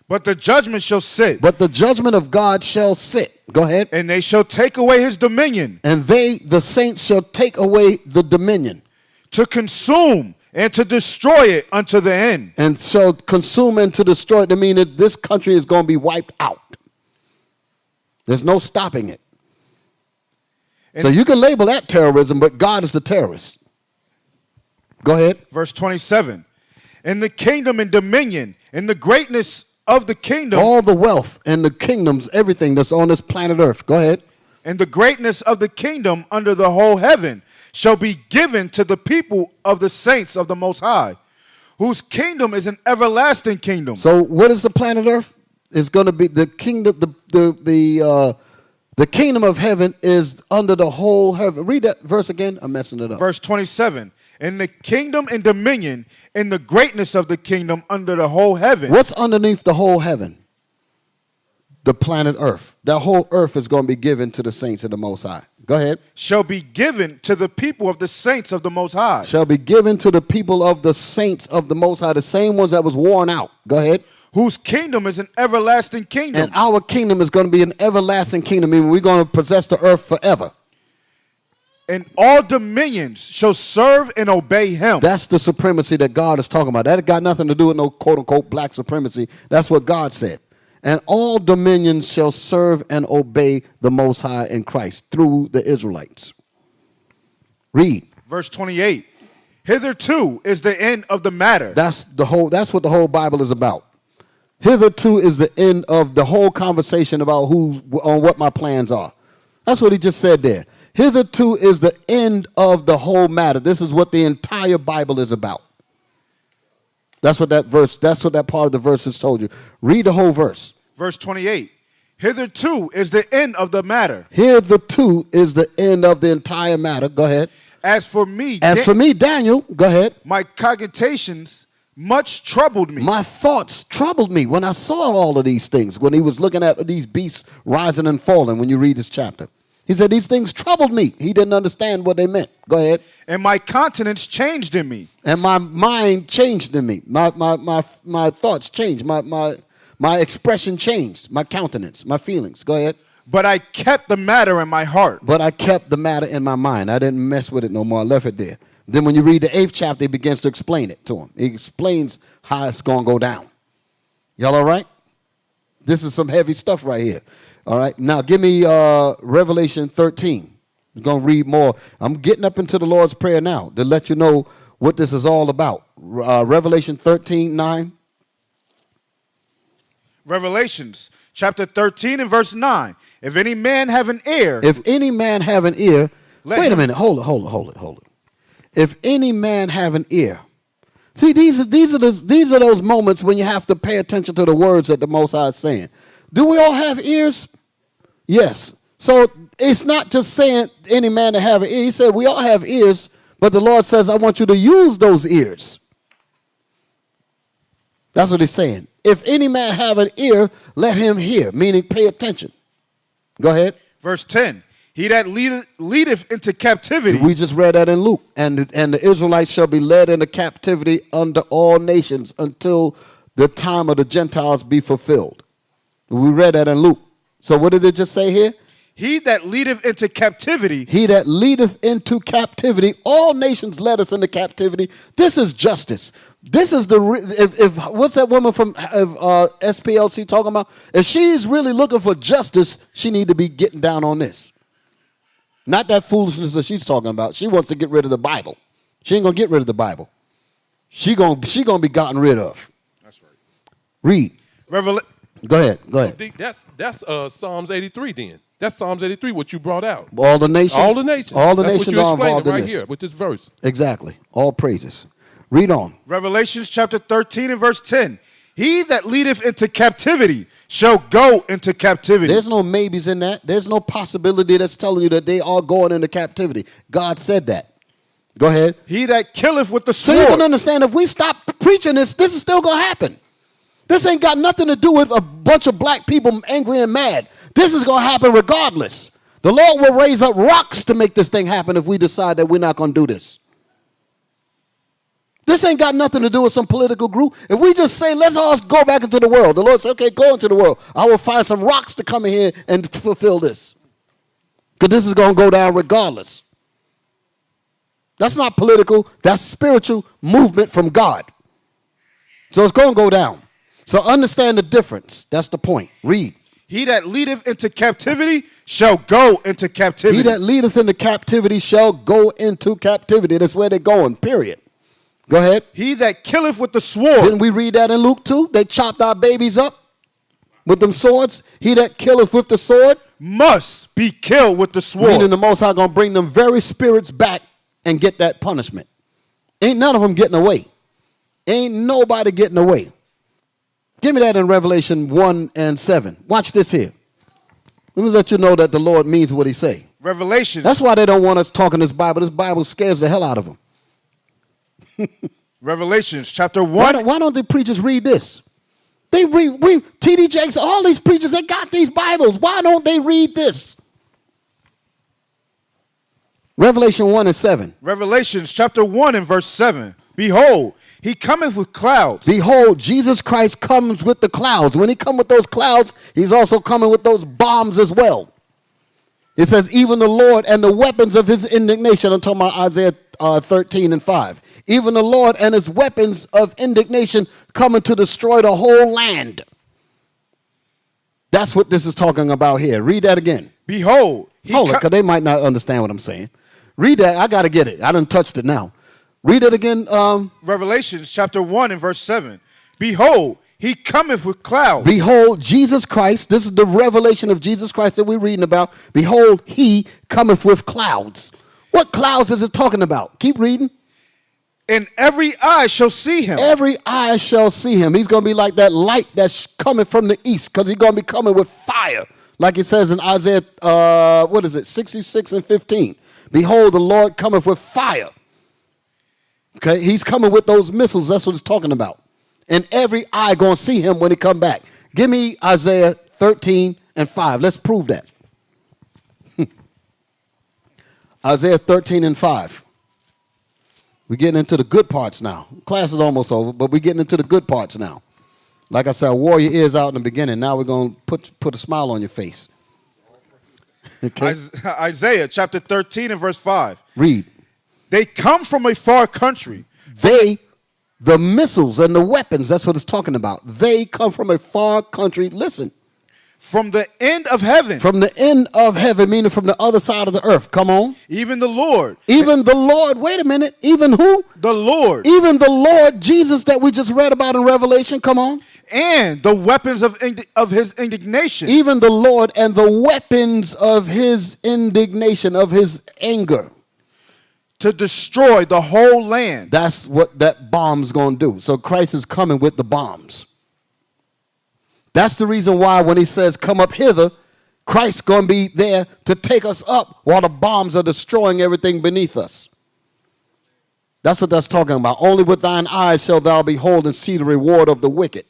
But the judgment shall sit. But the judgment of God shall sit. Go ahead. And they shall take away his dominion. And they, the saints, shall take away the dominion. To consume and to destroy it unto the end. And shall consume and to destroy it. I mean that this country is going to be wiped out. There's no stopping it. And so you can label that terrorism, but God is the terrorist. Go ahead. Verse 27. And the kingdom and dominion and the greatness of the kingdom. All the wealth and the kingdoms, everything that's on this planet Earth. Go ahead. And the greatness of the kingdom under the whole heaven shall be given to the people of the saints of the Most High, whose kingdom is an everlasting kingdom. So what is the planet Earth? It's going to be the kingdom, the kingdom of heaven is under the whole heaven. Read that verse again. I'm messing it up. Verse 27. And the kingdom and dominion and the greatness of the kingdom under the whole heaven. What's underneath the whole heaven? The planet Earth. That whole earth is going to be given to the saints of the Most High. Go ahead. Shall be given to the people of the saints of the Most High. Shall be given to the people of the saints of the Most High, the same ones that was worn out. Go ahead. Whose kingdom is an everlasting kingdom. And our kingdom is going to be an everlasting kingdom, meaning we're going to possess the earth forever. And all dominions shall serve and obey him. That's the supremacy that God is talking about. That got nothing to do with no quote-unquote black supremacy. That's what God said. And all dominions shall serve and obey the Most High in Christ through the Israelites. Read. Verse 28. Hitherto is the end of the matter. That's what the whole Bible is about. Hitherto is the end of the whole conversation about on what my plans are. That's what he just said there. Hitherto is the end of the whole matter. This is what the entire Bible is about. That's what that part of the verse has told you. Read the whole verse. Verse 28. Hitherto is the end of the matter. Hitherto is the end of the entire matter. Go ahead. As for me, Daniel, go ahead. My cogitations much troubled me. My thoughts troubled me when I saw all of these things, when he was looking at these beasts rising and falling, when you read this chapter. He said, these things troubled me. He didn't understand what they meant. Go ahead. And my countenance changed in me. And my mind changed in me. My thoughts changed. My expression changed. My countenance, my feelings. Go ahead. But I kept the matter in my heart. But I kept the matter in my mind. I didn't mess with it no more. I left it there. Then when you read the 8th chapter, he begins to explain it to him. He explains how it's going to go down. Y'all all right? This is some heavy stuff right here. All right. Now give me Revelation 13. I'm going to read more. I'm getting up into the Lord's Prayer now to let you know what this is all about. Revelation 13:9. Revelations chapter 13 and verse 9. If any man have an ear. If any man have an ear. Wait a minute. Hold it. If any man have an ear. See, these are those moments when you have to pay attention to the words that the Most High is saying. Do we all have ears? Yes. So it's not just saying any man to have an ear. He said we all have ears, but the Lord says, I want you to use those ears. That's what he's saying. If any man have an ear, let him hear, meaning pay attention. Go ahead. Verse 10. He that leadeth into captivity. We just read that in Luke. And the Israelites shall be led into captivity under all nations until the time of the Gentiles be fulfilled. We read that in Luke. So what did it just say here? He that leadeth into captivity. He that leadeth into captivity. All nations led us into captivity. This is justice. This is if what's that woman from SPLC talking about? If she's really looking for justice, she need to be getting down on this. Not that foolishness that she's talking about. She wants to get rid of the Bible. She ain't gonna get rid of the Bible. She gonna be gotten rid of. That's right. Read. Go ahead. That's Psalms 83 then. That's Psalms 83, what you brought out. All the nations. All the nations. All the That's nations what are involved in right this. here with this verse. Exactly. All praises. Read on. Revelations chapter 13 and verse 10. He that leadeth into captivity shall go into captivity. There's no maybes in that. There's no possibility that's telling you that they are going into captivity. God said that. Go ahead. He that killeth with the sword. So you can understand, if we stop preaching this is still going to happen. This ain't got nothing to do with a bunch of black people angry and mad. This is going to happen regardless. The Lord will raise up rocks to make this thing happen if we decide that we're not going to do this. This ain't got nothing to do with some political group. If we just say, let's all go back into the world, the Lord said, okay, go into the world. I will find some rocks to come in here and fulfill this. Because this is going to go down regardless. That's not political. That's spiritual movement from God. So it's going to go down. So understand the difference. That's the point. Read. He that leadeth into captivity shall go into captivity. He that leadeth into captivity shall go into captivity. That's where they're going, period. Go ahead. He that killeth with the sword. Didn't we read that in Luke 2? They chopped our babies up with them swords. He that killeth with the sword must be killed with the sword. Meaning the Most High going to bring them very spirits back and get that punishment. Ain't none of them getting away. Ain't nobody getting away. Give me that in Revelation 1 and 7. Watch this here. Let me let you know that the Lord means what he say. Revelation. That's why they don't want us talking this Bible. This Bible scares the hell out of them. Revelations chapter 1. Why don't the preachers read this? They read, T.D. Jakes, all these preachers, they got these Bibles. Why don't they read this? Revelation 1 and 7. Revelations chapter 1 and verse 7. Behold, he cometh with clouds. Behold, Jesus Christ comes with the clouds. When he come with those clouds, he's also coming with those bombs as well. It says, even the Lord and the weapons of his indignation. I'm talking about Isaiah 13 and 5. Even the Lord and his weapons of indignation coming to destroy the whole land. That's what this is talking about here. Read that again. Behold. Hold it, because they might not understand what I'm saying. Read that. I got to get it. I done touched it now. Read it again. Revelations chapter 1 and verse 7. Behold, he cometh with clouds. Behold, Jesus Christ. This is the revelation of Jesus Christ that we're reading about. Behold, he cometh with clouds. What clouds is it talking about? Keep reading. And every eye shall see him. Every eye shall see him. He's going to be like that light that's coming from the east, because he's going to be coming with fire. Like it says in Isaiah, 66 and 15. Behold, the Lord cometh with fire. Okay, he's coming with those missiles. That's what it's talking about. And every eye going to see him when he come back. Give me Isaiah 13 and 5. Let's prove that. Isaiah 13 and 5. We're getting into the good parts now. Class is almost over, but we're getting into the good parts now. Like I said, I wore your ears out in the beginning. Now we're going to put a smile on your face. Okay. Isaiah chapter 13 and verse 5. Read. They come from a far country. The missiles and the weapons, that's what it's talking about. They come from a far country. Listen. From the end of heaven. From the end of heaven, meaning from the other side of the earth. Come on. Even the Lord. Even the Lord. Wait a minute. Even who? The Lord. Even the Lord Jesus that we just read about in Revelation. Come on. And the weapons of his indignation. Even the Lord and the weapons of his indignation, of his anger. To destroy the whole land. That's what that bomb's going to do. So Christ is coming with the bombs. That's the reason why when he says, come up hither, Christ's going to be there to take us up while the bombs are destroying everything beneath us. That's what that's talking about. Only with thine eyes shall thou behold and see the reward of the wicked.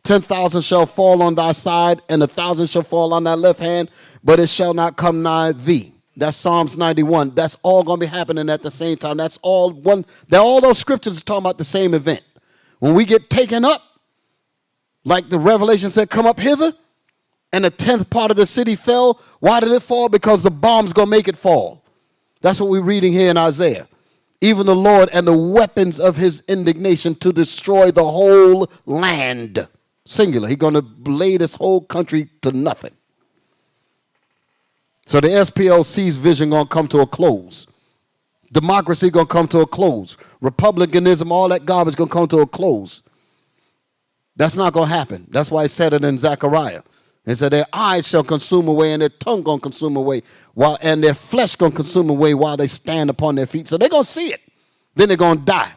10,000 shall fall on thy side, and 1,000 shall fall on thy left hand, but it shall not come nigh thee. That's Psalms 91. That's all going to be happening at the same time. That's all one. All those scriptures are talking about the same event. When we get taken up, like the Revelation said, come up hither, and the 10th part of the city fell. Why did it fall? Because the bomb's going to make it fall. That's what we're reading here in Isaiah. Even the Lord and the weapons of his indignation to destroy the whole land. Singular. He's going to lay this whole country to nothing. So the SPLC's vision going to come to a close. Democracy going to come to a close. Republicanism, all that garbage going to come to a close. That's not going to happen. That's why he said it in Azariah. He said their eyes shall consume away and their tongue going to consume away and their flesh going to consume away while they stand upon their feet. So they're going to see it. Then they're going to die.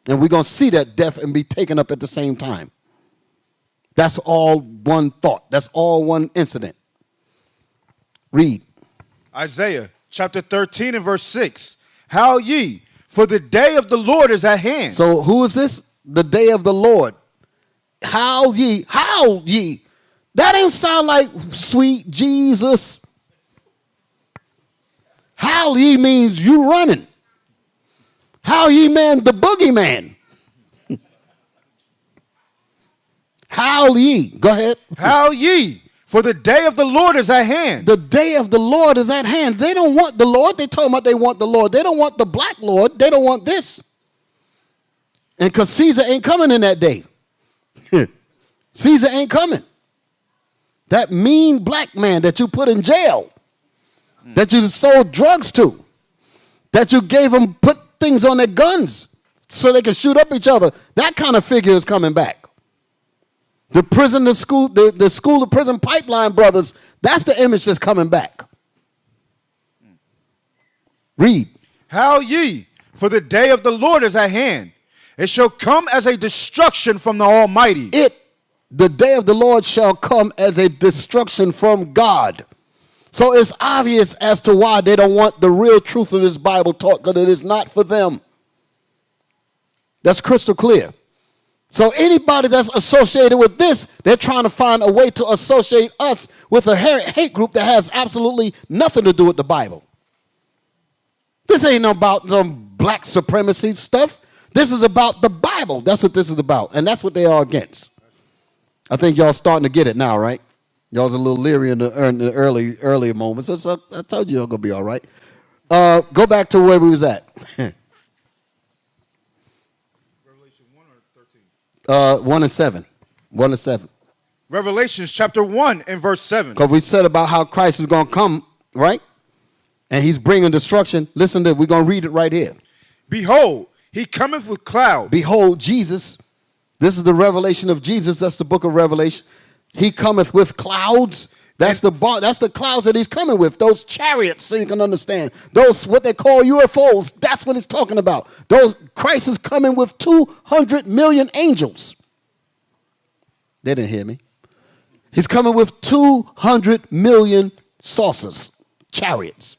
And we're going to see that death and be taken up at the same time. That's all one thought. That's all one incident. Read. Isaiah chapter 13 and verse 6. Howl ye, for the day of the Lord is at hand. So who is this? The day of the Lord. Howl ye, howl ye. That ain't sound like sweet Jesus. Howl ye means you running. How ye man the boogeyman? Howl ye. Go ahead. Howl ye, for the day of the Lord is at hand. The day of the Lord is at hand. They don't want the Lord. They talking about they want the Lord. They don't want the black Lord. They don't want this. And because Caesar ain't coming in that day. Caesar ain't coming. That mean black man that you put in jail, that you sold drugs to, that you gave them, put things on their guns so they can shoot up each other, that kind of figure is coming back. The prison, the school to prison pipeline brothers, that's the image that's coming back. Read. Howl ye, for the day of the Lord is at hand. It shall come as a destruction from the Almighty. The day of the Lord shall come as a destruction from God. So it's obvious as to why they don't want the real truth of this Bible taught, because it is not for them. That's crystal clear. So anybody that's associated with this, they're trying to find a way to associate us with a hate group that has absolutely nothing to do with the Bible. This ain't about some black supremacy stuff. This is about the Bible. That's what this is about, and that's what they are against. I think y'all starting to get it now, right? Y'all's a little leery in the earlier moments. So I told you y'all gonna be all right. Go back to where we was at. Revelation 1 or 13? 1 and 7. 1 and 7. Revelations chapter 1 and verse 7. Because we said about how Christ is going to come, right? And he's bringing destruction. Listen to it. We're going to read it right here. Behold, he cometh with clouds. Behold, Jesus. This is the revelation of Jesus. That's the book of Revelation. He cometh with clouds. That's the clouds that he's coming with. Those chariots, so you can understand. Those, what they call UFOs, that's what it's talking about. Christ is coming with 200 million angels. They didn't hear me. He's coming with 200 million saucers, chariots.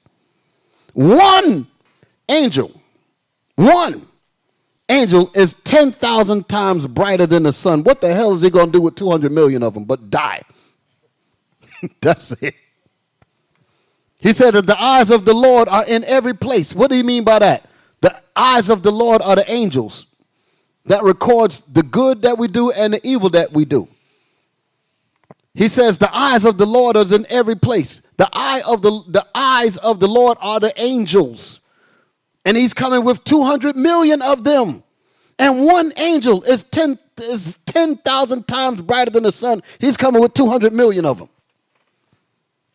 One angel is 10,000 times brighter than the sun. What the hell is he going to do with 200 million of them but die? That's it. He said that the eyes of the Lord are in every place. What do you mean by that? The eyes of the Lord are the angels that records the good that we do and the evil that we do. He says the eyes of the Lord are in every place. The eyes of the Lord are the angels. And he's coming with 200 million of them. And one angel is 10,000 times brighter than the sun. He's coming with 200 million of them.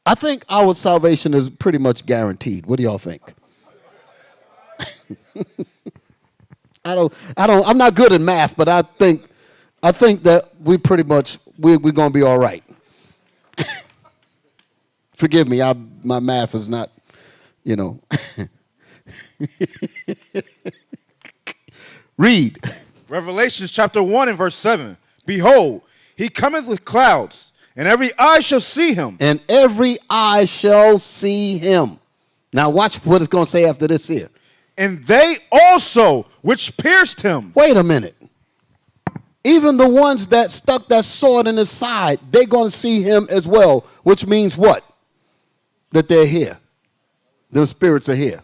I think our salvation is pretty much guaranteed. What do y'all think? I'm not good at math, but I think that we pretty much, we're going to be all right. Forgive me, my math is not, Read. Revelations chapter 1 and verse 7. Behold, he cometh with clouds, and every eye shall see him. And every eye shall see him. Now watch what it's going to say after this here. And they also which pierced him. Wait a minute. Even the ones that stuck that sword in his side, they're going to see him as well, which means what? That they're here. Their spirits are here.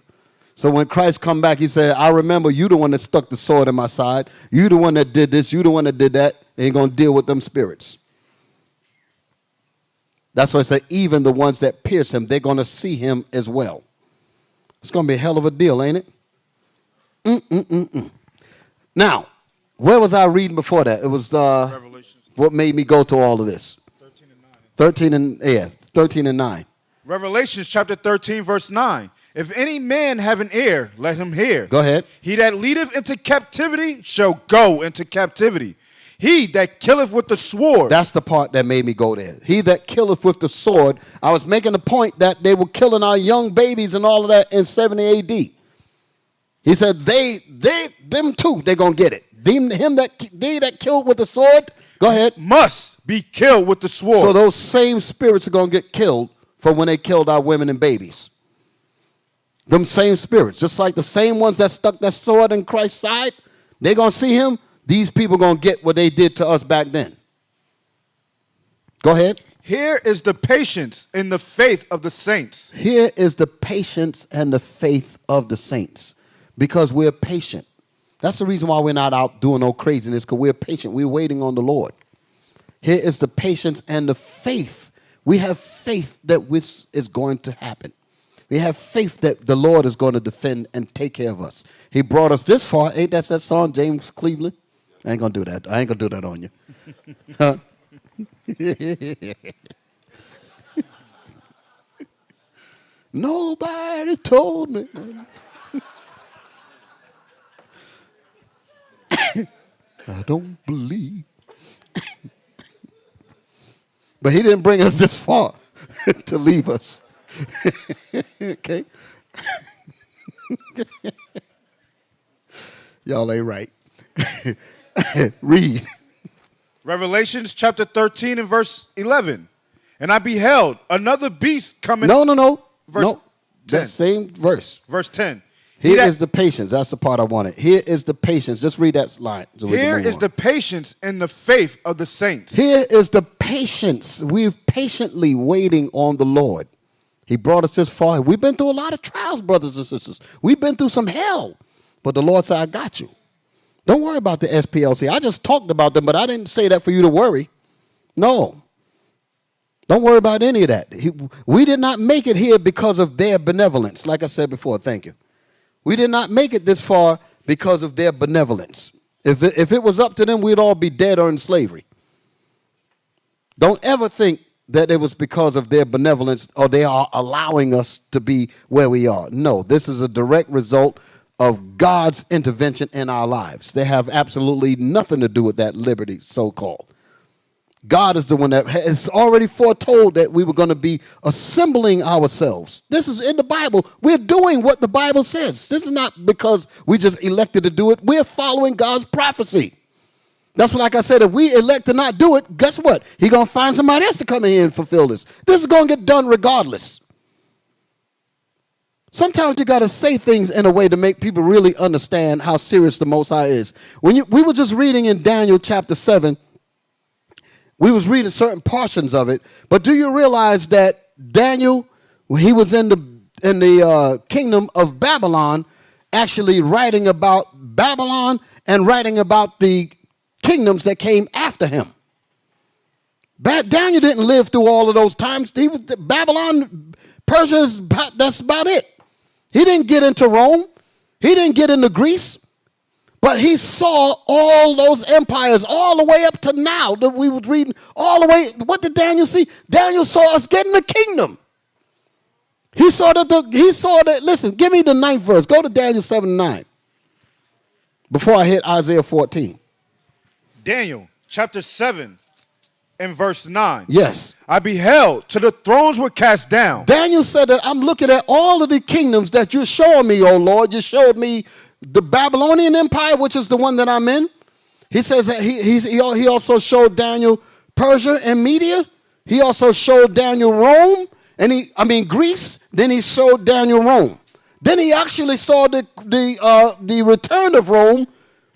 So when Christ come back, he said, I remember you the one that stuck the sword in my side. You the one that did this. You the one that did that. And you're going to deal with them spirits. That's why I say even the ones that pierce him, they're going to see him as well. It's going to be a hell of a deal, ain't it? Now, where was I reading before that? It was what made me go to all of this. 13 and 9. Revelations chapter 13, verse 9. If any man have an ear, let him hear. Go ahead. He that leadeth into captivity shall go into captivity. He that killeth with the sword. That's the part that made me go there. He that killeth with the sword. I was making the point that they were killing our young babies and all of that in 70 AD. He said them too, they're going to get it. They that killed with the sword, go ahead. Must be killed with the sword. So those same spirits are going to get killed from when they killed our women and babies. Them same spirits, just like the same ones that stuck that sword in Christ's side, they're going to see him. These people are going to get what they did to us back then. Go ahead. Here is the patience in the faith of the saints. Here is the patience and the faith of the saints. Because we're patient. That's the reason why we're not out doing no craziness, because we're patient. We're waiting on the Lord. Here is the patience and the faith. We have faith that this is going to happen. We have faith that the Lord is going to defend and take care of us. He brought us this far. Ain't that song, James Cleveland? I ain't going to do that. I ain't going to do that on you. Huh? Nobody told me. I don't believe. But he didn't bring us this far to leave us. Okay? Y'all ain't right. Read. Revelations chapter 13 and verse 11. And I beheld another beast coming. No. Verse no. 10. That same verse. Verse 10. Here is the patience. That's the part I wanted. Here is the patience. Just read that line. So here is the patience and the faith of the saints. Here is the patience. We're patiently waiting on the Lord. He brought us this far. We've been through a lot of trials, brothers and sisters. We've been through some hell. But the Lord said, I got you. Don't worry about the SPLC. I just talked about them, but I didn't say that for you to worry. No. Don't worry about any of that. We did not make it here because of their benevolence. Like I said before, thank you. We did not make it this far because of their benevolence. If it was up to them, we'd all be dead or in slavery. Don't ever think that it was because of their benevolence or they are allowing us to be where we are. No, this is a direct result of God's intervention in our lives. They have absolutely nothing to do with that liberty, so-called. God is the one that has already foretold that we were going to be assembling ourselves. This is in the Bible. We're doing what the Bible says. This is not because we just elected to do it. We're following God's prophecy. That's what, like I said, if we elect to not do it, guess what? He's going to find somebody else to come in here and fulfill this. This is going to get done regardless. Sometimes you got to say things in a way to make people really understand how serious the Most High is. We were just reading in Daniel chapter 7. We was reading certain portions of it, but do you realize that Daniel, when he was in the kingdom of Babylon, actually writing about Babylon and writing about the kingdoms that came after him? Daniel didn't live through all of those times. He was Babylon, Persia. That's about it. He didn't get into Rome. He didn't get into Greece. But he saw all those empires all the way up to now that we were reading all the way. What did Daniel see? Daniel saw us getting the kingdom. He saw that, listen, give me the 9th verse. Go to Daniel 7:9 before I hit Isaiah 14. Daniel chapter 7 and verse 9. Yes. I beheld till the thrones were cast down. Daniel said that I'm looking at all of the kingdoms that you're showing me, O Lord. You showed me the Babylonian Empire, which is the one that I'm in. He says that he also showed Daniel Persia and Media. He also showed Daniel Rome, Greece. Then he showed Daniel Rome. Then he actually saw the return of Rome,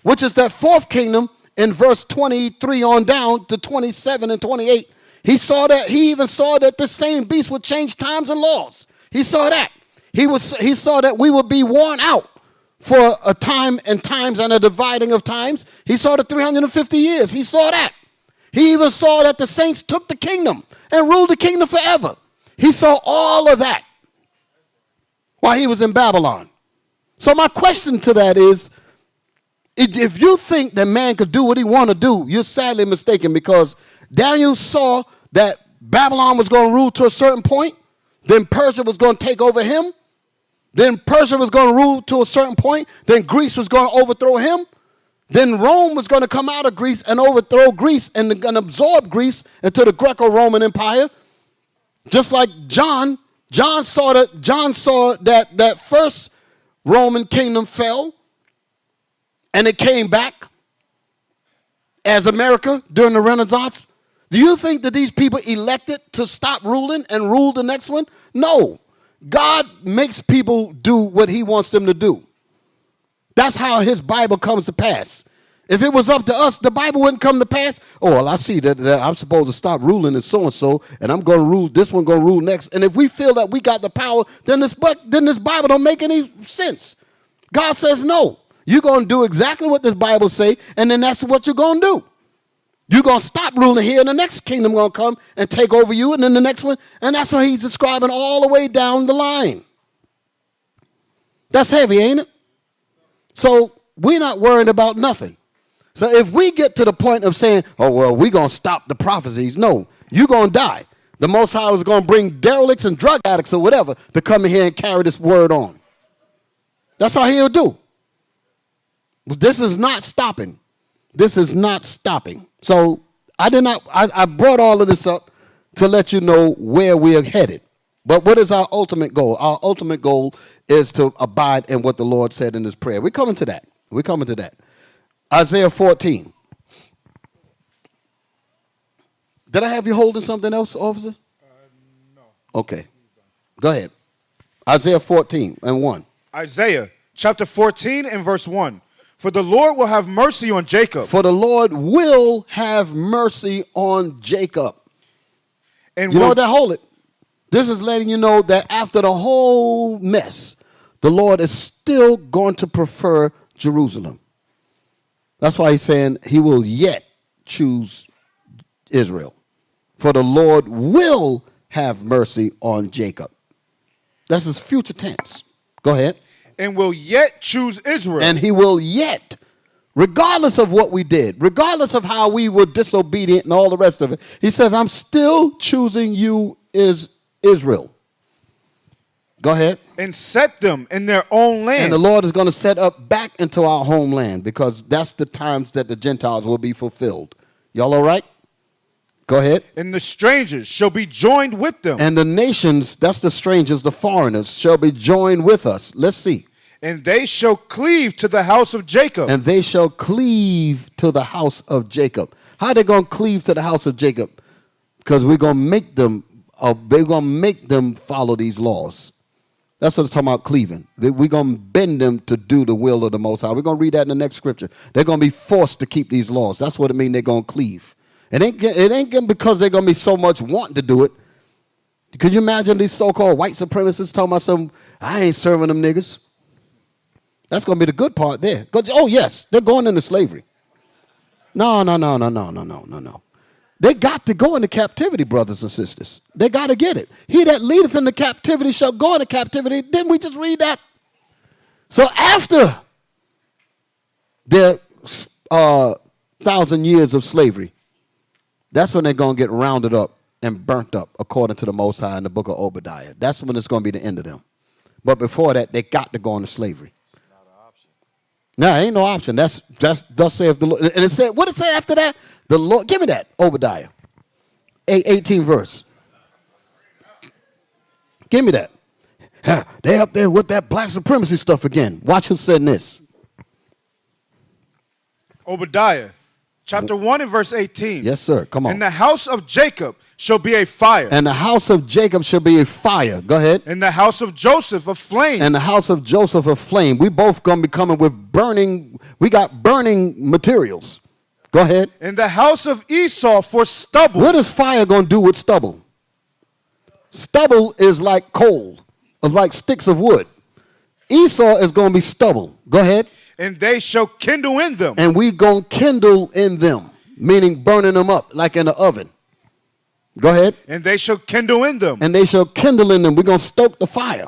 which is that 4th kingdom in verse 23 on down to 27 and 28. He saw that. He even saw that the same beast would change times and laws. He saw that. He saw that we would be worn out for a time and times and a dividing of times. He saw the 350 years. He saw that. He even saw that the saints took the kingdom and ruled the kingdom forever. He saw all of that while he was in Babylon. So my question to that is, if you think that man could do what he want to do, you're sadly mistaken, because Daniel saw that Babylon was going to rule to a certain point, then Persia was going to take over him, then Persia was going to rule to a certain point. Then Greece was going to overthrow him. Then Rome was going to come out of Greece and overthrow Greece and absorb Greece into the Greco-Roman Empire. Just like John saw that first Roman kingdom fell, and it came back as America during the Renaissance. Do you think that these people elected to stop ruling and rule the next one? No. God makes people do what he wants them to do. That's how his Bible comes to pass. If it was up to us, the Bible wouldn't come to pass. Oh, well, I see that I'm supposed to stop ruling and so, and I'm going to rule, this one going to rule next. And if we feel that we got the power, then this Bible don't make any sense. God says no. You're going to do exactly what this Bible say, and then that's what you're going to do. You're going to stop ruling here, and the next kingdom going to come and take over you, and then the next one. And that's what he's describing all the way down the line. That's heavy, ain't it? So we're not worried about nothing. So if we get to the point of saying, oh, well, we're going to stop the prophecies. No, you're going to die. The Most High is going to bring derelicts and drug addicts or whatever to come in here and carry this word on. That's how he'll do. This is not stopping. This is not stopping. So I brought all of this up to let you know where we are headed. But what is our ultimate goal? Our ultimate goal is to abide in what the Lord said in his prayer. We're coming to that. We're coming to that. Isaiah 14. Did I have you holding something else, officer? No. Okay. Go ahead. Isaiah 14 and 1. Isaiah chapter 14 and verse 1. For the Lord will have mercy on Jacob. For the Lord will have mercy on Jacob. And you know what that hold it? This is letting you know that after the whole mess, the Lord is still going to prefer Jerusalem. That's why he's saying he will yet choose Israel. For the Lord will have mercy on Jacob. That's his future tense. Go ahead. And will yet choose Israel. And he will yet, regardless of what we did, regardless of how we were disobedient and all the rest of it, he says, I'm still choosing you as Israel. Go ahead. And set them in their own land. And the Lord is going to set up back into our homeland because that's the times that the Gentiles will be fulfilled. Y'all all right? Go ahead. And the strangers shall be joined with them. And the nations, that's the strangers, the foreigners, shall be joined with us. Let's see. And they shall cleave to the house of Jacob. And they shall cleave to the house of Jacob. How are they going to cleave to the house of Jacob? Because we're going to make them, follow these laws. That's what it's talking about, cleaving. We're going to bend them to do the will of the Most High. We're going to read that in the next scripture. They're going to be forced to keep these laws. That's what it means they're going to cleave. It ain't because they're going to be so much wanting to do it. Could you imagine these so-called white supremacists talking about some, I ain't serving them niggas. That's going to be the good part there. Oh, yes, they're going into slavery. No. They got to go into captivity, brothers and sisters. They got to get it. He that leadeth into captivity shall go into captivity. Didn't we just read that? So after their 1,000 years of slavery, that's when they're going to get rounded up and burnt up, according to the Most High in the book of Obadiah. That's when it's going to be the end of them. But before that, they got to go into slavery. No, ain't no option. That's thus saith the Lord. And it said, what did it say after that? The Lord, give me that, Obadiah. 18 verse. Give me that. They up there with that black supremacy stuff again. Watch who said this. Obadiah, chapter 1 and verse 18. Yes, sir. Come on. And the house of Jacob shall be a fire. And the house of Jacob shall be a fire. Go ahead. And the house of Joseph a flame. And the house of Joseph a flame. We both going to be coming with burning. We got burning materials. Go ahead. And the house of Esau for stubble. What is fire going to do with stubble? Stubble is like coal, or like sticks of wood. Esau is going to be stubble. Go ahead. And they shall kindle in them. And we going to kindle in them, meaning burning them up like in the oven. Go ahead. And they shall kindle in them. And they shall kindle in them. We're going to stoke the fire.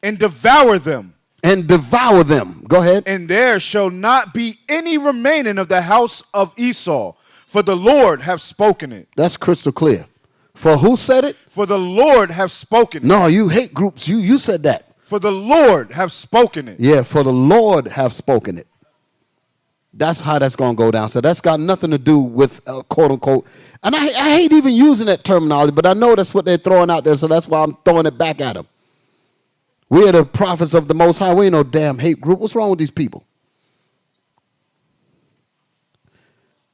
And devour them. And devour them. Go ahead. And there shall not be any remaining of the house of Esau, for the Lord have spoken it. That's crystal clear. For who said it? For the Lord have spoken it. No, you hate groups. You said that. For the Lord have spoken it. Yeah, for the Lord have spoken it. That's how that's going to go down. So that's got nothing to do with quote unquote. And I hate even using that terminology, but I know that's what they're throwing out there. So that's why I'm throwing it back at them. We are the prophets of the Most High. We ain't no damn hate group. What's wrong with these people?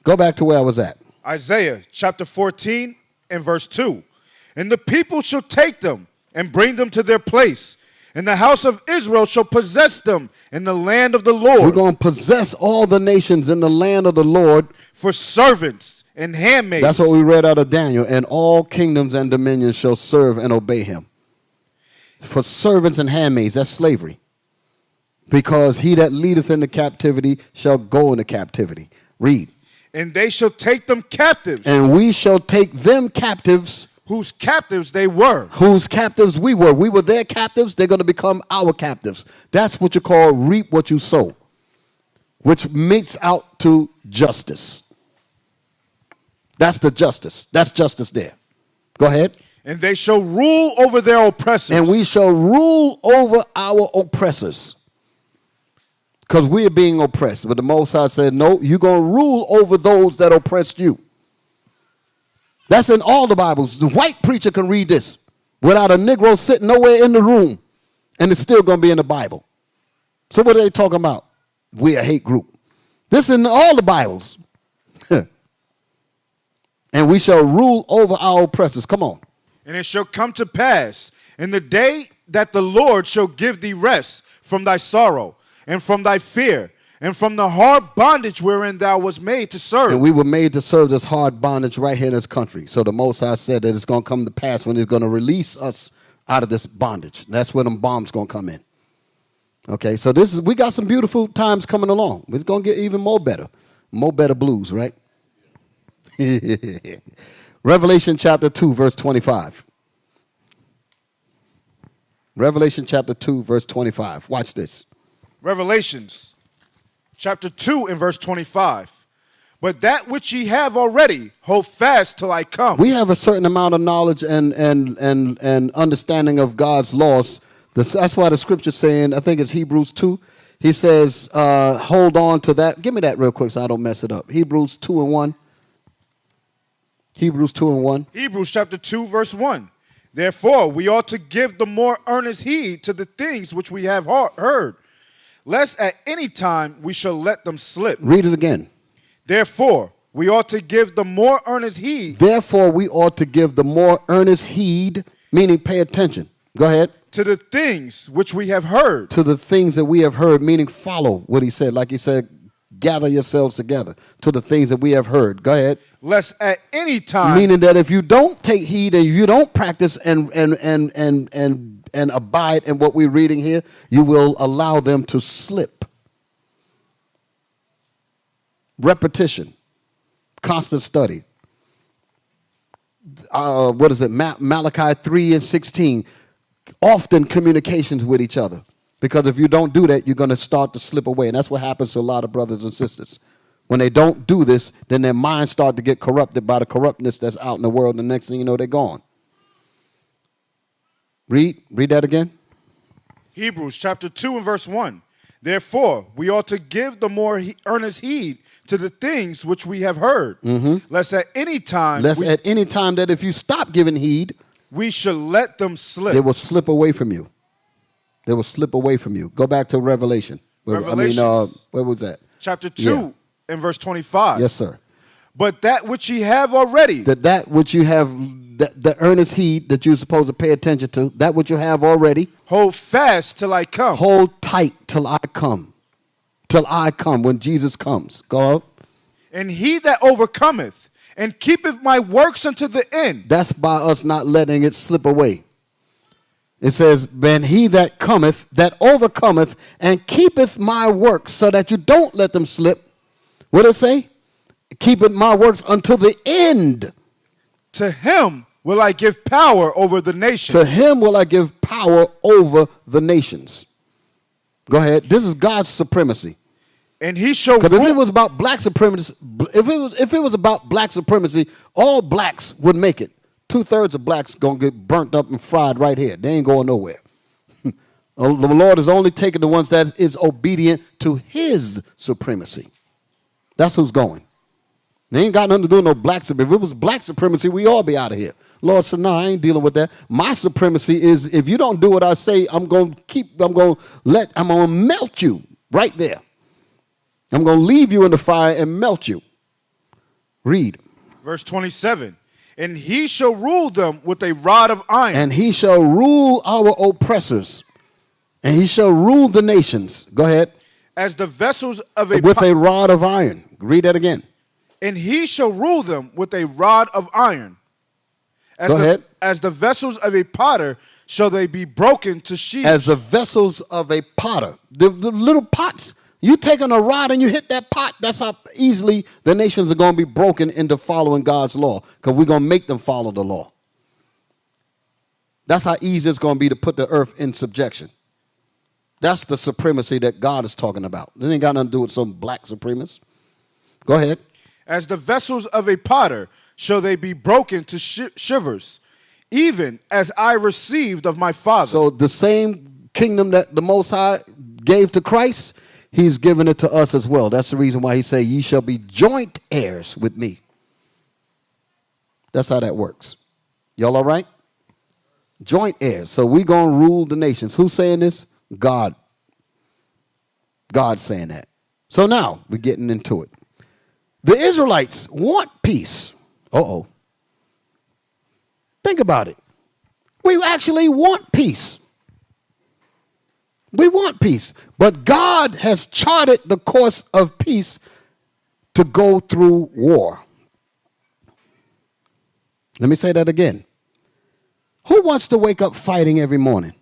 Go back to where I was at. Isaiah chapter 14 and verse 2. And the people shall take them and bring them to their place. And the house of Israel shall possess them in the land of the Lord. We're going to possess all the nations in the land of the Lord. For servants and handmaids. That's what we read out of Daniel. And all kingdoms and dominions shall serve and obey him. For servants and handmaids, that's slavery. Because he that leadeth into captivity shall go into captivity. Read. And they shall take them captives. And we shall take them captives. Whose captives they were. Whose captives we were. We were their captives. They're going to become our captives. That's what you call reap what you sow, which meets out to justice. That's the justice. That's justice there. Go ahead. And they shall rule over their oppressors. And we shall rule over our oppressors. Because we are being oppressed. But the Most High said, no, you're going to rule over those that oppressed you. That's in all the Bibles. The white preacher can read this without a Negro sitting nowhere in the room, and it's still going to be in the Bible. So what are they talking about? We're a hate group. This is in all the Bibles. And we shall rule over our oppressors. Come on. And it shall come to pass in the day that the Lord shall give thee rest from thy sorrow and from thy fear and from the hard bondage wherein thou was made to serve. And we were made to serve this hard bondage right here in this country. So the Most High said that it's going to come to pass when he's going to release us out of this bondage. That's where them bombs going to come in. Okay, so we got some beautiful times coming along. It's going to get even more better blues, right? Revelation chapter 2, verse 25. Revelation chapter 2, verse 25. Watch this. Revelations chapter 2 and verse 25. But that which ye have already, hold fast till I come. We have a certain amount of knowledge and understanding of God's laws. That's why the scripture's saying, I think it's Hebrews 2. He says, hold on to that. Give me that real quick so I don't mess it up. Hebrews 2 and 1. Hebrews 2 and 1. Hebrews chapter 2, verse 1. Therefore, we ought to give the more earnest heed to the things which we have heard, lest at any time we shall let them slip. Read it again. Therefore, we ought to give the more earnest heed. Therefore, we ought to give the more earnest heed, meaning pay attention. Go ahead. To the things which we have heard. To the things that we have heard, meaning follow what he said. Like he said, gather yourselves together to the things that we have heard. Go ahead. Lest at any time. Meaning that if you don't take heed and you don't practice and abide in what we're reading here, you will allow them to slip. Repetition. Constant study. What is it? Malachi 3 and 16. Often communications with each other. Because if you don't do that, you're going to start to slip away. And that's what happens to a lot of brothers and sisters. When they don't do this, then their minds start to get corrupted by the corruptness that's out in the world. And the next thing you know, they're gone. Read that again. Hebrews chapter 2 and verse 1. Therefore, we ought to give the more earnest heed to the things which we have heard. Lest at any time. That if you stop giving heed, we shall let them slip. They will slip away from you. They will slip away from you. Go back to Revelation. Where was that? Chapter 2 and verse 25. Yes, sir. But that which ye have already. That which you have, the earnest heed that you're supposed to pay attention to, that which you have already. Hold fast till I come. Hold tight till I come. Till I come, when Jesus comes. Go out. And he that overcometh and keepeth my works unto the end. That's by us not letting it slip away. It says, and he that cometh, that overcometh, and keepeth my works, so that you don't let them slip. What does it say? Keepeth my works until the end. To him will I give power over the nations. To him will I give power over the nations. Go ahead. This is God's supremacy. And he shall. Because if it was about black supremacy, if it was about black supremacy, all blacks would make it. 2/3 of blacks gonna get burnt up and fried right here. They ain't going nowhere. The Lord is only taking the ones that is obedient to his supremacy. That's who's going. They ain't got nothing to do with no black supremacy. If it was black supremacy, we all be out of here. Lord said, no, I ain't dealing with that. My supremacy is if you don't do what I say, I'm gonna melt you right there. I'm gonna leave you in the fire and melt you. Read. Verse 27. And he shall rule them with a rod of iron. And he shall rule our oppressors. And he shall rule the nations. Go ahead. As the vessels of with a rod of iron. Read that again. And he shall rule them with a rod of iron. Go ahead. As the vessels of a potter shall they be broken to sheaves. As the vessels of a potter. The little pots. You taking a rod and you hit that pot, that's how easily the nations are going to be broken into following God's law, because we're going to make them follow the law. That's how easy it's going to be to put the earth in subjection. That's the supremacy that God is talking about. It ain't got nothing to do with some black supremacists. Go ahead. As the vessels of a potter shall they be broken to shivers, even as I received of my Father. So the same kingdom that the Most High gave to Christ, he's given it to us as well. That's the reason why he said, ye shall be joint heirs with me. That's how that works. Y'all all right? Joint heirs. So we're going to rule the nations. Who's saying this? God. God's saying that. So now we're getting into it. The Israelites want peace. Uh-oh. Think about it. We actually want peace. We want peace. But God has charted the course of peace to go through war. Let me say that again. Who wants to wake up fighting every morning?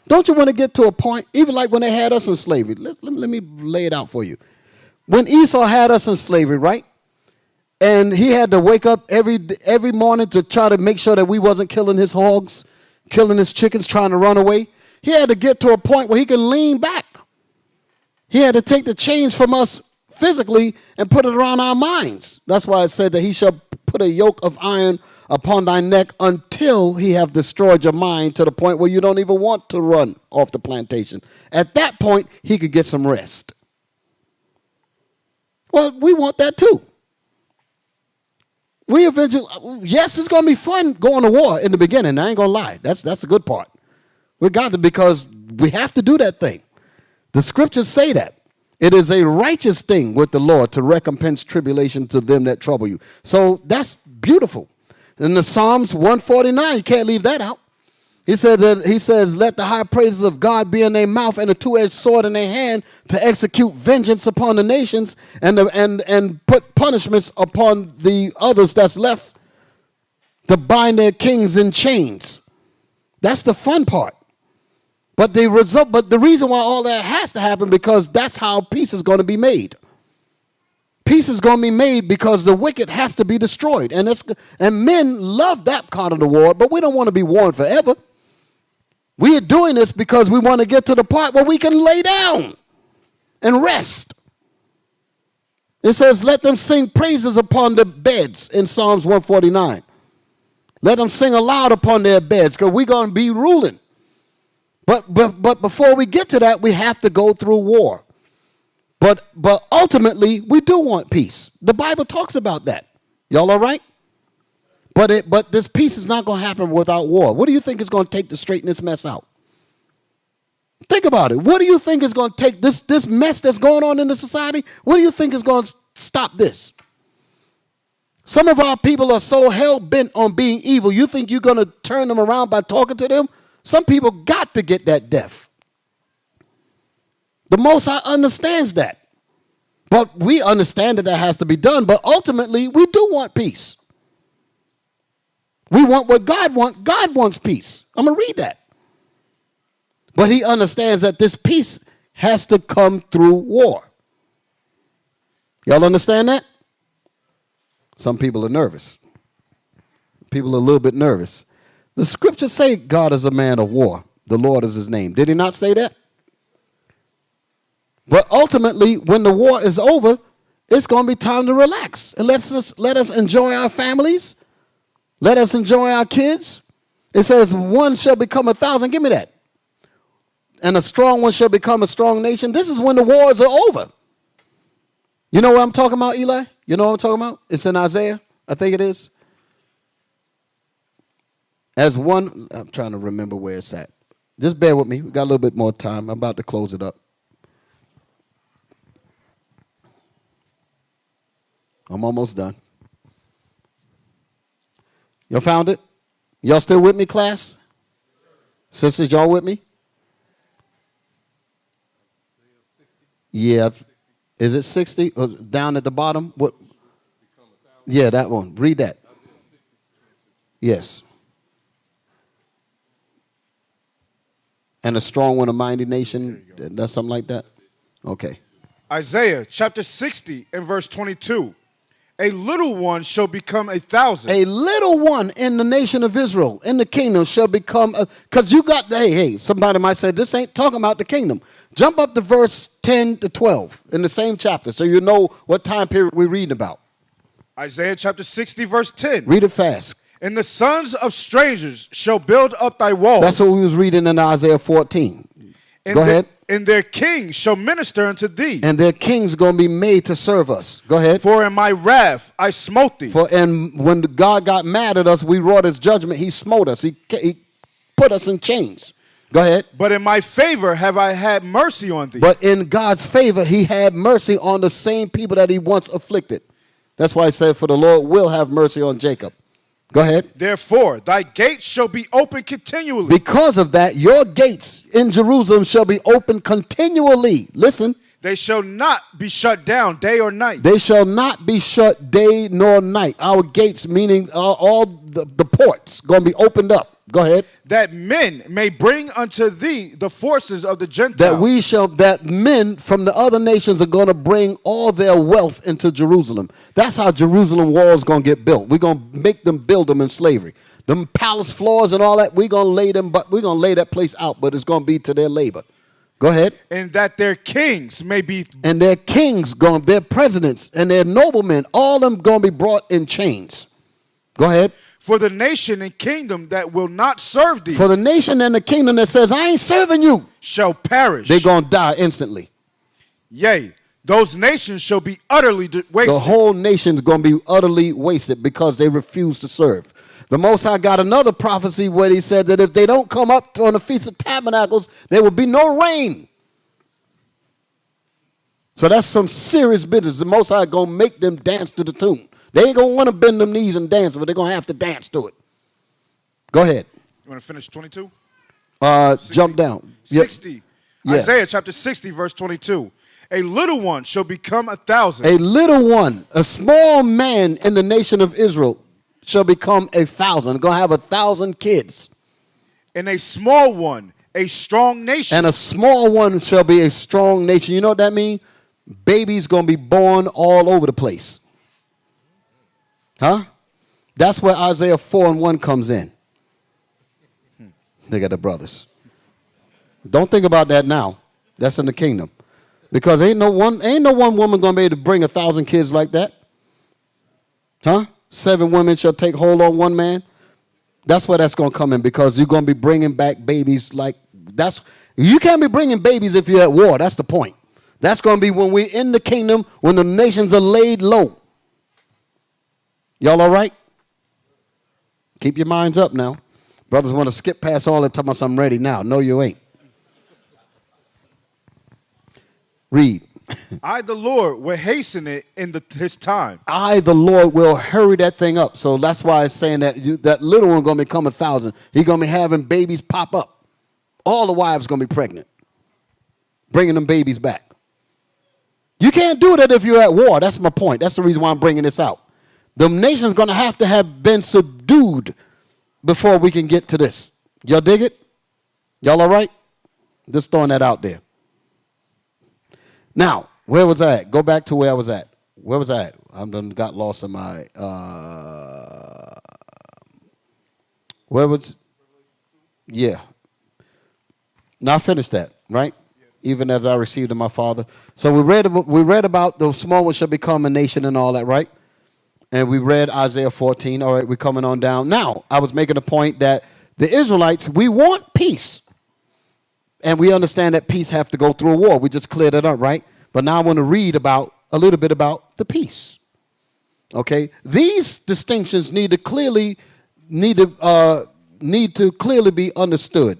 Don't you want to get to a point, even like when they had us in slavery? Let me lay it out for you. When Esau had us in slavery, right? And he had to wake up every morning to try to make sure that we wasn't killing his hogs, killing his chickens, trying to run away. He had to get to a point where he could lean back. He had to take the chains from us physically and put it around our minds. That's why it said that he shall put a yoke of iron upon thy neck until he have destroyed your mind to the point where you don't even want to run off the plantation. At that point, he could get some rest. Well, we want that too. We eventually, yes, it's going to be fun going to war in the beginning. I ain't going to lie. That's the good part. We got to, because we have to do that thing. The scriptures say that. It is a righteous thing with the Lord to recompense tribulation to them that trouble you. So that's beautiful. In the Psalms 149, you can't leave that out. He says, let the high praises of God be in their mouth and a two-edged sword in their hand to execute vengeance upon the nations and put punishments upon the others that's left, to bind their kings in chains. That's the fun part. But the reason why all that has to happen, because that's how peace is going to be made. Peace is going to be made because the wicked has to be destroyed. And men love that kind of the war, but we don't want to be warring forever. We are doing this because we want to get to the part where we can lay down and rest. It says, let them sing praises upon the beds in Psalms 149. Let them sing aloud upon their beds, because we're going to be ruling. But before we get to that, we have to go through war. But ultimately, we do want peace. The Bible talks about that. Y'all all right? But this peace is not going to happen without war. What do you think is going to take to straighten this mess out? Think about it. What do you think is going to take this mess that's going on in the society? What do you think is going to stop this? Some of our people are so hell-bent on being evil, you think you're going to turn them around by talking to them? Some people got to get that deaf. The Most High understands that. But we understand that has to be done. But ultimately, we do want peace. We want what God wants. God wants peace. I'm going to read that. But he understands that this peace has to come through war. Y'all understand that? Some people are nervous. People are a little bit nervous. The scriptures say God is a man of war. The Lord is his name. Did he not say that? But ultimately, when the war is over, it's going to be time to relax. And let us enjoy our families. Let us enjoy our kids. It says, one shall become 1,000. Give me that. And a strong one shall become a strong nation. This is when the wars are over. You know what I'm talking about, Eli? You know what I'm talking about? It's in Isaiah, I think it is. As one, I'm trying to remember where it's at. Just bear with me. We got a little bit more time. I'm about to close it up. I'm almost done. Y'all found it? Y'all still with me, class? Sisters, y'all with me? Yeah. Is it 60? Down at the bottom? What? Yeah, that one. Read that. Yes. And a strong one, a mighty nation. That's something like that? Okay. Isaiah chapter 60 and verse 22. A little one shall become 1,000. A little one in the nation of Israel, in the kingdom, shall become, because you got, hey, somebody might say, this ain't talking about the kingdom. Jump up to verse 10 to 12 in the same chapter so you know what time period we're reading about. Isaiah chapter 60 verse 10. Read it fast. And the sons of strangers shall build up thy walls. That's what we was reading in Isaiah 14. Go ahead. And their kings shall minister unto thee. And their kings going to be made to serve us. Go ahead. For in my wrath I smote thee. And when God got mad at us, we wrought his judgment. He smote us. He put us in chains. Go ahead. But in my favor have I had mercy on thee. But in God's favor, he had mercy on the same people that he once afflicted. That's why he said, for the Lord will have mercy on Jacob. Go ahead. Therefore, thy gates shall be open continually. Because of that, your gates in Jerusalem shall be open continually. Listen. They shall not be shut down day or night. They shall not be shut day nor night. Our gates, meaning all the ports, going to be opened up. Go ahead. That men may bring unto thee the forces of the Gentiles. That men from the other nations are going to bring all their wealth into Jerusalem. That's how Jerusalem walls going to get built. We're going to make them build them in slavery. Them palace floors and all that, we're going to lay them, but we're going to lay that place out, but it's going to be to their labor. Go ahead. And that their kings may be. And their kings, their presidents and their noblemen, all of them going to be brought in chains. Go ahead. For the nation and kingdom that will not serve thee. For the nation and the kingdom that says, I ain't serving you. Shall perish. They're going to die instantly. Yea, those nations shall be utterly wasted. The whole nation's going to be utterly wasted because they refuse to serve. The Most High got another prophecy where he said that if they don't come up on the Feast of Tabernacles, there will be no rain. So that's some serious business. The Most High going to make them dance to the tune. They ain't going to want to bend them knees and dance, but they're going to have to dance to it. Go ahead. You want to finish 22? Jump down. 60. Yeah. Isaiah chapter 60, verse 22. A little one shall become 1,000. A little one, a small man in the nation of Israel shall become 1,000. Going to have 1,000 kids. And a small one, a strong nation. And a small one shall be a strong nation. You know what that means? Babies going to be born all over the place. Huh? That's where Isaiah 4:1 comes in. Look at the brothers. Don't think about that now. That's in the kingdom. Because ain't no one woman going to be able to bring 1,000 kids like that. Huh? 7 women shall take hold on one man. That's where that's going to come in, because you're going to be bringing back babies like that's. You can't be bringing babies if you're at war. That's the point. That's going to be when we're in the kingdom, when the nations are laid low. Y'all all right? Keep your minds up now. Brothers want to skip past all that, talking about I'm ready now. No, you ain't. Read. I, the Lord, will hasten it in his time. I, the Lord, will hurry that thing up. So that's why it's saying that that little one going to become 1,000. He's going to be having babies pop up. All the wives going to be pregnant. Bringing them babies back. You can't do that if you're at war. That's my point. That's the reason why I'm bringing this out. The nation's going to have been subdued before we can get to this. Y'all dig it? Y'all all right? Just throwing that out there. Now, where was I at? Go back to where I was at. Where was I at? I done got lost in my... where was... Yeah. Now I finished that, right? Even as I received of my Father. So we read about the small one shall become a nation and all that, right? And we read Isaiah 14. All right, we're coming on down. Now, I was making a point that the Israelites, we want peace. And we understand that peace have to go through a war. We just cleared it up, right? But now I want to read a little bit about the peace. Okay? These distinctions need to clearly be understood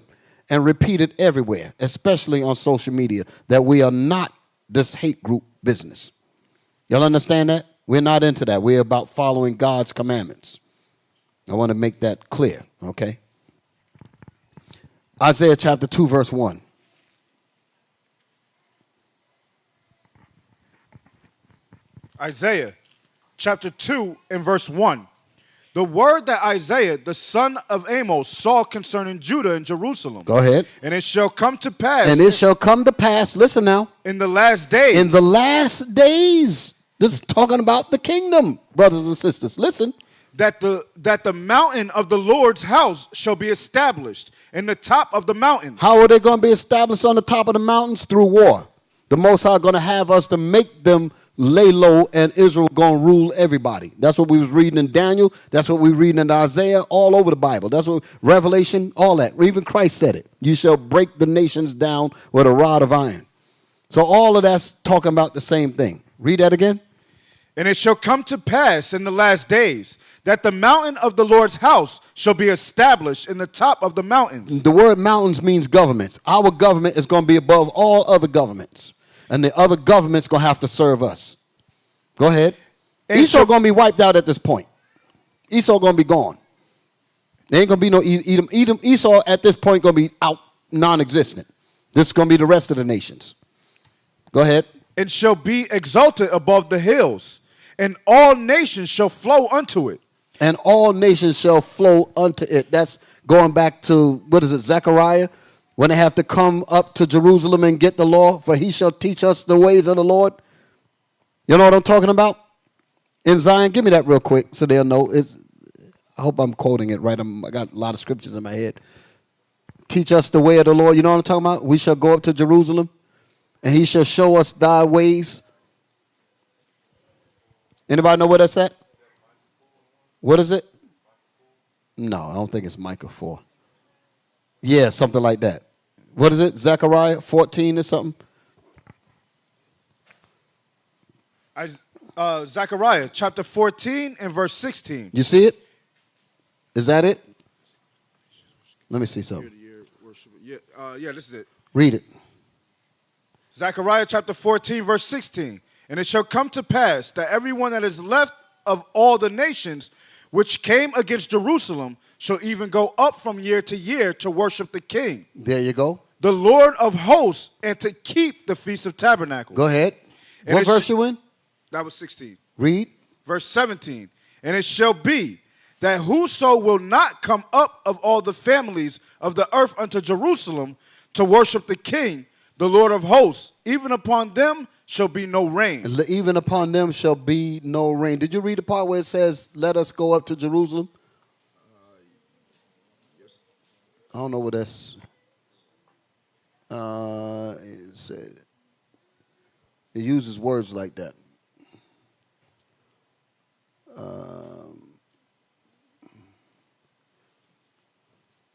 and repeated everywhere, especially on social media, that we are not this hate group business. Y'all understand that? We're not into that. We're about following God's commandments. I want to make that clear, okay? Isaiah chapter 2, verse 1. Isaiah chapter 2 and verse 1. The word that Isaiah, the son of Amos, saw concerning Judah and Jerusalem. Go ahead. And it shall come to pass. And it shall come to pass, listen now. In the last days. In the last days. This is talking about the kingdom, brothers and sisters. Listen. That the mountain of the Lord's house shall be established in the top of the mountains. How are they going to be established on the top of the mountains? Through war. The Most High going to have us to make them lay low, and Israel going to rule everybody. That's what we was reading in Daniel. That's what we reading in Isaiah, all over the Bible. That's what Revelation, all that. Even Christ said it. You shall break the nations down with a rod of iron. So all of that's talking about the same thing. Read that again. And it shall come to pass in the last days that the mountain of the Lord's house shall be established in the top of the mountains. The word mountains means governments. Our government is going to be above all other governments. And the other government's going to have to serve us. Go ahead. And Esau going to be wiped out at this point. Esau going to be gone. There ain't going to be no Edom. Esau at this point going to be out, non-existent. This is going to be the rest of the nations. Go ahead. And shall be exalted above the hills, and all nations shall flow unto it. And all nations shall flow unto it. That's going back to, what is it, Zechariah? When they have to come up to Jerusalem and get the law, for he shall teach us the ways of the Lord. You know what I'm talking about? In Zion, give me that real quick so they'll know. I hope I'm quoting it right. I got a lot of scriptures in my head. Teach us the way of the Lord. You know what I'm talking about? We shall go up to Jerusalem, and he shall show us thy ways. Anybody know where that's at? What is it? No, I don't think it's Micah 4. Yeah, something like that. What is it? Zechariah 14 or something? Zechariah chapter 14 and verse 16. You see it? Is that it? Let me see something. Yeah, this is it. Read it. Zechariah chapter 14 verse 16. And it shall come to pass that everyone that is left of all the nations which came against Jerusalem shall even go up from year to year to worship the King. There you go. The Lord of hosts, and to keep the Feast of Tabernacles. Go ahead. And what verse you in? That was 16. Read. Verse 17. And it shall be that whoso will not come up of all the families of the earth unto Jerusalem to worship the King, the Lord of hosts, even upon them shall be no rain. Even upon them shall be no rain. Did you read the part where it says, let us go up to Jerusalem? Yes. I don't know what that's. It uses words like that. All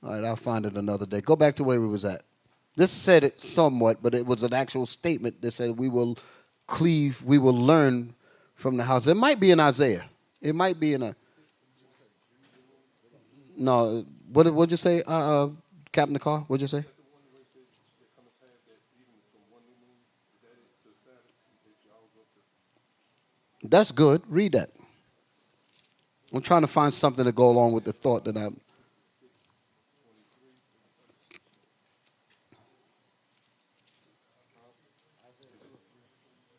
right, I'll find it another day. Go back to where we was at. This said it somewhat, but it was an actual statement that said we will cleave, we will learn from the house. It might be in Isaiah. It might be in a. No, what'd you say, Captain Carr? What'd you say? That's good. Read that. I'm trying to find something to go along with the thought that I'm.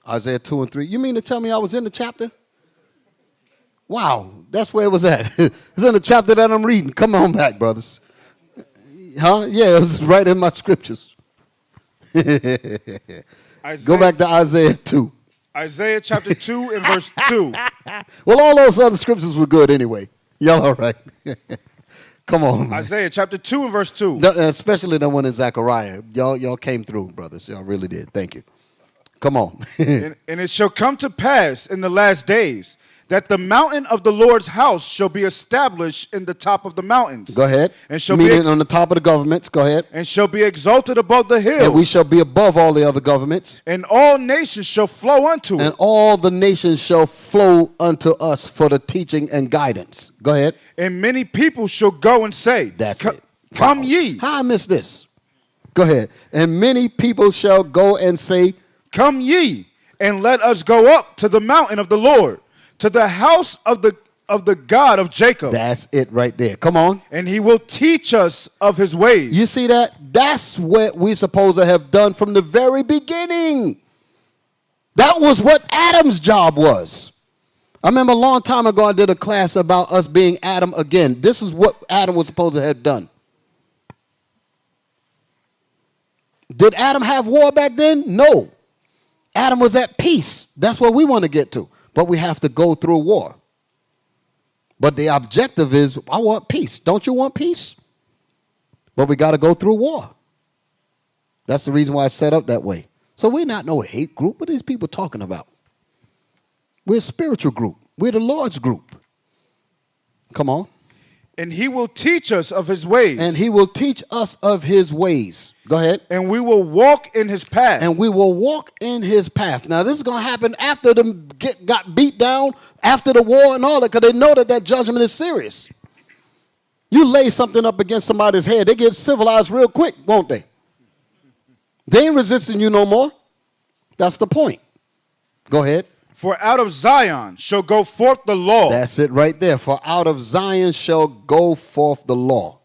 Isaiah 2 and 3. You mean to tell me I was in the chapter? Wow, that's where it was at. It's in the chapter that I'm reading. Come on back, brothers. Huh? Yeah, it was right in my scriptures. Go back to Isaiah 2. Isaiah chapter 2 and verse 2. Well, all those other scriptures were good anyway. Y'all all right? Come on, man. Isaiah chapter 2 and verse 2. Especially the one in Zechariah. Y'all came through, brothers. Y'all really did. Thank you. Come on. And it shall come to pass in the last days that the mountain of the Lord's house shall be established in the top of the mountains. Go ahead. And shall be on the top of the governments. Go ahead. And shall be exalted above the hills. And we shall be above all the other governments. And all nations shall flow unto it. And all the nations shall flow unto us for the teaching and guidance. Go ahead. And many people shall go and say, that's it. Come ye. How I missed this? Go ahead. And many people shall go and say, Come ye, and let us go up to the mountain of the Lord, to the house of the God of Jacob. That's it right there. Come on. And he will teach us of his ways. You see that? That's what we're supposed to have done from the very beginning. That was what Adam's job was. I remember a long time ago I did a class about us being Adam again. This is what Adam was supposed to have done. Did Adam have war back then? No. Adam was at peace. That's what we want to get to. But we have to go through war. But the objective is, I want peace. Don't you want peace? But we got to go through war. That's the reason why it's set up that way. So we're not no hate group. What are these people talking about? We're a spiritual group. We're the Lord's group. Come on. And he will teach us of his ways. And he will teach us of his ways. Go ahead. And we will walk in his path. And we will walk in his path. Now, this is going to happen after them got beat down, after the war and all that, because they know that judgment is serious. You lay something up against somebody's head, they get civilized real quick, won't they? They ain't resisting you no more. That's the point. Go ahead. For out of Zion shall go forth the law. That's it right there. For out of Zion shall go forth the law.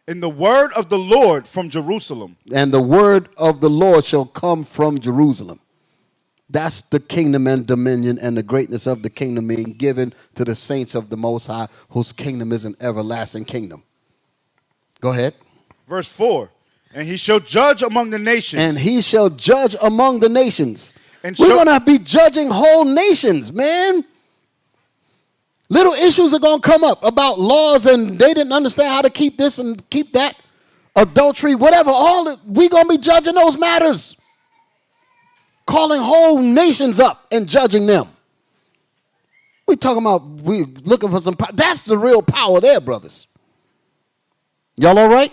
And the word of the Lord from Jerusalem. And the word of the Lord shall come from Jerusalem. That's the kingdom and dominion and the greatness of the kingdom being given to the saints of the Most High, whose kingdom is an everlasting kingdom. Go ahead. Verse 4. And he shall judge among the nations. And he shall judge among the nations. And we're going to be judging whole nations, man. Little issues are going to come up about laws, and they didn't understand how to keep this and keep that. Adultery, whatever. We're going to be judging those matters. Calling whole nations up and judging them. We're talking about we looking for some power. That's the real power there, brothers. Y'all all right?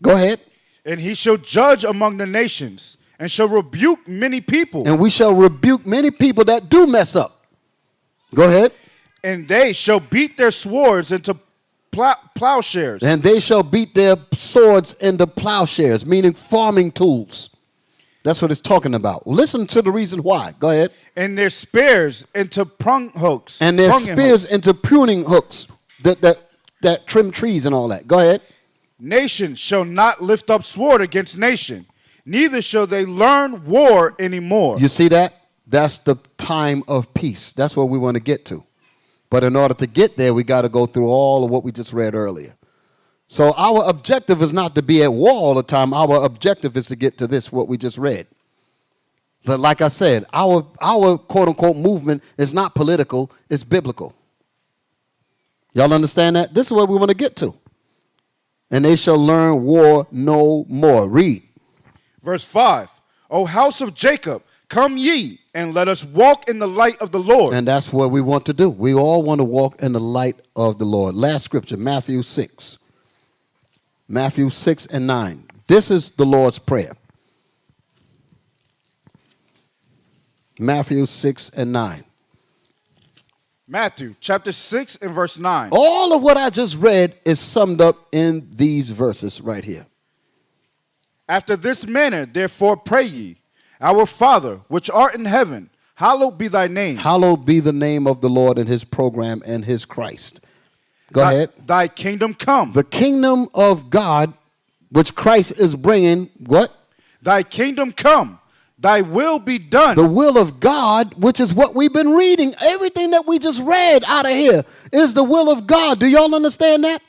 Go ahead. And he shall judge among the nations. And shall rebuke many people. And we shall rebuke many people that do mess up. Go ahead. And they shall beat their swords into plowshares. And they shall beat their swords into plowshares, meaning farming tools. That's what it's talking about. Listen to the reason why. Go ahead. And their spears into prong hooks. And their spears into pruning hooks that trim trees and all that. Go ahead. Nation shall not lift up sword against nation. Neither shall they learn war anymore. You see that? That's the time of peace. That's what we want to get to. But in order to get there, we got to go through all of what we just read earlier. So our objective is not to be at war all the time. Our objective is to get to this, what we just read. But like I said, our quote-unquote movement is not political, it's biblical. Y'all understand that? This is what we want to get to. And they shall learn war no more. Read. Verse 5, O house of Jacob, come ye, and let us walk in the light of the Lord. And that's what we want to do. We all want to walk in the light of the Lord. Last scripture, Matthew 6. Matthew 6 and 9. This is the Lord's Prayer. Matthew 6 and 9. Matthew chapter 6 and verse 9. All of what I just read is summed up in these verses right here. After this manner, therefore, pray ye, Our Father, which art in heaven, hallowed be thy name. Hallowed be the name of the Lord and his program and his Christ. Go ahead. Thy kingdom come. The kingdom of God, which Christ is bringing, what? Thy kingdom come. Thy will be done. The will of God, which is what we've been reading. Everything that we just read out of here is the will of God. Do y'all understand that?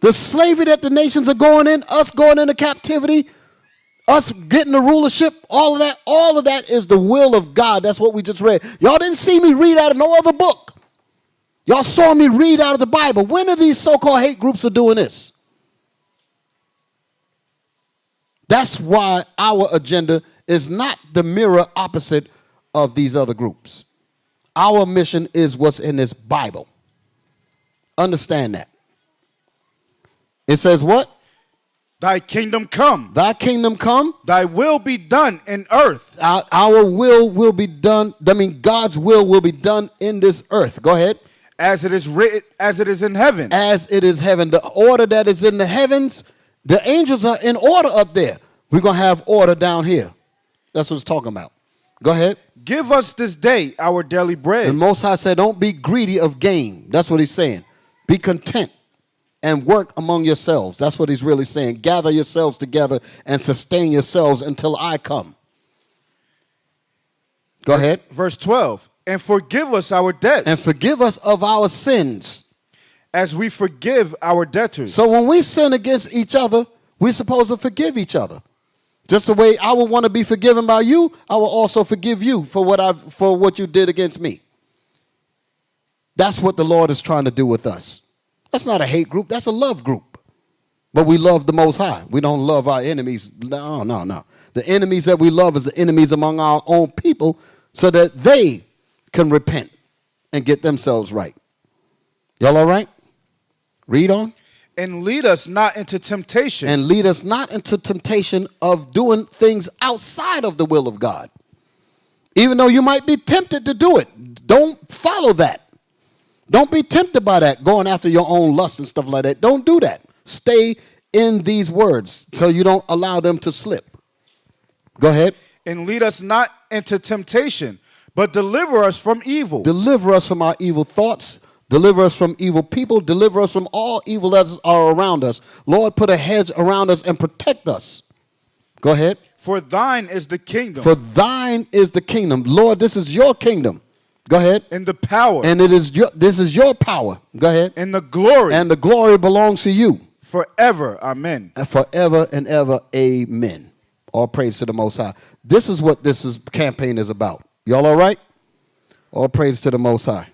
The slavery that the nations are going in, us going into captivity, us getting the rulership, all of that is the will of God. That's what we just read. Y'all didn't see me read out of no other book. Y'all saw me read out of the Bible. When are these so-called hate groups are doing this? That's why our agenda is not the mirror opposite of these other groups. Our mission is what's in this Bible. Understand that. It says what? Thy kingdom come. Thy kingdom come. Thy will be done in earth. Our will be done. I mean, God's will be done in this earth. Go ahead. As it is written, as it is in heaven. As it is heaven. The order that is in the heavens, the angels are in order up there. We're going to have order down here. That's what it's talking about. Go ahead. Give us this day our daily bread. And Most High said, don't be greedy of gain. That's what he's saying. Be content and work among yourselves. That's what he's really saying. Gather yourselves together and sustain yourselves until I come. Go ahead. Verse 12. And forgive us our debts. And forgive us of our sins. As we forgive our debtors. So when we sin against each other, we're supposed to forgive each other. Just the way I would want to be forgiven by you, I will also forgive you for what you did against me. That's what the Lord is trying to do with us. That's not a hate group. That's a love group. But we love the Most High. We don't love our enemies. No. The enemies that we love is the enemies among our own people so that they can repent and get themselves right. Y'all all right? Read on. And lead us not into temptation. And lead us not into temptation of doing things outside of the will of God. Even though you might be tempted to do it, don't follow that. Don't be tempted by that, going after your own lust and stuff like that. Don't do that. Stay in these words so you don't allow them to slip. Go ahead. And lead us not into temptation, but deliver us from evil. Deliver us from our evil thoughts. Deliver us from evil people. Deliver us from all evil that are around us. Lord, put a hedge around us and protect us. Go ahead. For thine is the kingdom. For thine is the kingdom. Lord, this is your kingdom. Go ahead. And the power. And this is your power. Go ahead. And the glory. And the glory belongs to you. Forever. Amen. And forever and ever. Amen. All praise to the Most High. This is what campaign is about. Y'all all right? All praise to the Most High.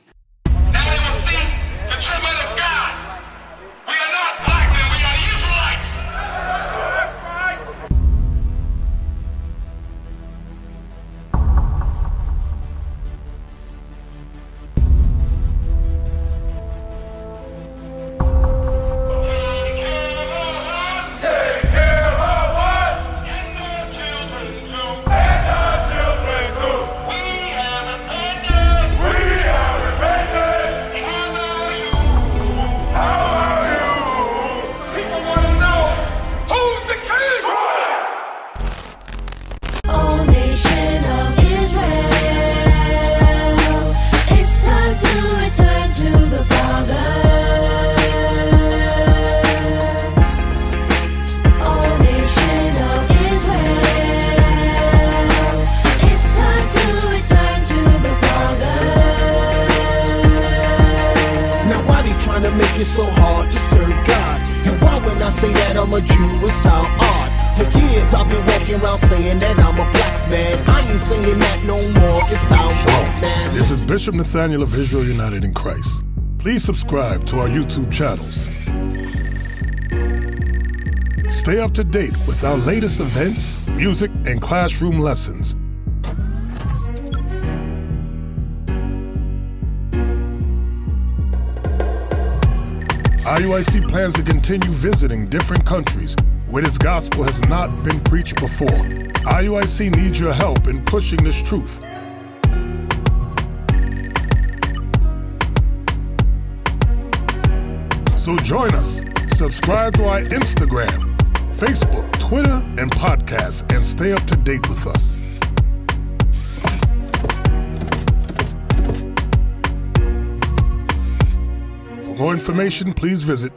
So hard to serve God. And why when I say that I'm a Jew, it sound odd. For years I've been walking around saying that I'm a black man. I ain't saying that no more, it sounds wrong, man. This is Bishop Nathaniel of Israel United in Christ. Please subscribe to our YouTube channels. Stay up to date with our latest events, music, and classroom lessons. IUIC plans to continue visiting different countries where this gospel has not been preached before. IUIC needs your help in pushing this truth. So join us. Subscribe to our Instagram, Facebook, Twitter, and podcast, and stay up to date with us. For more information, please visit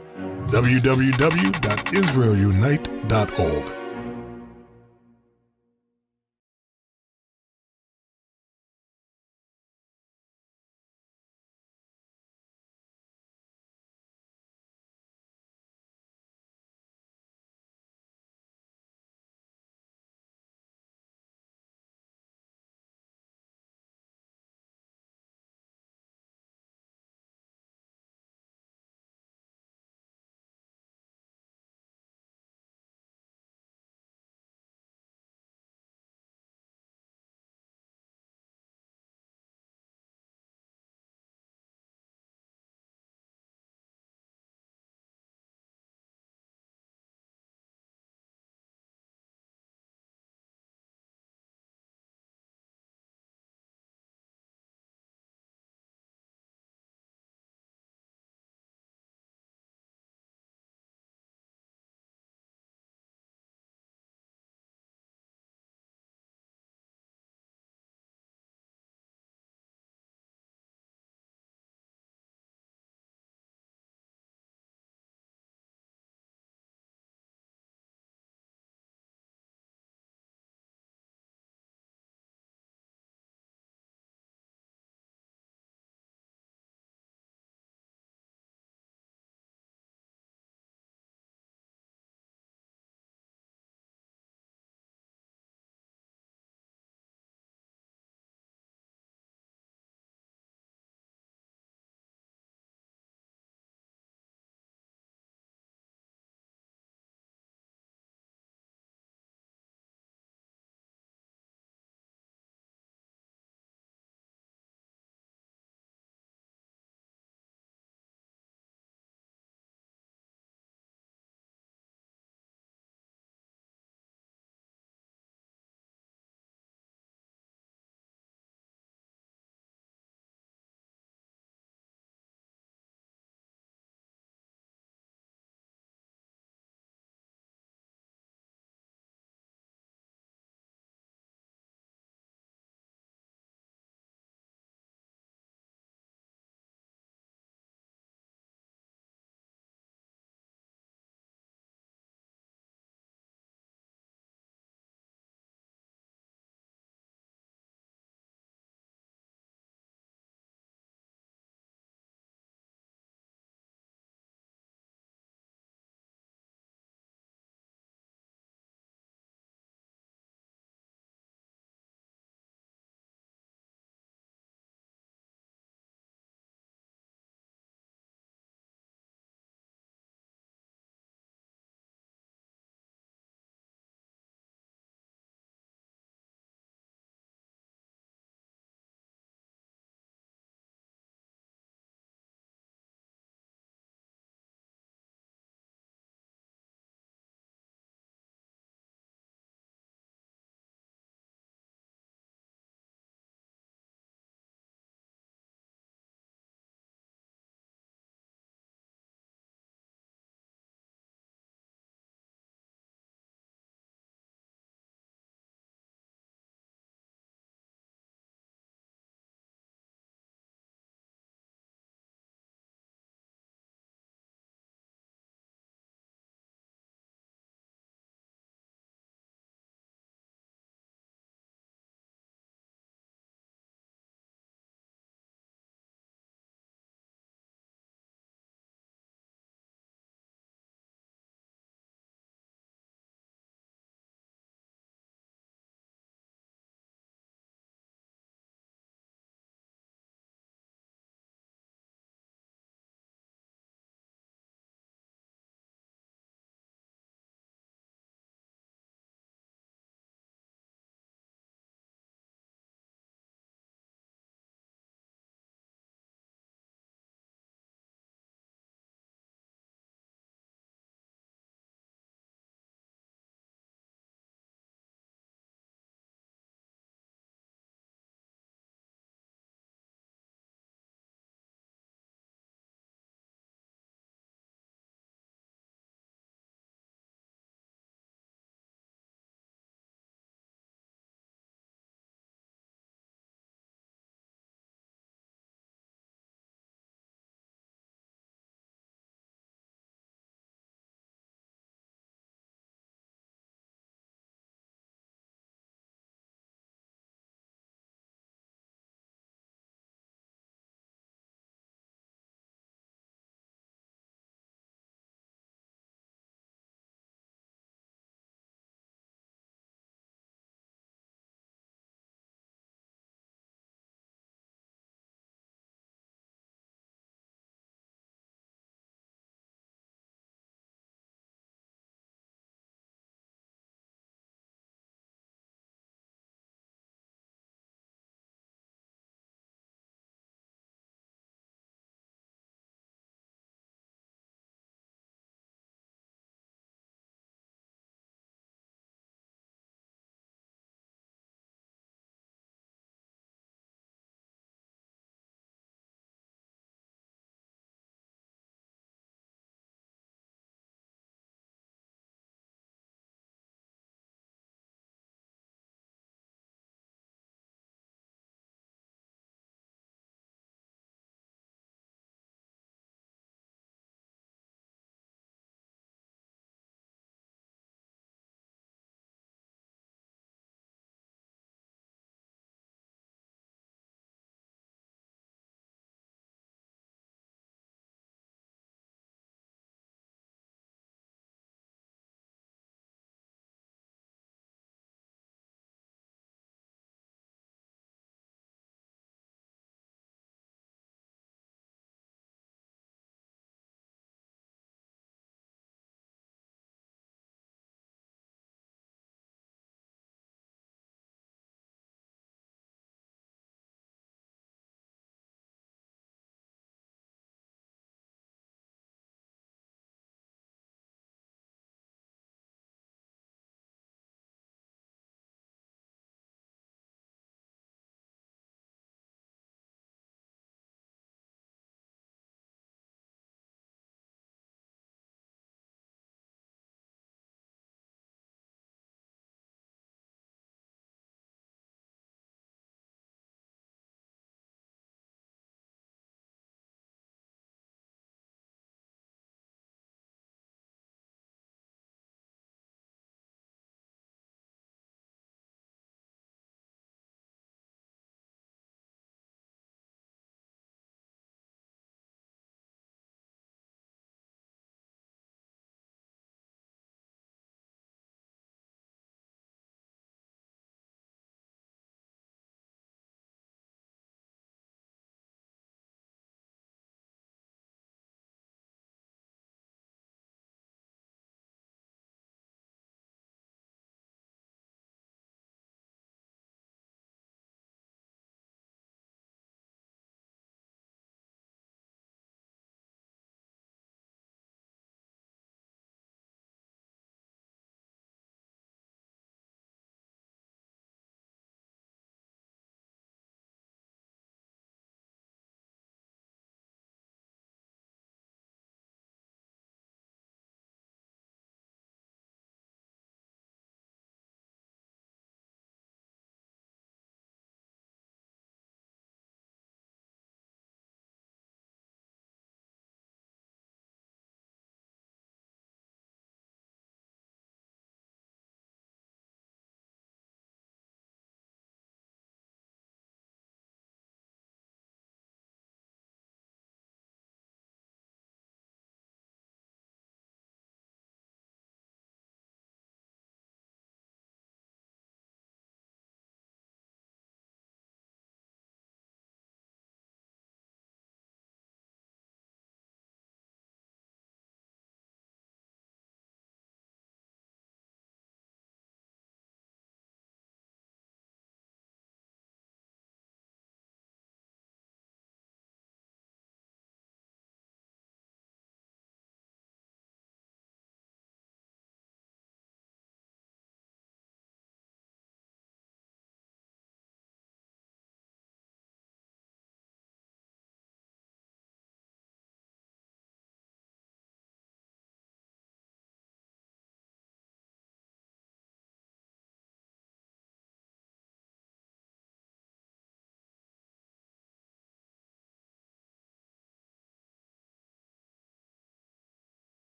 www.israelunite.org.